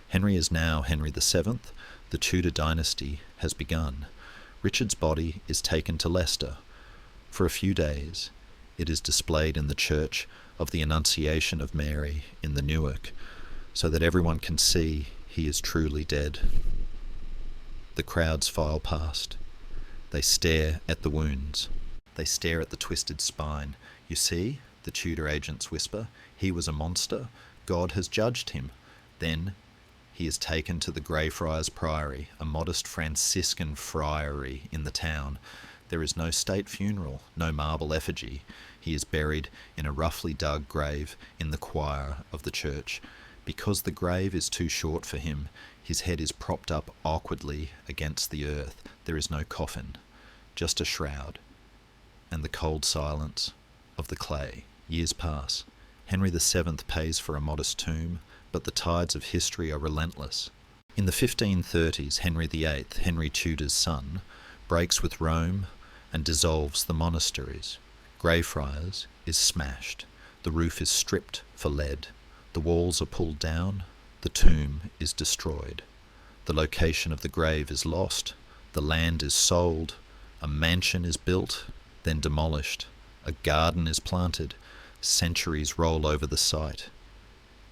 Speaker 1: Henry is now Henry VII. The Tudor dynasty has begun. Richard's body is taken to Leicester. For a few days, it is displayed in the church of the Annunciation of Mary in the Newark, so that everyone can see he is truly dead. The crowds file past. They stare at the wounds. They stare at the twisted spine. You see, the Tudor agents whisper, he was a monster. God has judged him. Then he is taken to the Greyfriars Priory, a modest Franciscan friary in the town. There is no state funeral, no marble effigy. He is buried in a roughly dug grave in the choir of the church. Because the grave is too short for him, his head is propped up awkwardly against the earth. There is no coffin, just a shroud, and the cold silence of the clay. Years pass. Henry VII pays for a modest tomb, but the tides of history are relentless. In the 1530s, Henry VIII, Henry Tudor's son, breaks with Rome and dissolves the monasteries. Greyfriars is smashed. The roof is stripped for lead. The walls are pulled down. The tomb is destroyed. The location of the grave is lost. The land is sold. A mansion is built, then demolished. A garden is planted. Centuries roll over the site.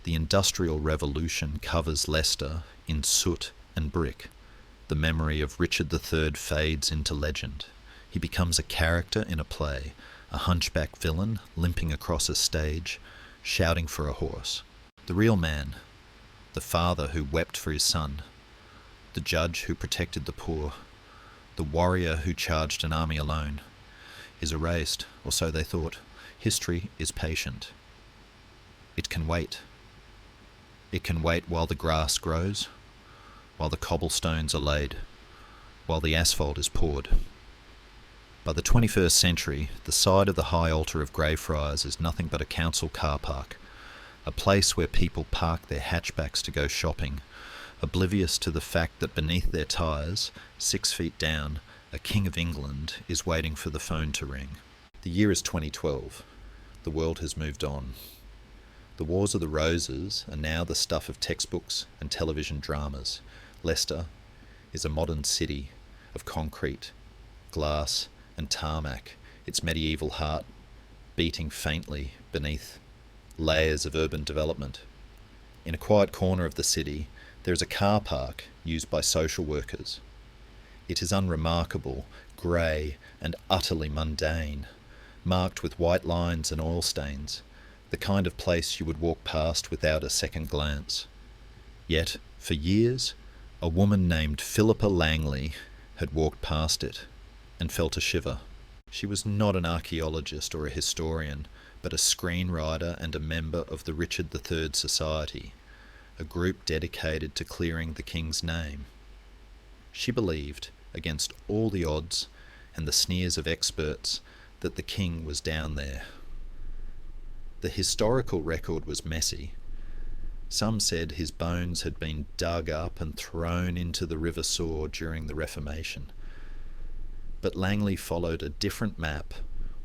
Speaker 1: The Industrial Revolution covers Leicester in soot and brick. the memory of Richard III fades into legend. He becomes a character in a play, a hunchback villain limping across a stage, shouting for a horse. The real man, the father who wept for his son, the judge who protected the poor, the warrior who charged an army alone, is erased, or so they thought. History is patient. It can wait. It can wait while the grass grows, while the cobblestones are laid, while the asphalt is poured. By the 21st century, the side of the high altar of Greyfriars is nothing but a council car park, a place where people park their hatchbacks to go shopping, oblivious to the fact that beneath their tyres, 6 feet down, a King of England is waiting for the phone to ring. The year is 2012. The world has moved on. The Wars of the Roses are now the stuff of textbooks and television dramas. Leicester is a modern city of concrete, glass, and tarmac, its medieval heart beating faintly beneath layers of urban development. In a quiet corner of the city, there is a car park used by social workers. It is unremarkable, grey, and utterly mundane, marked with white lines and oil stains, the kind of place you would walk past without a second glance. Yet, for years, a woman named Philippa Langley had walked past it and felt a shiver. She was not an archaeologist or a historian, but a screenwriter and a member of the Richard III Society, a group dedicated to clearing the king's name. She believed, against all the odds and the sneers of experts, that the king was down there. The historical record was messy. Some said his bones had been dug up and thrown into the River Soar during the Reformation. But Langley followed a different map,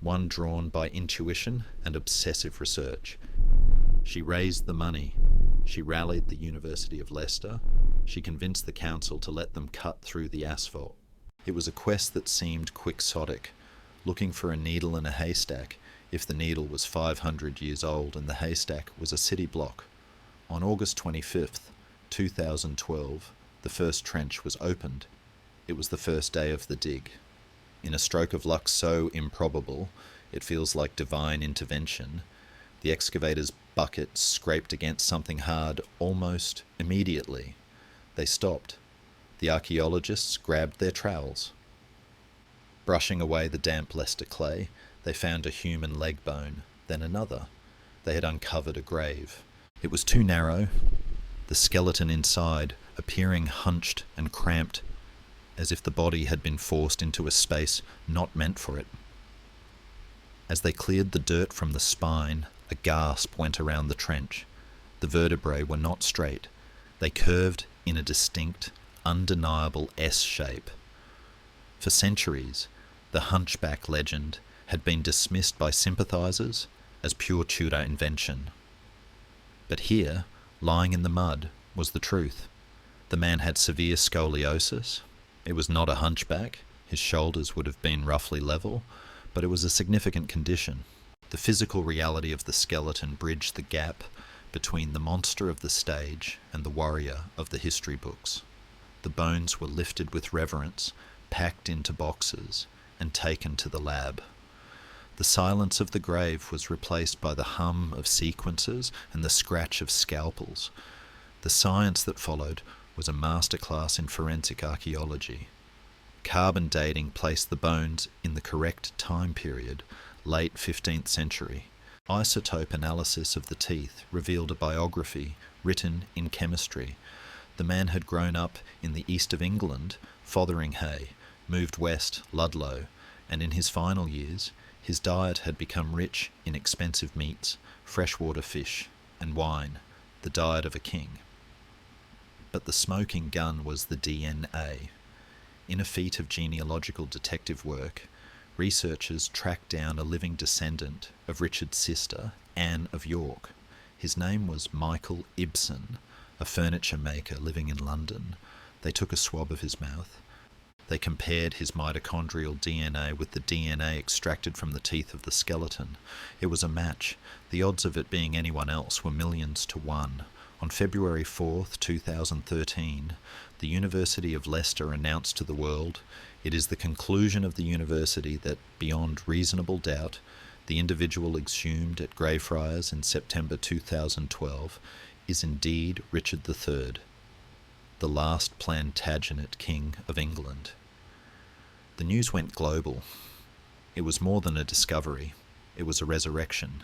Speaker 1: one drawn by intuition and obsessive research. She raised the money. She rallied the University of Leicester. She convinced the council to let them cut through the asphalt. It was a quest that seemed quixotic, looking for a needle in a haystack if the needle was 500 years old and the haystack was a city block. On August 25th, 2012, the first trench was opened. It was the first day of the dig. In a stroke of luck so improbable, it feels like divine intervention, the excavator's bucket scraped against something hard almost immediately. They stopped. The archaeologists grabbed their trowels. Brushing away the damp Leicester clay, they found a human leg bone, then another. They had uncovered a grave. It was too narrow, the skeleton inside appearing hunched and cramped, as if the body had been forced into a space not meant for it. As they cleared the dirt from the spine, a gasp went around the trench. The vertebrae were not straight. They curved in a distinct, undeniable S shape. For centuries, the hunchback legend had been dismissed by sympathisers as pure Tudor invention. But here, lying in the mud, was the truth. The man had severe scoliosis. It was not a hunchback. His shoulders would have been roughly level, but it was a significant condition. The physical reality of the skeleton bridged the gap between the monster of the stage and the warrior of the history books. The bones were lifted with reverence, packed into boxes, and taken to the lab. The silence of the grave was replaced by the hum of sequences and the scratch of scalpels. The science that followed was a masterclass in forensic archaeology. Carbon dating placed the bones in the correct time period, late 15th century. Isotope analysis of the teeth revealed a biography written in chemistry. The man had grown up in the east of England, Fotheringhay, moved west, Ludlow, and in his final years, his diet had become rich in expensive meats, freshwater fish, and wine, the diet of a king. But the smoking gun was the DNA. In a feat of genealogical detective work, researchers tracked down a living descendant of Richard's sister, Anne of York. His name was Michael Ibsen, a furniture maker living in London. They took a swab of his mouth. They compared his mitochondrial DNA with the DNA extracted from the teeth of the skeleton. It was a match. The odds of it being anyone else were millions to one. On February 4th, 2013, the University of Leicester announced to the world, it is the conclusion of the university that, beyond reasonable doubt, the individual exhumed at Greyfriars in September 2012 is indeed Richard III, the last Plantagenet King of England. The news went global. It was more than a discovery, it was a resurrection.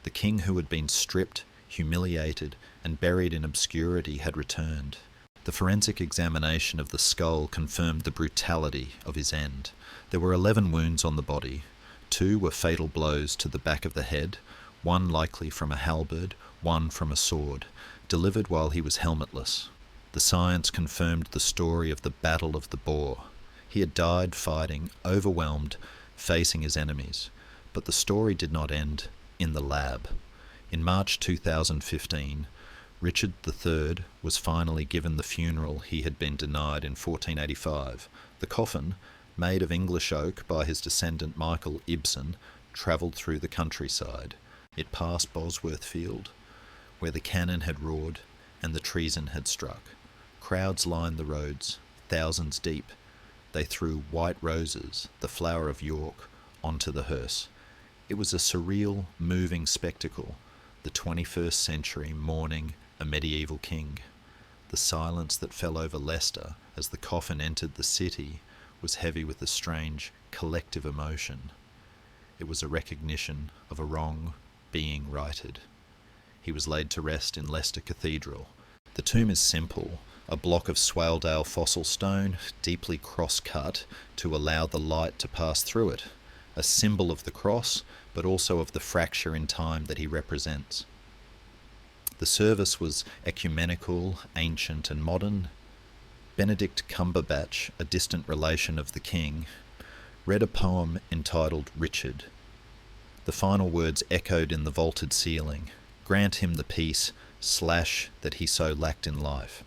Speaker 1: The king who had been stripped, humiliated, and buried in obscurity had returned. The forensic examination of the skull confirmed the brutality of his end. There were 11 wounds on the body. 2 were fatal blows to the back of the head, 1 likely from a halberd, 1 from a sword, delivered while he was helmetless. The science confirmed the story of the Battle of the Boar. He had died fighting, overwhelmed, facing his enemies. But the story did not end in the lab. In March 2015, Richard III was finally given the funeral he had been denied in 1485. The coffin, made of English oak by his descendant Michael Ibsen, travelled through the countryside. It passed Bosworth Field, where the cannon had roared and the treason had struck. Crowds lined the roads, thousands deep. They threw white roses, the flower of York, onto the hearse. It was a surreal, moving spectacle, the 21st century mourning a medieval king. The silence that fell over Leicester as the coffin entered the city was heavy with a strange, collective emotion. It was a recognition of a wrong being righted. He was laid to rest in Leicester Cathedral. The tomb is simple, a block of Swaledale fossil stone, deeply cross-cut to allow the light to pass through it, a symbol of the cross, but also of the fracture in time that he represents. The service was ecumenical, ancient and modern. Benedict Cumberbatch, a distant relation of the king, read a poem entitled Richard. The final words echoed in the vaulted ceiling. Grant him the peace, that he so lacked in life.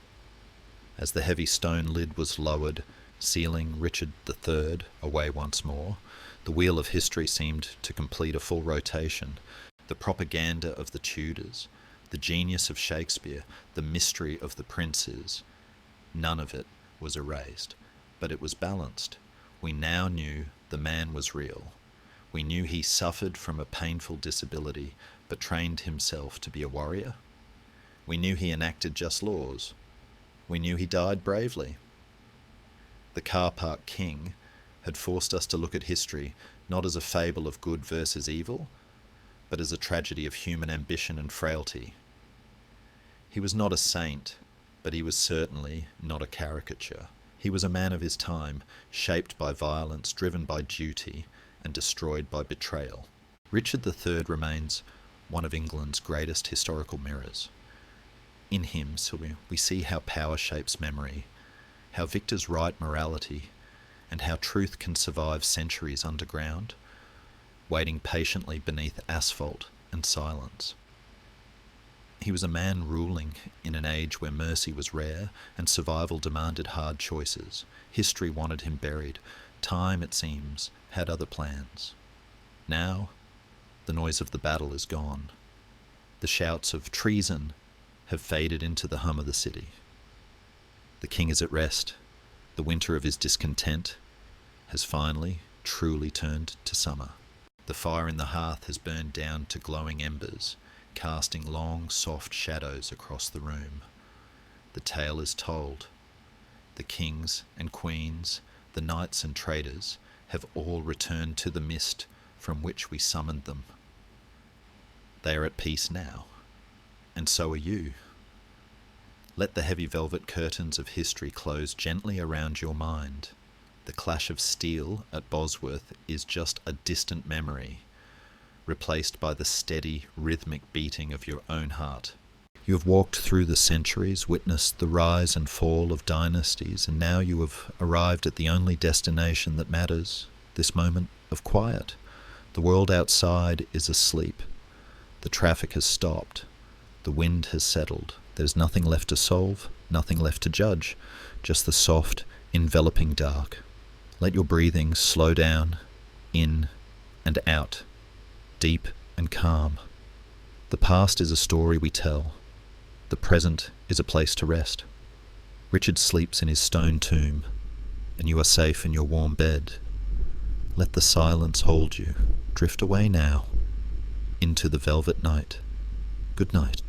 Speaker 1: As the heavy stone lid was lowered, sealing Richard III away once more, the wheel of history seemed to complete a full rotation. The propaganda of the Tudors, the genius of Shakespeare, the mystery of the princes, none of it was erased, but it was balanced. We now knew the man was real. We knew he suffered from a painful disability, but trained himself to be a warrior. We knew he enacted just laws. We knew he died bravely. The car park king had forced us to look at history not as a fable of good versus evil, but as a tragedy of human ambition and frailty. He was not a saint, but he was certainly not a caricature. He was a man of his time, shaped by violence, driven by duty, and destroyed by betrayal. Richard III remains one of England's greatest historical mirrors. In him, so we see how power shapes memory, how victors write morality, and how truth can survive centuries underground, waiting patiently beneath asphalt and silence. He was a man ruling in an age where mercy was rare and survival demanded hard choices. History wanted him buried. Time, it seems, had other plans. Now, the noise of the battle is gone. The shouts of treason have faded into the hum of the city. The king is at rest. The winter of his discontent has finally, truly turned to summer. The fire in the hearth has burned down to glowing embers, casting long, soft shadows across the room. The tale is told. The kings and queens, the knights and traitors, have all returned to the mist from which we summoned them. They are at peace now. And so are you. Let the heavy velvet curtains of history close gently around your mind. The clash of steel at Bosworth is just a distant memory, replaced by the steady, rhythmic beating of your own heart. You have walked through the centuries, witnessed the rise and fall of dynasties, and now you have arrived at the only destination that matters, this moment of quiet. The world outside is asleep. The traffic has stopped. The wind has settled. There's nothing left to solve, nothing left to judge, just the soft, enveloping dark. Let your breathing slow down, in and out, deep and calm. The past is a story we tell. The present is a place to rest. Richard sleeps in his stone tomb, and you are safe in your warm bed. Let the silence hold you. Drift away now, into the velvet night. Good night.